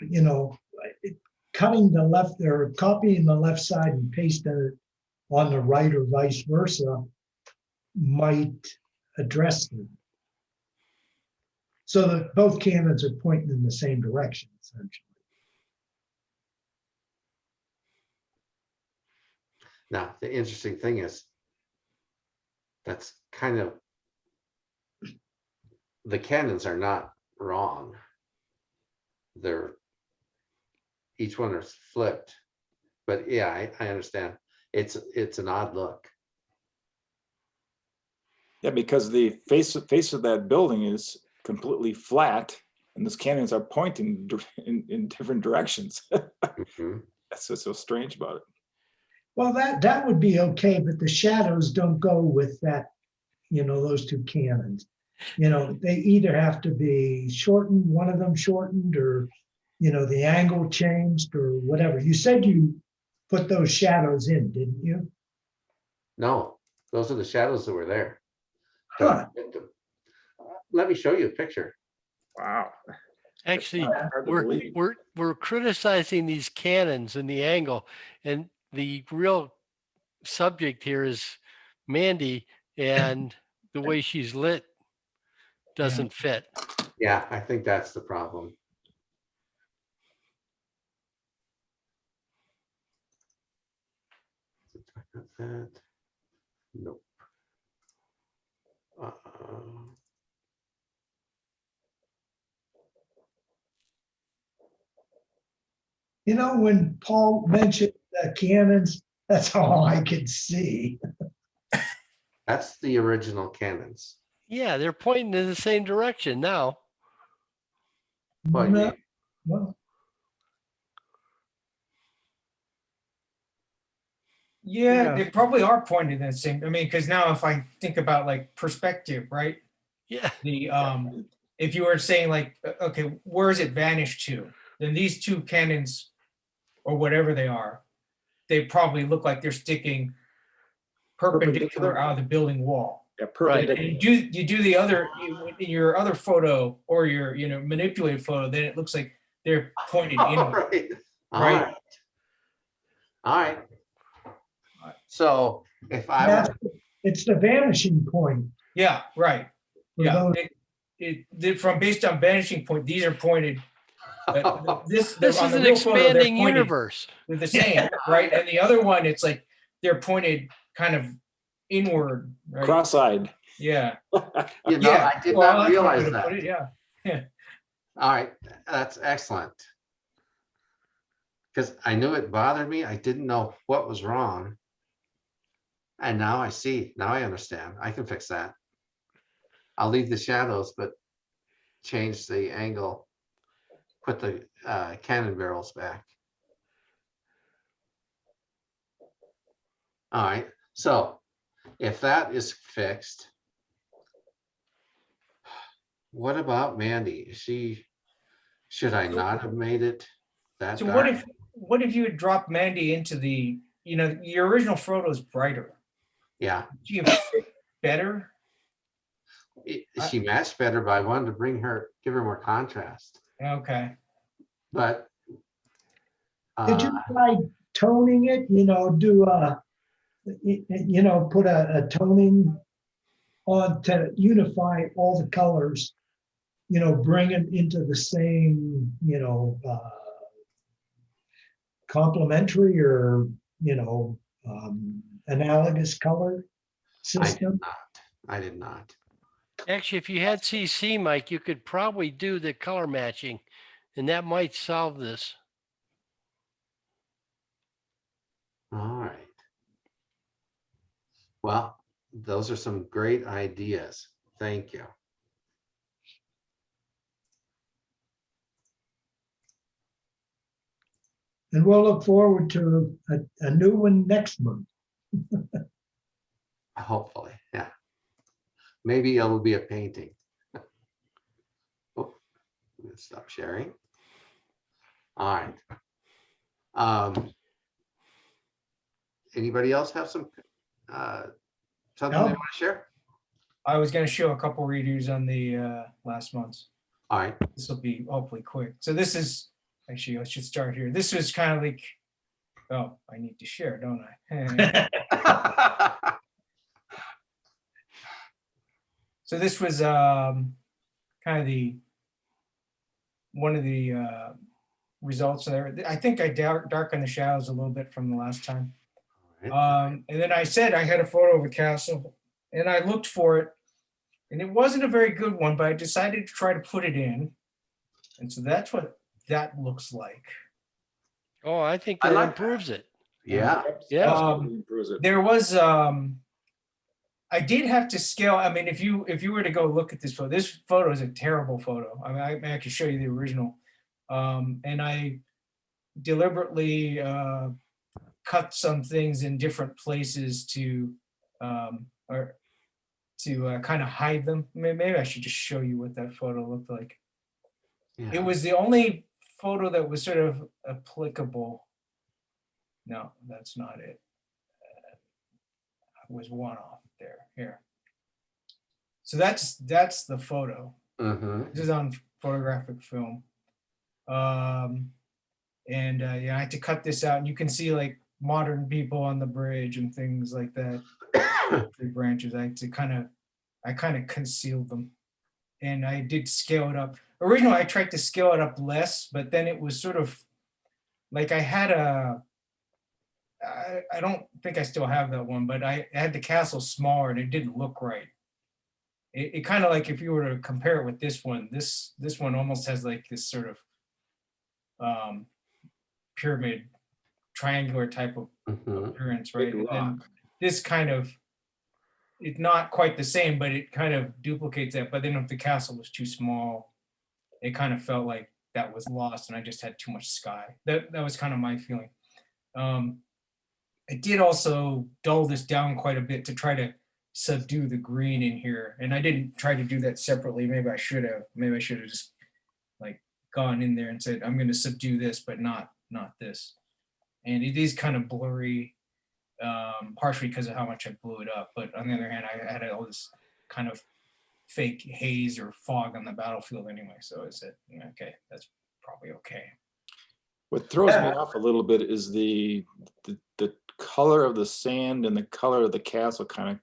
cutting the left or copying the left side and pasting it on the right or vice versa might address them. So that both cannons are pointing in the same direction, essentially. Now, the interesting thing is that's kind of, the cannons are not wrong. Each one is flipped, but yeah, I understand. It's an odd look. Yeah, because the face of that building is completely flat, and those cannons are pointing in different directions. That's what's so strange about it. Well, that would be okay, but the shadows don't go with that, those two cannons. They either have to be shortened, one of them shortened, or, the angle changed or whatever. You said you put those shadows in, didn't you? No, those are the shadows that were there. Huh. Let me show you a picture. Wow. Actually, hard to we're believe. we're criticizing these cannons and the angle, and the real subject here is Mandy, and the way she's lit doesn't fit. Yeah, I think that's the problem. That. Nope. You know, when Paul mentioned the cannons, that's all I could see. That's the original cannons. Yeah, they're pointing in the same direction now. But No, you- well, Yeah, Yeah. they probably are pointed in the same. I mean, because now if I think about like perspective, right? Yeah, The if you were saying like, okay, where is it vanished to? Then these two cannons, or whatever they are, they probably look like they're sticking perpendicular out of the building wall. Yeah, Right. And perpendicular. you do the other in your other photo or your manipulated photo, then it looks like they're pointed All inward. right. All Right. right. All right. So if I that's, were, it's the vanishing point. Yeah, right. For Yeah. those- From based on vanishing point, these are pointed. this On is the an real photo, they're expanding pointed. universe. They're the same, right? And the other one, it's like they're pointed kind of inward, right? Cross-eyed. Yeah. you know, Yeah. I did Well, not that's one way realize to that. put it, yeah. All right, that's excellent. Because I knew it bothered me. I didn't know what was wrong. And now I see, now I understand. I can fix that. I'll leave the shadows, but change the angle, put the cannon barrels back. All right, so if that is fixed, what about Mandy? Should I not have made it that So dark? what if you had dropped Mandy into the, your original photo is brighter. Yeah, Do you fit better? she matched better, but I wanted to give her more contrast. Okay. But Did you try toning it, do put a toning on to unify all the colors, bring it into the same, complementary or, analogous color system? I did not. Actually, if you had CC, Mike, you could probably do the color matching, and that might solve this. All right. Well, those are some great ideas. Thank you. And we'll look forward to a new one next month. Hopefully, yeah. Maybe it will be a painting. Oh, let's stop sharing. All right. Anybody else have something they No. want to share? I was going to show a couple redos on the last month's. All right. This will be hopefully quick. So this is, actually, I should start here. This was kind of like, oh, I need to share, don't I? So this was kind of one of the results there. I think I darkened the shadows a little bit from the last time. And then I said I had a photo of a castle, and I looked for it, and it wasn't a very good one, but I decided to try to put it in. And so that's what that looks like. Oh, I think I that like improves it. Yeah. Yeah. Improves it. There was I did have to scale. I mean, if you were to go look at this photo is a terrible photo. I mean, I could show you the original. And I deliberately cut some things in different places to kind of hide them. Maybe I should just show you what that photo looked like. Yeah. It was the only photo that was sort of applicable. No, that's not it. Was one off there. Here. So that's the photo. Mhm. This is on photographic film. Yeah, I had to cut this out, and you can see like modern people on the bridge and things like that. The branches, I kind of concealed them, and I did scale it up. Originally, I tried to scale it up less, but then it was sort of like I don't think I still have that one, but I had the castle smaller and it didn't look right. It kind of like, if you were to compare it with this one, this one almost has like this sort of pyramid, triangular type of Mhm. appearance, right? Big And then rock. this kind of, it's not quite the same, but it kind of duplicates that. But then if the castle was too small, it kind of felt like that was lost and I just had too much sky. That was kind of my feeling. I did also dull this down quite a bit to try to subdue the green in here. And I didn't try to do that separately. Maybe I should have. Maybe I should have just like gone in there and said, I'm going to subdue this, but not this. And it is kind of blurry, partially because of how much I blew it up. But on the other hand, I had all this kind of fake haze or fog on the battlefield anyway. So I said, okay, that's probably okay. What throws me Yeah. off a little bit is the color of the sand and the color of the castle kind of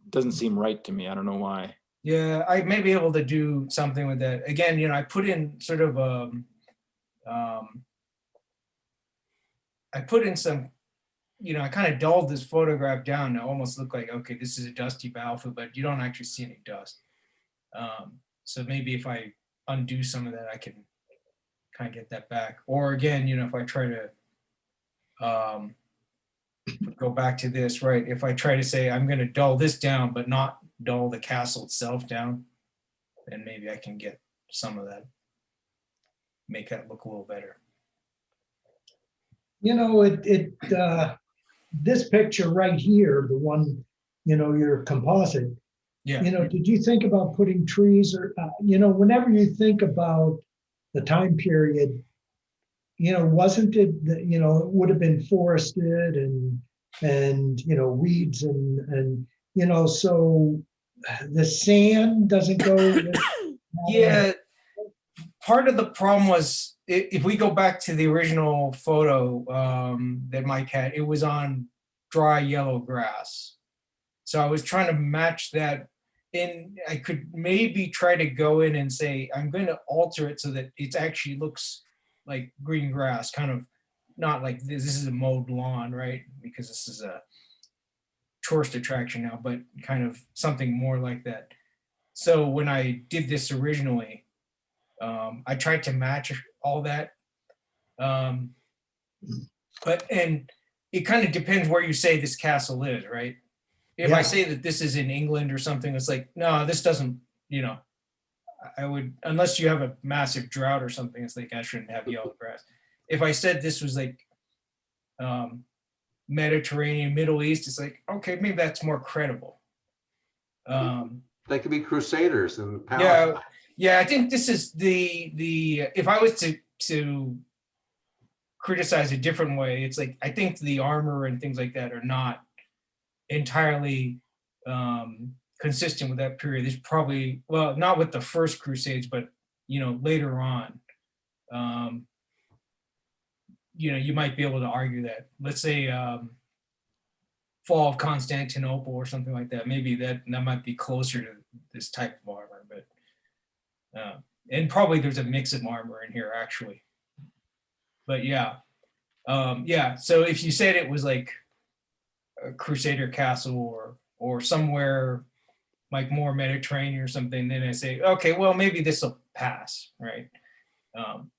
doesn't seem right to me. I don't know why. Yeah, I may be able to do something with that. Again, I put in sort of I put in some, I kind of dulled this photograph down to almost look like, okay, this is a dusty battlefield, but you don't actually see any dust. So maybe if I undo some of that, I can kind of get that back. Or again, if I try to go back to this, right? If I try to say I'm going to dull this down, but not dull the castle itself down, then maybe I can get some of that, make that look a little better. This picture right here, the one, your composite, Yeah. did you think about putting trees or, whenever you think about the time period, wasn't it that, it would have been forested and, weeds and, so the sand doesn't go with. Yeah. Part of the problem was, if we go back to the original photo that Mike had, it was on dry yellow grass. So I was trying to match that. And I could maybe try to go in and say, I'm going to alter it so that it actually looks like green grass, kind of not like this is a mowed lawn, right? Because this is a tourist attraction now, but kind of something more like that. So when I did this originally, I tried to match all that. And it kind of depends where you say this castle is, right? If I say that this is in England or something, it's like, no, this doesn't, I would, unless you have a massive drought or something, it's like I shouldn't have yellow grass. If I said this was like Mediterranean, Middle East, it's like, okay, maybe that's more credible. They could be crusaders and Yeah, I think this is the if I was to criticize a different way, it's like I think the armor and things like that are not entirely consistent with that period. There's probably, well, not with the first Crusades, but later on, you might be able to argue that. Let's say fall of Constantinople or something like that. Maybe that might be closer to this type of armor, but and probably there's a mix of armor in here actually. But yeah. So if you said it was like a Crusader castle or somewhere like more Mediterranean or something, then I say, okay, well, maybe this will pass, right?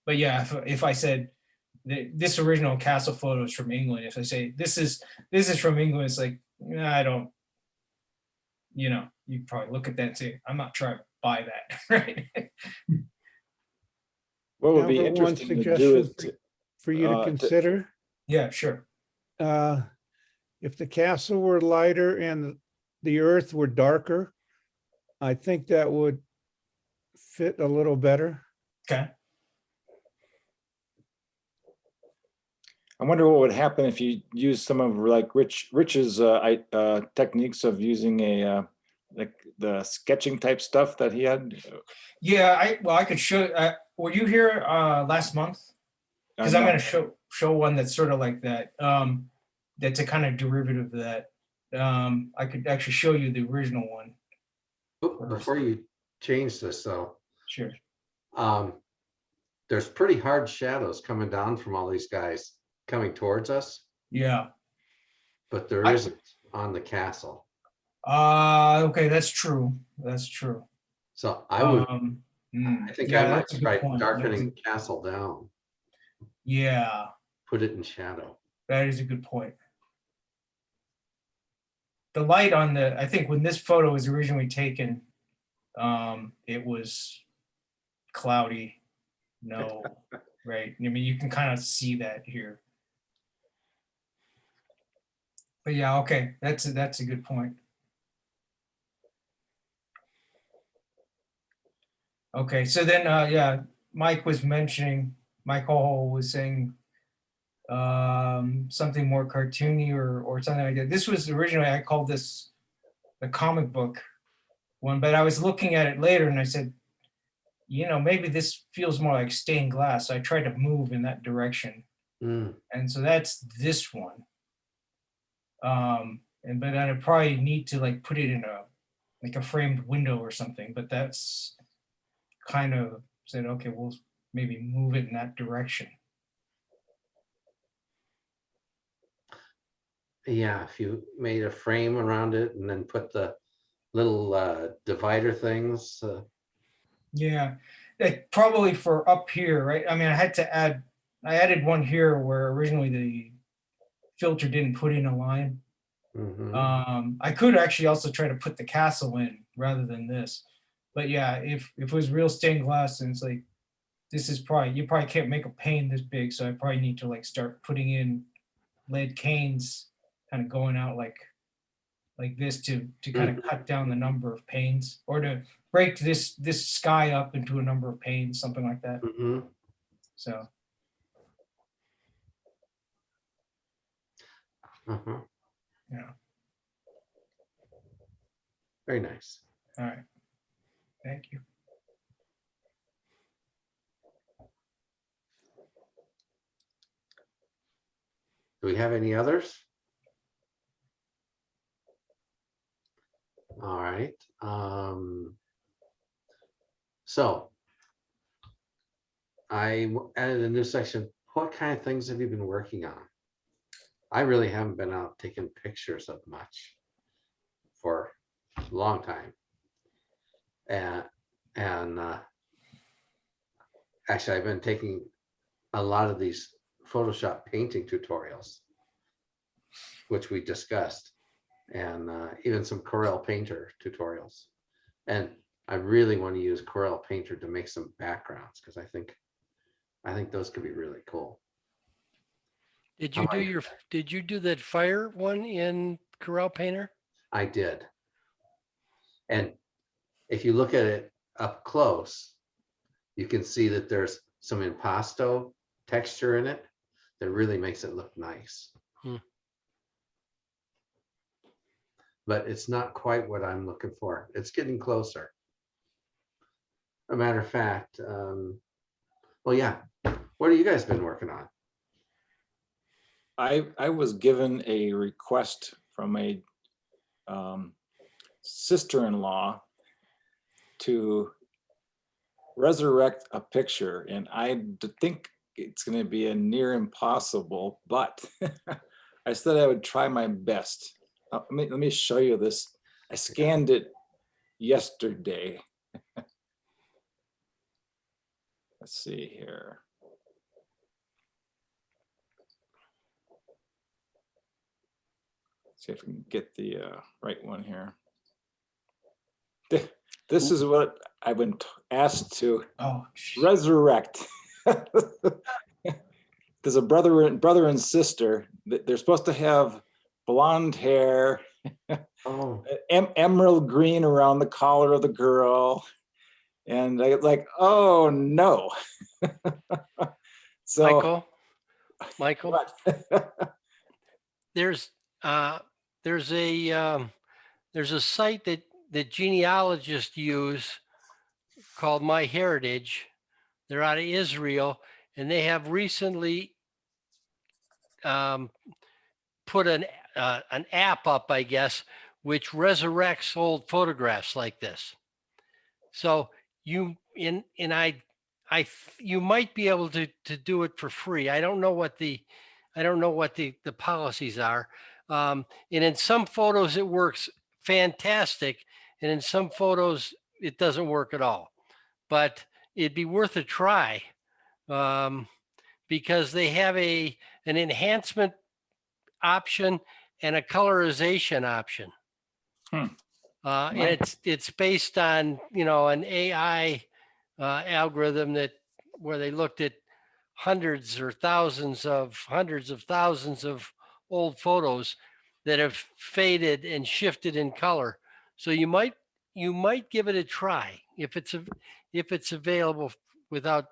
But yeah, if I said this original castle photo is from England, if I say this is from England, it's like, I don't, you probably look at that and say, I'm not trying to buy that, right? What would Now be for one interesting to do suggestion is for you to consider. Yeah, sure. If the castle were lighter and the earth were darker, I think that would fit a little better. Okay. I wonder what would happen if you use some of like Rich's techniques of using a like the sketching type stuff that he had? Yeah, I could show, were you here last month? Because I'm No. gonna show one that's sort of like that. That's a kind of derivative of that. I could actually show you the original one. Oop, before you change this though, Sure. there's pretty hard shadows coming down from all these guys coming towards us, Yeah. but there I- isn't on the castle. Okay, that's true. That's true. So I would, I think I Yeah, might that's a good try point. darkening the castle down, Yeah, put it in shadow. that is a good point. The light on the, I think when this photo was originally taken, it was cloudy. No, right? I mean, you can kind of see that here. But yeah, okay, that's a good point. Okay, so then, yeah, Mike was mentioning, Michael was saying something more cartoony or something like that. This was originally, I called this the comic book one, but I was looking at it later and I said, you know, maybe this feels more like stained glass. So I tried to move in that direction. Mm, And so that's this one. But I'd probably need to like put it in like a framed window or something, but that's kind of said, okay, we'll maybe move it in that direction. yeah, if you made a frame around it and then put the little divider things. Yeah, probably for up here, right? I mean, I added one here where originally the filter didn't put in a line. Mhm. I could actually also try to put the castle in rather than this. But yeah, if it was real stained glass and it's like, this is probably, you probably can't make a pane this big. So I probably need to like start putting in lead canes kind of going out like this to kind of cut down the number of panes or to break this sky up into a number of panes, something like that. Mhm. So Uh-huh. yeah, Very nice. all right, thank you. Do we have any others? All right. So I added a new section. What kind of things have you been working on? I really haven't been out taking pictures of much for a long time. And actually, I've been taking a lot of these Photoshop painting tutorials, which we discussed, and even some Corel Painter tutorials. And I really want to use Corel Painter to make some backgrounds because I think those could be really cool. Did you do that fire one in Corel Painter? I did. And if you look at it up close, you can see that there's some impasto texture in it that really makes it look nice. But it's not quite what I'm looking for. It's getting closer. A matter of fact, well, yeah. What have you guys been working on? I was given a request from a sister-in-law to resurrect a picture, and I think it's going to be a near impossible, but I said I would try my best. Let me show you this. I scanned it yesterday. Let's see here. See if we can get the right one here. This is what I've been asked to resurrect. There's a brother and sister. They're supposed to have blonde hair, emerald green around the collar of the girl. And I like, oh no. So Michael, there's a site that genealogists use called MyHeritage. They're out of Israel, and they have recently put an app up, I guess, which resurrects old photographs like this. So you you might be able to do it for free. I don't know what the policies are. And in some photos it works fantastic, and in some photos it doesn't work at all. But it'd be worth a try, because they have an enhancement option and a colorization option. Hmm. And it's based on, an AI algorithm where they looked at hundreds of thousands of old photos that have faded and shifted in color. So you might give it a try if it's available without,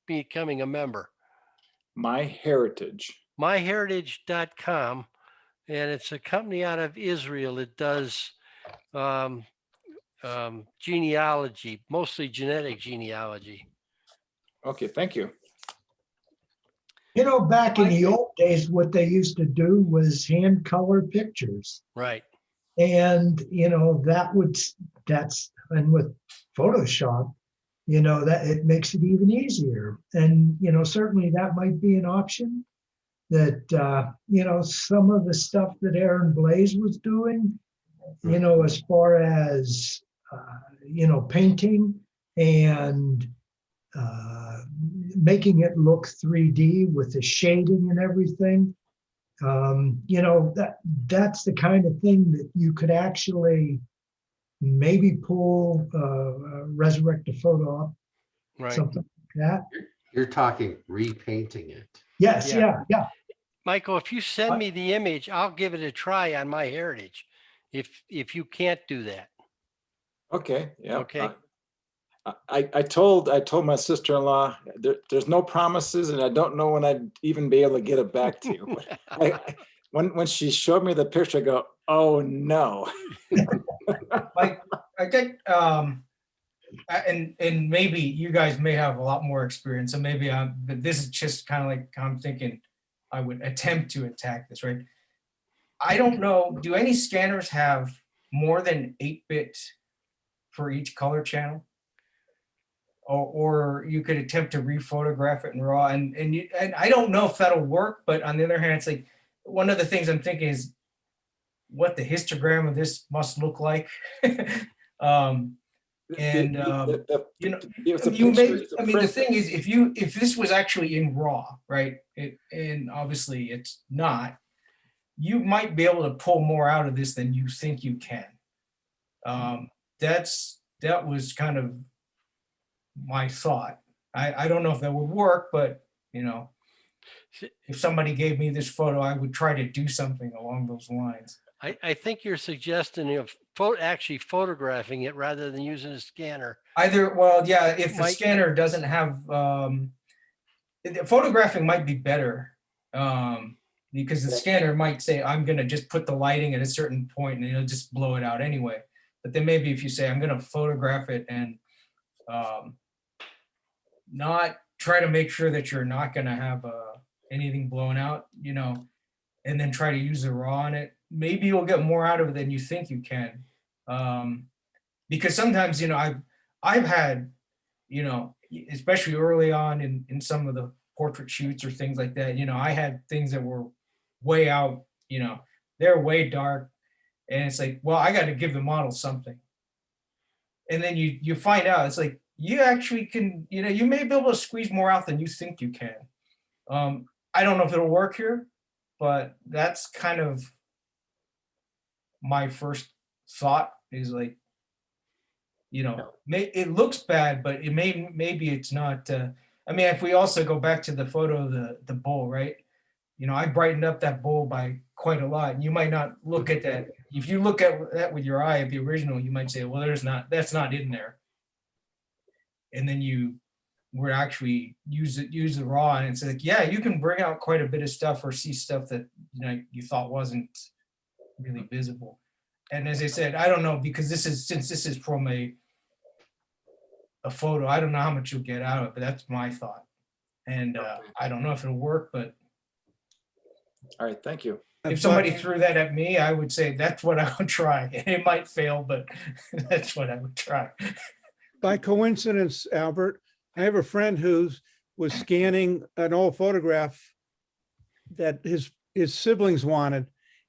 becoming a member. MyHeritage. MyHeritage.com, and it's a company out of Israel. It does genealogy, mostly genetic genealogy. Okay, thank you. Back in the old days, what they used to do was hand color pictures. Right. And, and with Photoshop, that it makes it even easier. And, certainly that might be an option that, some of the stuff that Aaron Blaze was doing, as far as, painting and making it look 3D with the shading and everything. That's the kind of thing that you could actually maybe pull, resurrect a photo up, Right. something like that. You're talking repainting it. Yes, Yeah. yeah. Michael, if you send me the image, I'll give it a try on MyHeritage. If you can't do that. Okay, yeah. Okay. I told my sister-in-law there's no promises, and I don't know when I'd even be able to get it back to you. When she showed me the picture, I go, oh no. Like, I think, and maybe you guys may have a lot more experience, so maybe but this is just kind of like, I'm thinking I would attempt to attack this, right? I don't know, do any scanners have more than 8-bit for each color channel? Or you could attempt to rephotograph it in RAW, and I don't know if that'll work, but on the other hand, it's like, one of the things I'm thinking is what the histogram of this must look like. And you may, I mean, the thing is, if this was actually in RAW, right, and obviously it's not, you might be able to pull more out of this than you think you can. That was kind of my thought. I don't know if that would work, but if somebody gave me this photo, I would try to do something along those lines. I think you're suggesting of actually photographing it rather than using a scanner. Either, well, yeah, if the scanner doesn't have, photographing might be better, because the scanner might say, I'm gonna just put the lighting at a certain point and it'll just blow it out anyway. But then maybe if you say, I'm gonna photograph it and not try to make sure that you're not gonna have anything blown out, and then try to use the RAW on it, maybe you'll get more out of it than you think you can. Because sometimes, I've had, especially early on in some of the portrait shoots or things like that, I had things that were way out, they're way dark. And it's like, well, I got to give the model something. And then you find out, it's like, you actually can, you may be able to squeeze more out than you think you can. I don't know if it'll work here, but that's kind of my first thought is like, it looks bad, but maybe it's not. I mean, if we also go back to the photo of the bull, right? I brightened up that bull by quite a lot. And you might not look at that. If you look at that with your eye at the original, you might say, well, that's not in there. And then you would actually use the RAW, and it's like, yeah, you can bring out quite a bit of stuff or see stuff that you thought wasn't really visible. And as I said, I don't know, because since this is from a photo, I don't know how much you'll get out of it, but that's my thought. And I don't know if it'll work, but All right, thank you. if somebody threw that at me, I would say that's what I would try. It might fail, but that's what I would try. By coincidence, Albert, I have a friend was scanning an old photograph that his siblings wanted,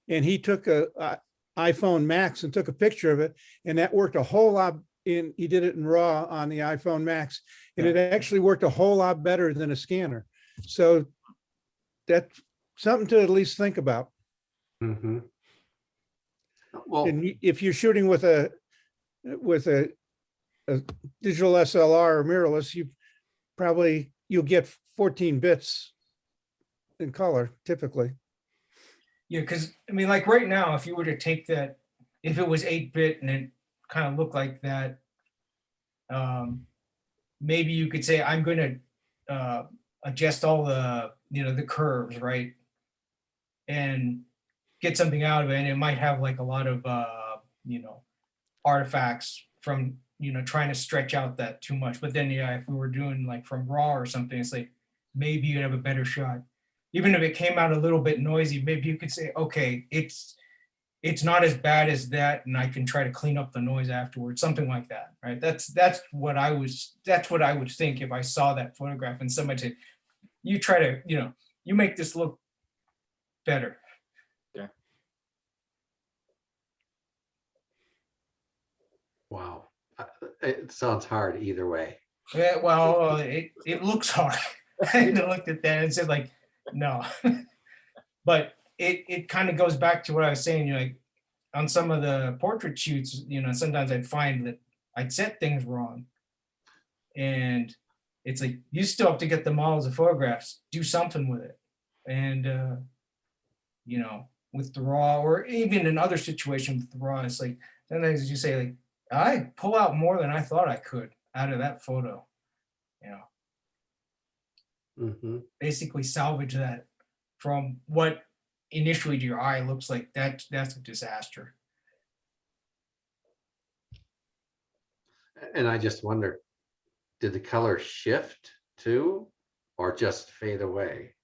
and he took a iPhone Max and took a picture of it, and that worked a whole lot. He did it in RAW on the iPhone Max, and it actually worked a whole lot better than a scanner. So that's something to at least think about. Mhm. Well, And if you're shooting with a digital SLR or mirrorless, you'll get 14 bits in color typically. Yeah, because I mean, like right now, if you were to take that, if it was 8-bit and it kind of looked like that, maybe you could say, I'm going to adjust all the curves, right? And get something out of it. And it might have like a lot of, artifacts from, trying to stretch out that too much. But then, yeah, if we were doing like from RAW or something, it's like, maybe you'd have a better shot. Even if it came out a little bit noisy, maybe you could say, okay, it's not as bad as that, and I can try to clean up the noise afterwards, something like that, right? That's what I would think if I saw that photograph and somebody said, you try to, you make this look better. wow. It sounds hard either way. Yeah, well, it looks hard. I looked at that and said like, no. But it kind of goes back to what I was saying, like on some of the portrait shoots, sometimes I'd find that I'd set things wrong. And it's like, you still have to get the models of photographs, do something with it. And, with the RAW, or even in other situations with the RAW, it's like, sometimes you say like, I pull out more than I thought I could out of that photo. Hmm. Basically salvage that from what initially to your eye looks like that's a disaster. And I just wonder, did the color shift too, or just fade away?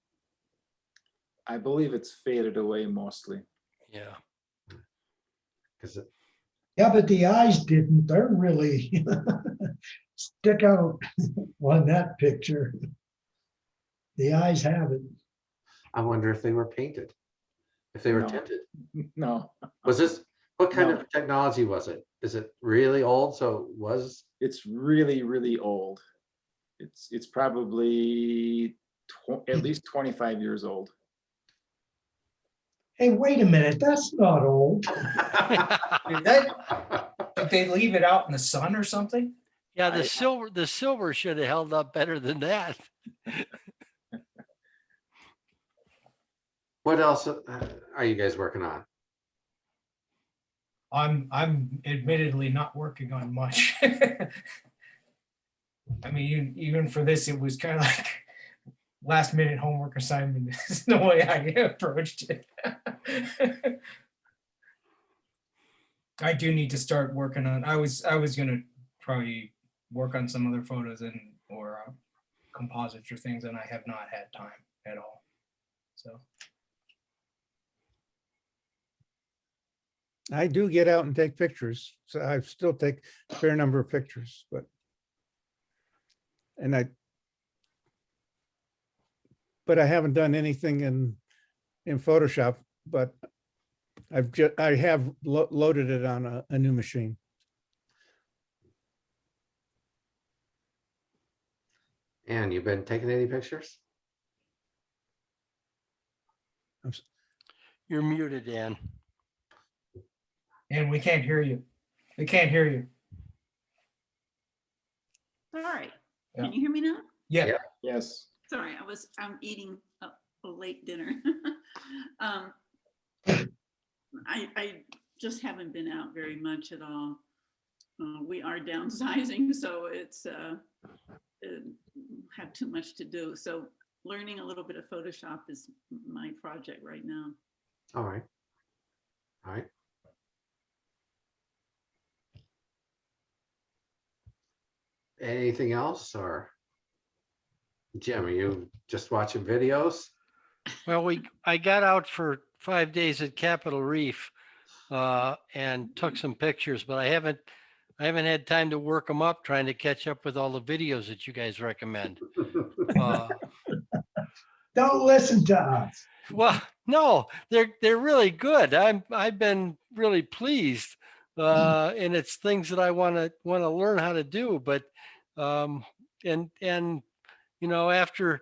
I believe it's faded away mostly. Yeah. Because Yeah, but the eyes didn't. They're really stick out on that picture. The eyes have it. I wonder if they were painted, if they were No. tinted. No, Was this, what kind No. of technology was it? Is it really old? So it was, it's really, really old. It's probably at least 25 years old. Hey, wait a minute, that's not old. Did they leave it out in the sun or something? Yeah, the silver should have held up better than that. What else are you guys working on? I'm admittedly not working on much. I mean, even for this, it was kind of like last minute homework assignment. This is the way I approached it. I do need to start working on, I was gonna probably work on some other photos or composites or things, and I have not had time at all. So I do get out and take pictures, so I still take a fair number of pictures, but I haven't done anything in Photoshop, but I have loaded it on a new machine. And you've been taking any pictures? You're muted, Dan. and we can't hear you. We can't hear you. All right. Yeah. Can you hear me now? Yeah. Yeah. Yes. Sorry, I'm eating a late dinner. I just haven't been out very much at all. We are downsizing, so it's have too much to do. So learning a little bit of Photoshop is my project right now. All right. All right. Anything else, or Jim, are you just watching videos? Well, I got out for 5 days at Capitol Reef and took some pictures, but I haven't had time to work them up trying to catch up with all the videos that you guys recommend. Don't listen to us. Well, no, they're really good. I've been really pleased, and it's things that I want to learn how to do. But and you know, after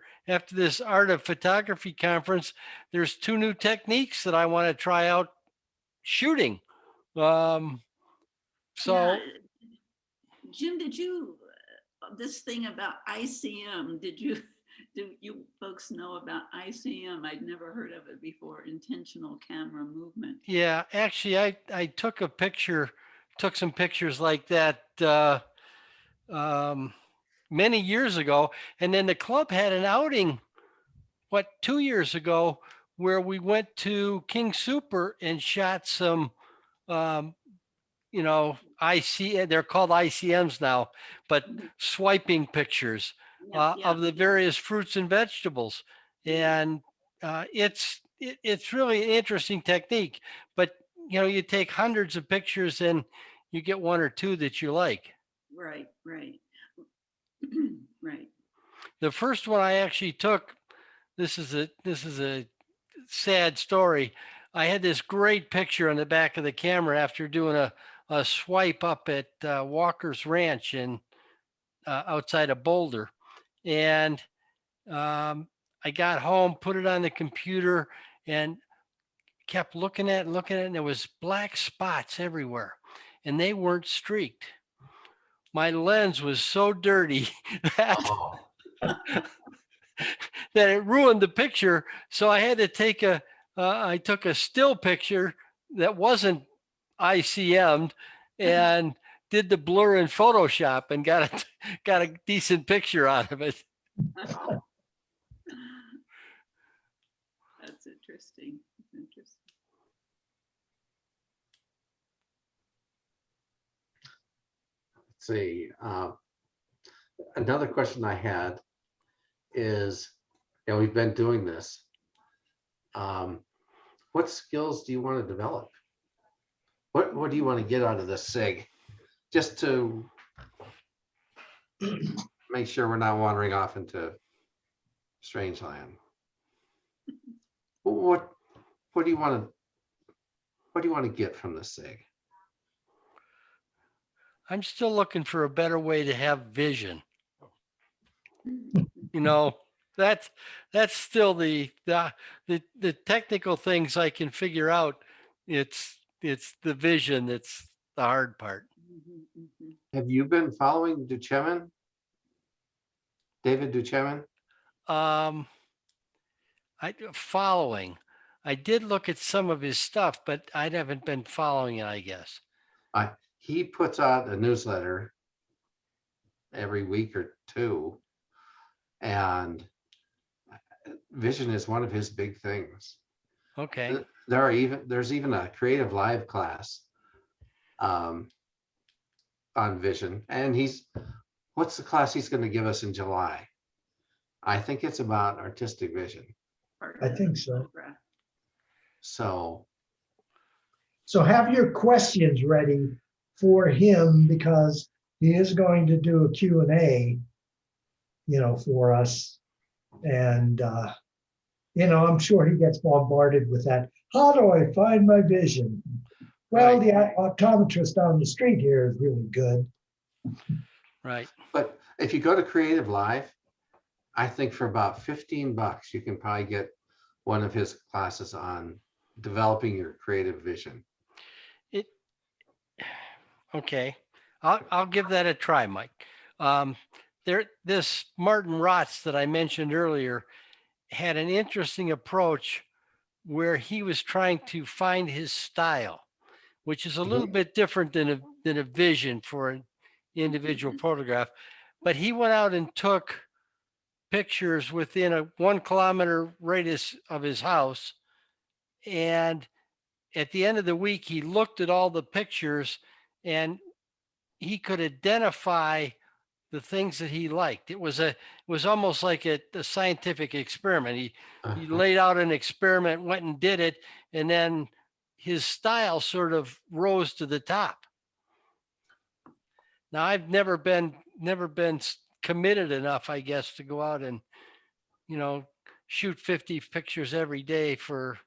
this art of photography conference, there's 2 new techniques that I want to try out shooting. So Yeah. Jim, did you, this thing about ICM, do you folks know about ICM? I'd never heard of it before, intentional camera movement. yeah, actually, I took some pictures like that many years ago, and then the club had an outing, 2 years ago, where we went to King Super and shot some, um, they're called ICMs now, but swiping pictures Yep, yep, of the yep. various fruits and vegetables, Yeah. and it's really an interesting technique. But you take hundreds of pictures and you get 1 or 2 that you like. Right, right. Right. The first one I actually took, this is a sad story. I had this great picture on the back of the camera after doing a swipe up at Walker's Ranch in outside of Boulder, and I got home, put it on the computer, and kept looking at it, and there was black spots everywhere, and they weren't streaked. My lens was so dirty that Oh, that it ruined the picture. So I had to I took a still picture that wasn't ICM'd and did the blur in Photoshop and got a decent picture out of it. That's interesting. Interesting. let's see. Another question I had is, we've been doing this. What skills do you want to develop? What do you want to get out of this SIG? Just to make sure we're not wandering off into strange land. What do you want to get from the SIG? I'm still looking for a better way to have vision. That's still the technical things I can figure out. It's the vision that's the hard part. Have you been following Duchemin? David Duchemin? I following. I did look at some of his stuff, but I haven't been following it, I guess. He puts out a newsletter every week or 2, and vision is one of his big things. Okay. There's even a creative live class on vision, and what's the class he's going to give us in July? I think it's about artistic vision. I think so. So have your questions ready for him, because he is going to do a Q&A, for us. And, I'm sure he gets bombarded with that. How do I find my vision? Well, Right. the optometrist down the street here is really good. Right. but if you go to Creative Live, I think for about $15 you can probably get one of his classes on developing your creative vision. Okay. I'll give that a try, Mike. This Martin Rotz that I mentioned earlier had an interesting approach where he was trying to find his style, which is a little bit different than a vision for an individual photograph. But he went out and took pictures within a 1 kilometer radius of his house. And at the end of the week, he looked at all the pictures and he could identify the things that he liked. It was almost like a scientific experiment. He Uh-huh. laid out an experiment, went and did it, and then his style sort of rose to the top. Now I've never been committed enough, I guess, to go out and, shoot 50 pictures every day for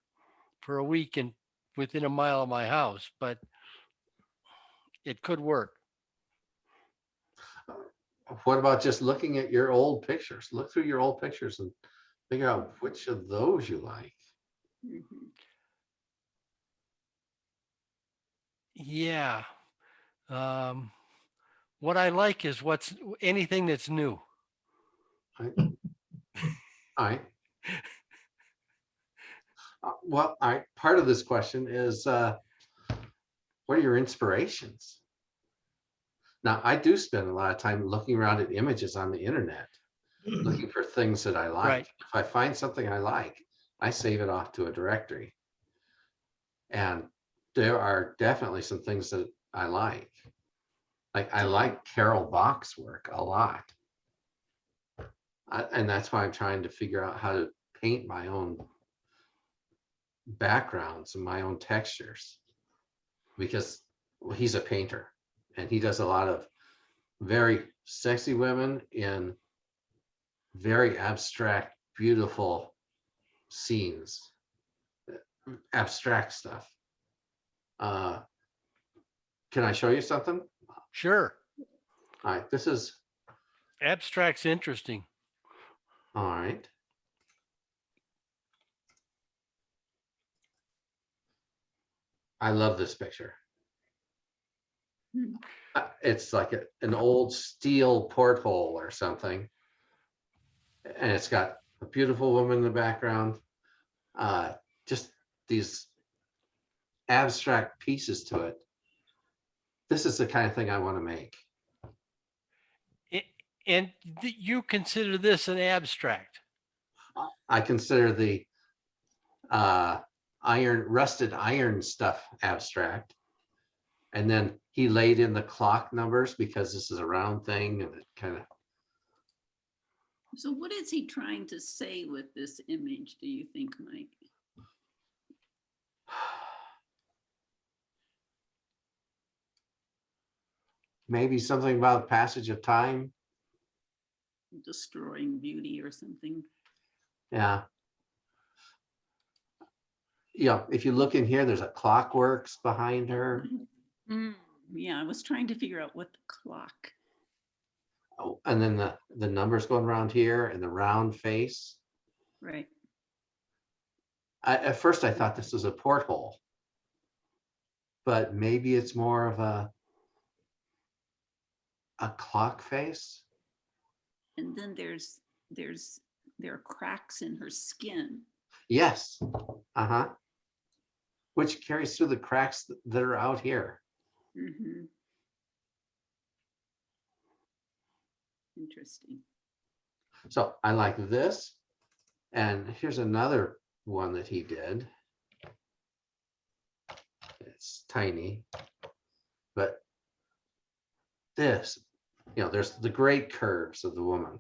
a week and within a mile of my house, but it could work. What about just looking at your old pictures? Look through your old pictures and figure out which of those you like. Mhm. Yeah. What I like is anything that's new. All right. Well, all right. Part of this question is, what are your inspirations? Now, I do spend a lot of time looking around at images on the internet, looking for things that I like. Right. If I find something I like, I save it off to a directory. And there are definitely some things that I like. Like I like Carol Bach's work a lot. And that's why I'm trying to figure out how to paint my own backgrounds and my own textures, because he's a painter and he does a lot of very sexy women in very abstract, beautiful scenes, abstract stuff. Can I show you something? Sure. All right, this is, Abstract's interesting. all right. I love this picture. Hmm. It's like an old steel porthole or something. And it's got a beautiful woman in the background. Just these abstract pieces to it. This is the kind of thing I want to make. And you consider this an abstract? I consider the rusted iron stuff abstract. And then he laid in the clock numbers because this is a round thing and it kind of. So what is he trying to say with this image, do you think, Mike? Maybe something about passage of time. Destroying beauty or something? Yeah. Yeah, if you look in here, there's a clockworks behind her. Mm, yeah, I was trying to figure out what the clock. Oh, and then the numbers going around here and the round face. Right. At first I thought this was a porthole, but maybe it's more of a clock face. And then there are cracks in her skin. Yes. Uh-huh. Which carries through the cracks that are out here. Mm-hmm. Interesting. So I like this. And here's another one that he did. It's tiny, but this, there's the great curves of the woman.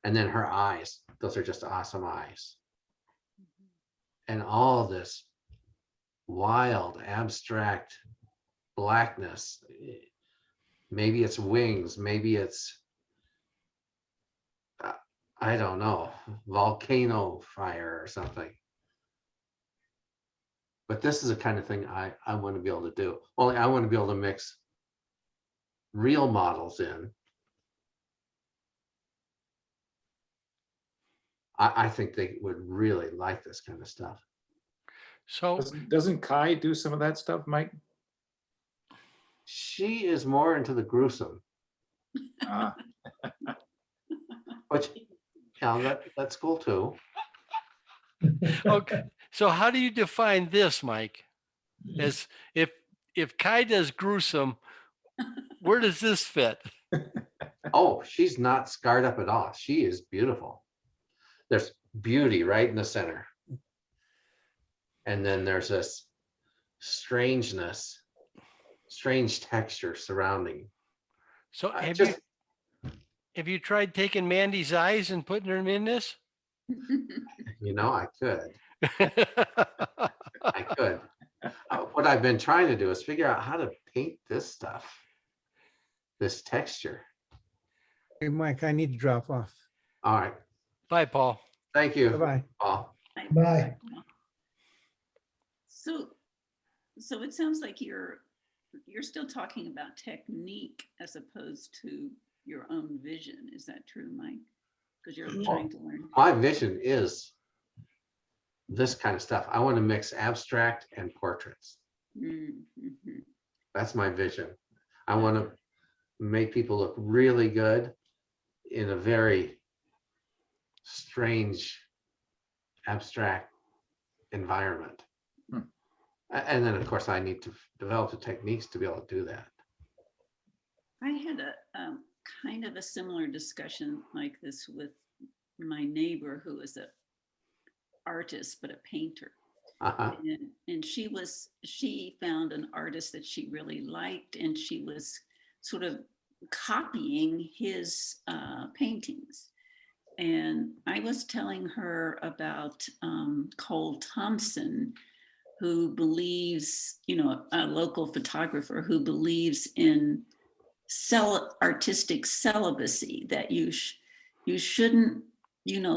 And then her eyes, those are just awesome eyes. And all this wild, abstract blackness. Maybe it's wings, maybe it's, I don't know, volcano fire or something. But this is the kind of thing I want to be able to do. Only I want to be able to mix real models in. I think they would really like this kind of stuff. So Doesn't Kai do some of that stuff, Mike? She is more into the gruesome, Ah, which that's cool too. okay. So how do you define this, Mike? As if Kai does gruesome, where does this fit? Oh, she's not scarred up at all. She is beautiful. There's beauty right in the center. And then there's this strangeness, strange texture surrounding. So have you tried taking Mandy's eyes and putting them in this? You know, I could. I could. What I've been trying to do is figure out how to paint this stuff, this texture. Hey, Mike, I need to drop off. All right. Bye, Paul. Thank you, Bye-bye. Paul. Bye. So, so it sounds like you're still talking about technique as opposed to your own vision. Is that true, Mike? Because you're trying to learn. My vision is this kind of stuff. I want to mix abstract and portraits. Mm-hmm. That's my vision. I want to make people look really good in a very strange, abstract environment. And then, of course, I need to develop the techniques to be able to do that. I had a kind of a similar discussion like this with my neighbor who is a artist but a painter. Uh-huh. And she found an artist that she really liked, and she was sort of copying his paintings. And I was telling her about Cole Thompson, who believes, a local photographer who believes in artistic celibacy, that you shouldn't,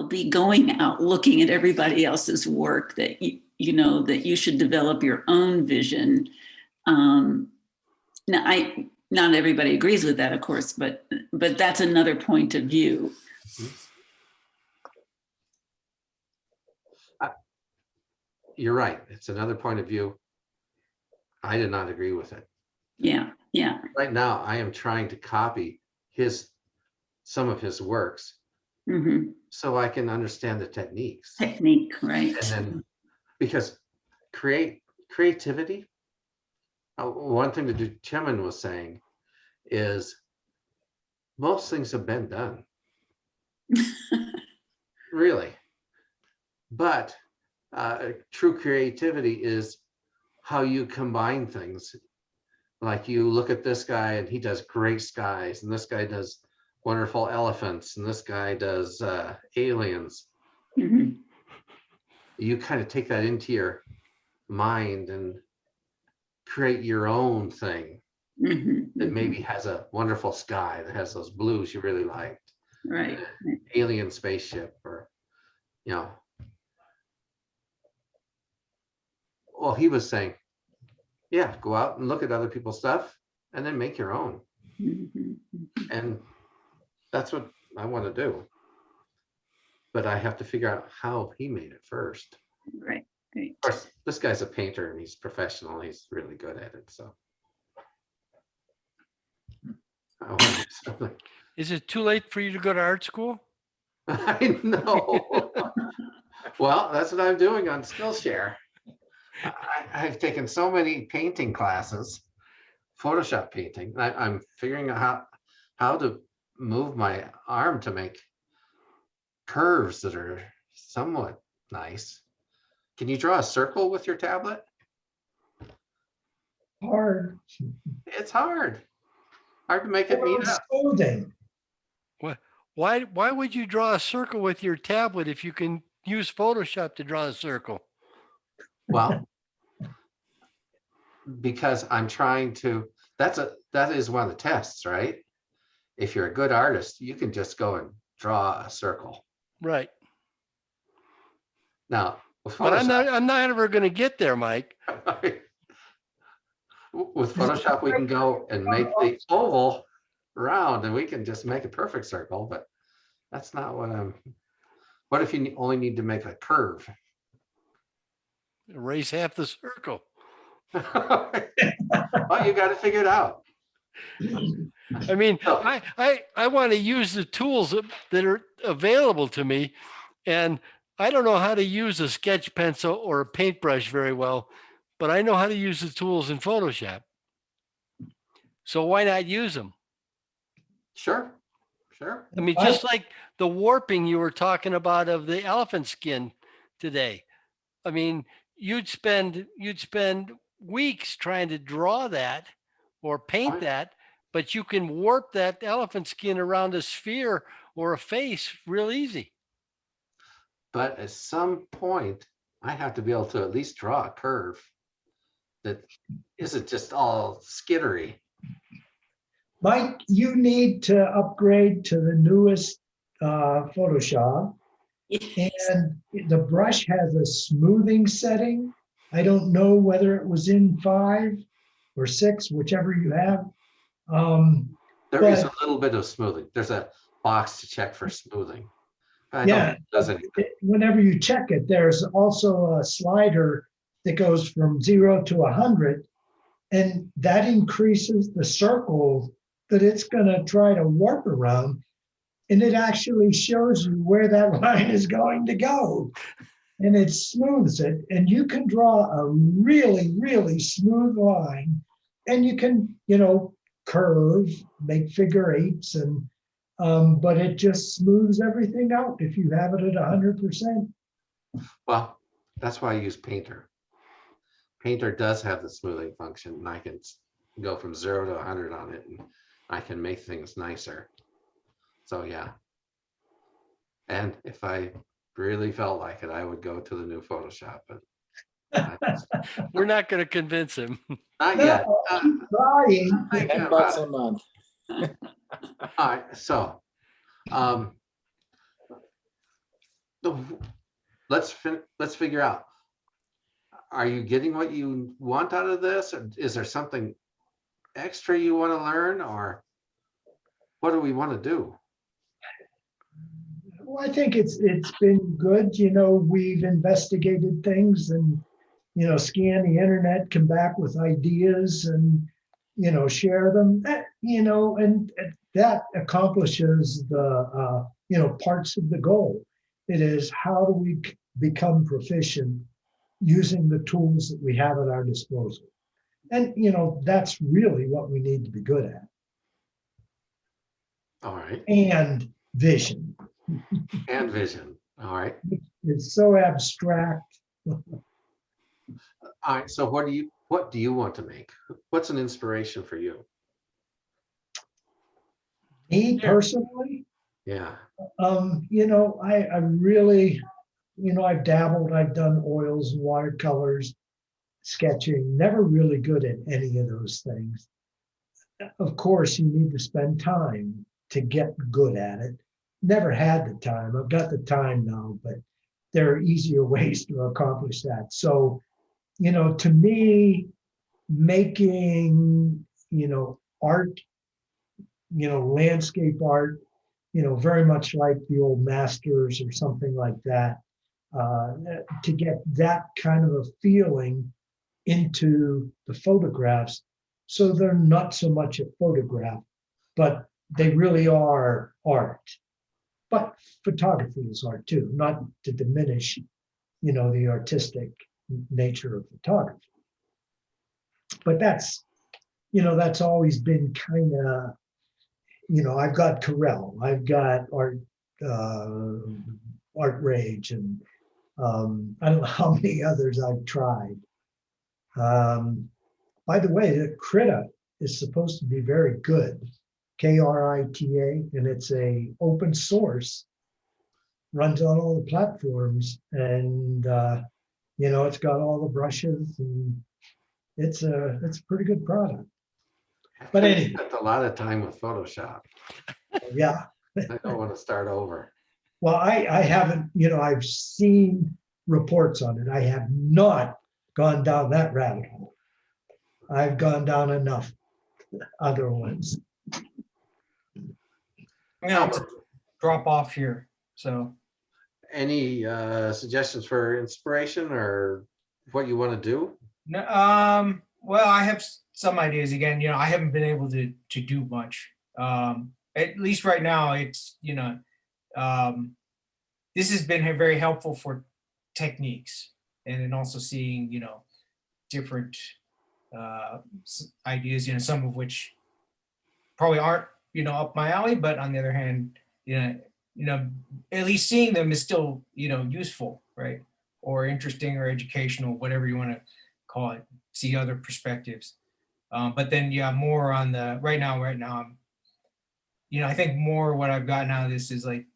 be going out looking at everybody else's work, that that you should develop your own vision. Now, not everybody agrees with that, of course, but that's another point of view. You're right. It's another point of view. I did not agree with it. Yeah. Right now, I am trying to copy some of his works Mm-hmm. so I can understand the techniques. Technique, right? And then, because creativity, one thing that Chairman was saying is most things have been done. Really. But true creativity is how you combine things. Like you look at this guy and he does great skies, and this guy does wonderful elephants, and this guy does aliens. Mm-hmm. You kind of take that into your mind and create your own thing Mm-hmm. that maybe has a wonderful sky that has those blues you really liked. Right. Alien spaceship, or well, he was saying, yeah, go out and look at other people's stuff and then make your own. Mm-hmm. And that's what I want to do. But I have to figure out how he made it first. Right. Of course, this guy's a painter and he's professional. He's really good at it. So. Is it too late for you to go to art school? I know. Well, that's what I'm doing on Skillshare. I've taken so many painting classes, Photoshop painting. I'm figuring out how to move my arm to make curves that are somewhat nice. Can you draw a circle with your tablet? Hard. It's hard. Hard to make it meet up. Scolding. Why would you draw a circle with your tablet if you can use Photoshop to draw a circle? Well, because I'm trying to, that is one of the tests, right? If you're a good artist, you can just go and draw a circle. Right. Now, with But Photoshop, I'm not ever going to get there, Mike. with Photoshop, we can go and make the oval round and we can just make a perfect circle, but that's not what if you only need to make a curve? Erase half the circle. Well, you got to figure it out. I mean, I want to use the tools that are available to me, and I don't know how to use a sketch pencil or a paintbrush very well, but I know how to use the tools in Photoshop. So why not use them? Sure. I mean, just like the warping you were talking about of the elephant skin today. I mean, you'd spend weeks trying to draw that or paint that, but you can warp that elephant skin around a sphere or a face real easy. But at some point, I have to be able to at least draw a curve that isn't just all skittery. Mike, you need to upgrade to the newest Photoshop. And the brush has a smoothing setting. I don't know whether it was in 5 or 6, whichever you have. There is a But- little bit of smoothing. There's a box to check for smoothing. I Yeah, don't think it does anything. whenever you check it, there's also a slider that goes from 0 to 100, and that increases the circle that it's going to try to warp around. And it actually shows you where that line is going to go. And it smooths it. And you can draw a really, really smooth line. And you can, curve, make figure eights, and but it just smooths everything out if you have it at 100%. Well, that's why I use Painter. Painter does have the smoothing function, and I can go from 0 to 100 on it, and I can make things nicer. So yeah. And if I really felt like it, I would go to the new Photoshop, but We're not going to convince him. not yet. No, keep trying. Thinking $10 about a it. month. All right, so let's figure out. Are you getting what you want out of this? Or is there something extra you want to learn, or what do we want to do? Well, I think it's been good. We've investigated things and, scan the internet, come back with ideas and, share them, and that accomplishes the, parts of the goal. It is, how do we become proficient using the tools that we have at our disposal? And, that's really what we need to be good at. All right, And vision. and vision. All right. It's so abstract. All right. So what do you want to make? What's an inspiration for you? Me personally, Yeah. I really, I've dabbled, I've done oils and watercolors, sketching, never really good at any of those things. Of course, you need to spend time to get good at it. Never had the time. I've got the time now, but there are easier ways to accomplish that. So, to me, making, art, landscape art, very much like the old masters or something like that, to get that kind of a feeling into the photographs. So they're not so much a photograph, but they really are art. But photography is art too, not to diminish, the artistic nature of photography. But that's always been kind of, I've got Corel, I've got Art Rage, and I don't know how many others I've tried. By the way, the Krita is supposed to be very good, Krita, and it's a open source, runs on all the platforms, and it's got all the brushes, and it's a pretty good product. But I anyway. spent a lot of time with Photoshop. Yeah. I don't want to start over. Well, I haven't, I've seen reports on it. I have not gone down that rabbit hole. I've gone down enough other ones. I'm gonna have to drop off here. So Any suggestions for inspiration or what you want to do? no, well, I have some ideas. Again, I haven't been able to do much. At least right now, it's this has been very helpful for techniques, and then also seeing different ideas. Some of which probably aren't up my alley, but on the other hand, at least seeing them is still useful, right? Or interesting or educational, whatever you want to call it. See other perspectives. But then, yeah, more on the, right now, I'm, I think more what I've gotten out of this is like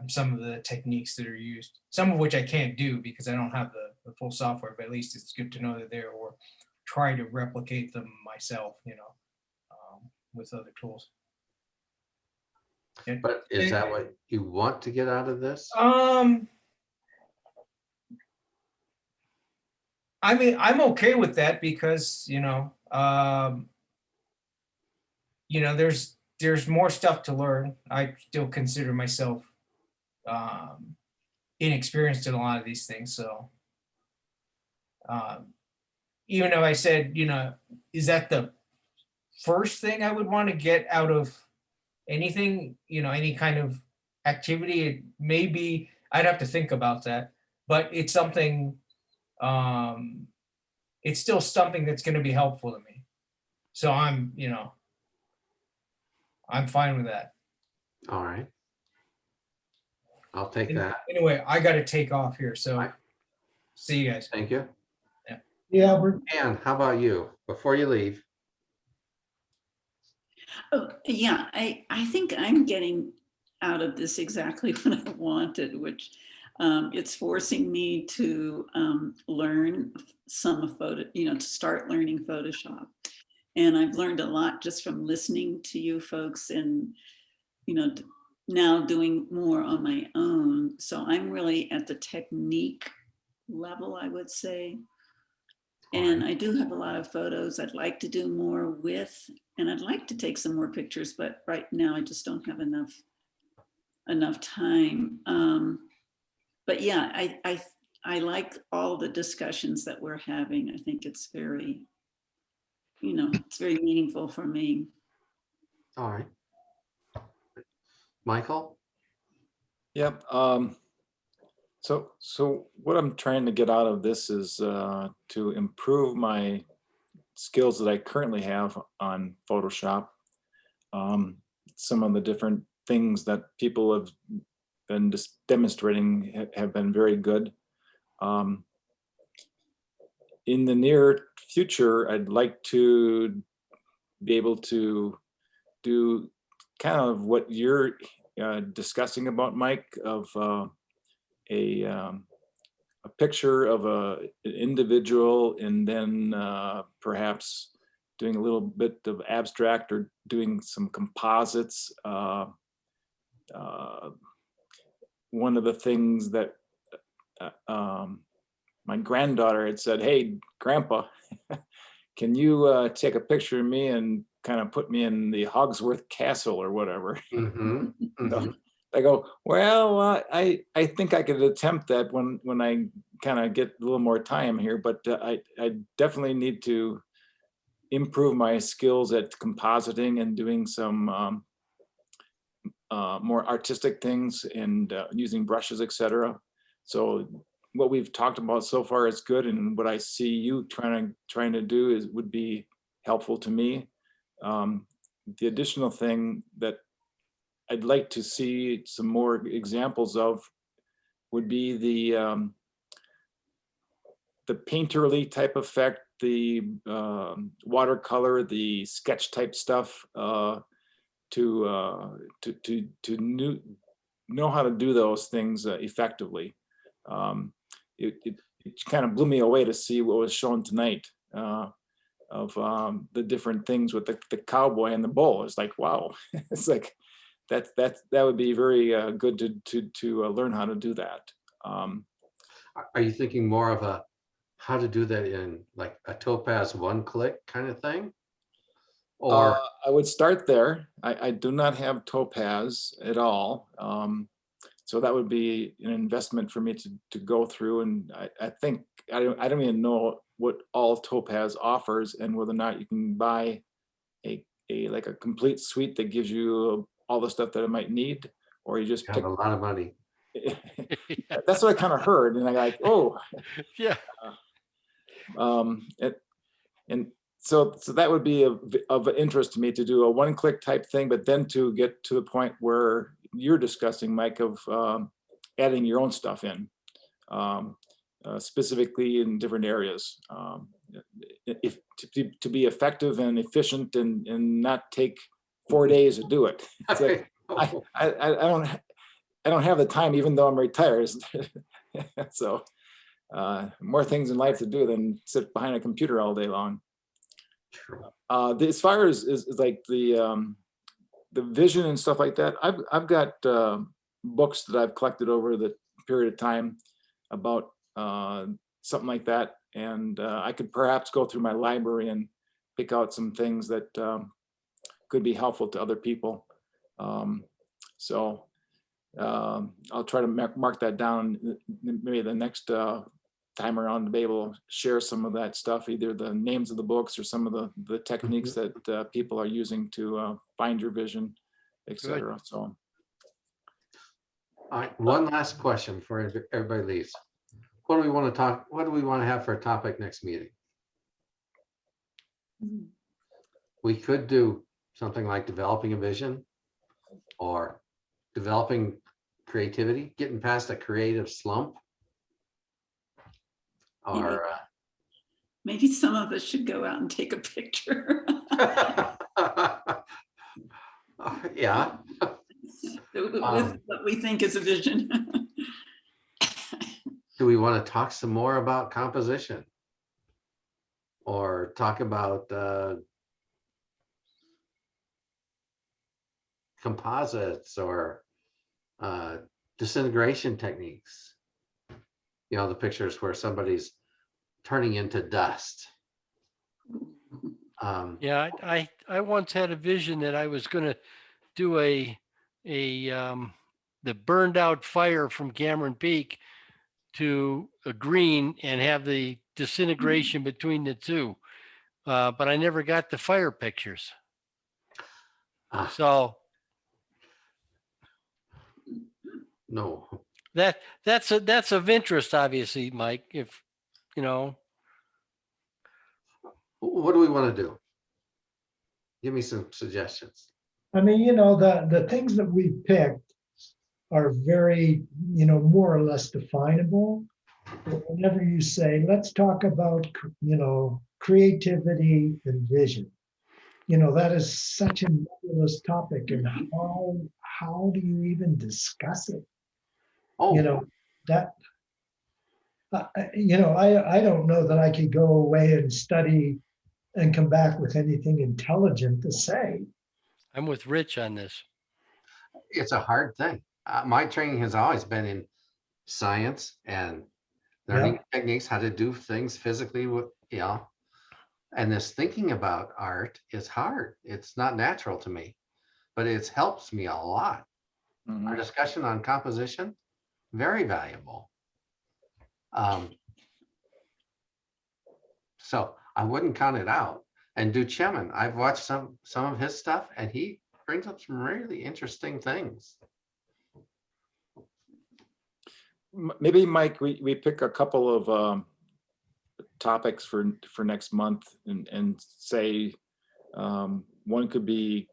some of the techniques that are used, some of which I can't do because I don't have the full software, but at least it's good to know that they're, or try to replicate them myself, with other tools. But is that what you want to get out of this? I mean, I'm okay with that because, there's more stuff to learn. I still consider myself inexperienced in a lot of these things. So even if I said, is that the first thing I would want to get out of anything, any kind of activity? It maybe I'd have to think about that, but it's something, it's still something that's going to be helpful to me. So I'm fine with that. All right. I'll take that. Anyway, I got to take off here. So Right. see you guys. Thank you. Yeah, Albert. And how about you? Before you leave, Oh, yeah, I think I'm getting out of this exactly what I wanted, which it's forcing me to learn some photo, to start learning Photoshop. And I've learned a lot just from listening to you folks and, now doing more on my own. So I'm really at the technique level, I would say. And I do have a lot of photos I'd like to do more with, and I'd like to take some more pictures, but right now I just don't have enough time. But yeah, I like all the discussions that we're having. I think it's very, it's very meaningful for me. all right. Michael? Yep. So what I'm trying to get out of this is to improve my skills that I currently have on Photoshop. Some of the different things that people have been just demonstrating have been very good. In the near future, I'd like to be able to do kind of what you're discussing about, Mike, of a picture of an individual, and then perhaps doing a little bit of abstract or doing some composites. One of the things that my granddaughter had said, "Hey, Grandpa, can you take a picture of me and kind of put me in the Hogsworth Castle or whatever?" Mm-hmm. So I go, well, I think I could attempt that when I kind of get a little more time here, but I definitely need to improve my skills at compositing and doing some more artistic things and using brushes, etc. So what we've talked about so far is good, and what I see you trying to do would be helpful to me. The additional thing that I'd like to see some more examples of would be the painterly type effect, the watercolor, the sketch type stuff, to know how to do those things effectively. It kind of blew me away to see what was shown tonight of the different things with the cowboy and the bull. It's like, wow, it's like that would be very good to learn how to do that. Are you thinking more of how to do that in like a Topaz one-click kind of thing? Or I would start there. I do not have Topaz at all. So that would be an investment for me to go through. And I think, I don't even know what all Topaz offers and whether or not you can buy like a complete suite that gives you all the stuff that I might need, or you just have pick. a lot of money. That's what I kind of heard. And I like, oh, Yeah. And so that would be of interest to me, to do a one-click type thing, but then to get to the point where you're discussing, Mike, of adding your own stuff in, specifically in different areas. if to be effective and efficient and not take 4 days to do it. It's like, I don't have the time, even though I'm retired. So more things in life to do than sit behind a computer all day long. True. As far as is like the vision and stuff like that, I've got books that I've collected over the period of time about something like that, and I could perhaps go through my library and pick out some things that could be helpful to other people. So I'll try to mark that down maybe the next time around to be able to share some of that stuff, either the names of the books or some of the techniques that people are using to find your vision, etc. So, All right, one last question before everybody leaves. What do we want to talk? What do we want to have for a topic next meeting? We could do something like developing a vision, or developing creativity, getting past a creative slump, or Maybe some of us should go out and take a picture. yeah. With what we think is a vision. Do we want to talk some more about composition, or talk about composites, or disintegration techniques? You know, the pictures where somebody's turning into dust. Yeah, I once had a vision that I was going to do the burned out fire from Cameron Peak to a green and have the disintegration between the two. But I never got the fire pictures. So No. that's of interest, obviously, Mike. If you know, What do we want to do? Give me some suggestions. I mean, the things that we picked are very, more or less definable. But whenever you say, let's talk about, creativity and vision, that is such a nebulous topic. And how do you even discuss it? Oh, That, I don't know that I could go away and study and come back with anything intelligent to say. I'm with Rich on this. it's a hard thing. My training has always been in science and learning techniques, how to do things physically with, and this thinking about art is hard. It's not natural to me, but it helps me a lot. mhm. Our discussion on composition, very valuable. So I wouldn't count it out. And Duchemin, I've watched some of his stuff, and he brings up some really interesting things. Maybe, Mike, we pick a couple of topics for next month and say one could be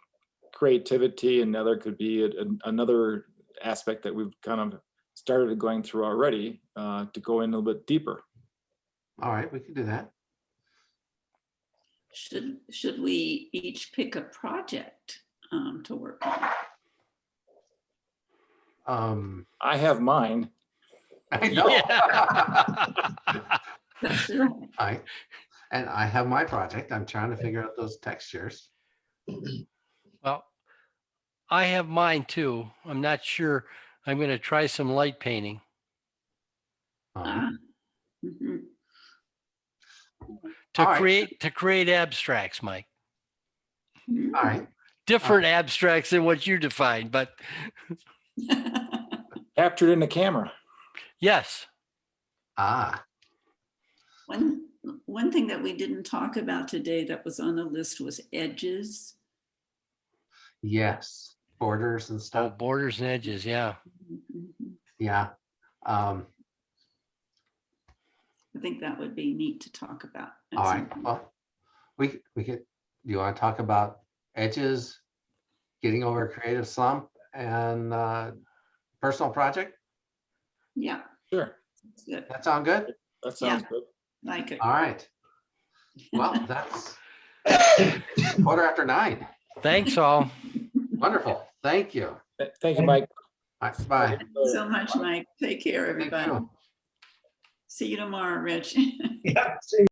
creativity, another could be another aspect that we've kind of started going through already, to go in a little bit deeper. All right, we can do that. Should we each pick a project to work on? I have mine. I know. Yeah. That's right. I have my project. I'm trying to figure out those textures. Well, I have mine too. I'm not sure. I'm going to try some light painting Mhm. to All right. create abstracts, Mike. Mhm. All right. Different abstracts than what you defined, but Captured in the camera. yes. One thing that we didn't talk about today that was on the list was edges. Yes. Borders and Oh, stuff. borders and edges. Yeah. Mhm. Yeah. I think that would be neat to talk about. at All some right. point. Well, we could. Do you want to talk about edges, getting over a creative slump, and personal project? Yeah, Sure. that's good. That sound good? That sounds good. Like it. All right. Well, that's 9:15. Thanks all. Wonderful. Thank you. Thank you, Mike. All right, bye. Thank you so much, Mike. Take care, Thank everybody. you. See you tomorrow, Rich. Yeah. See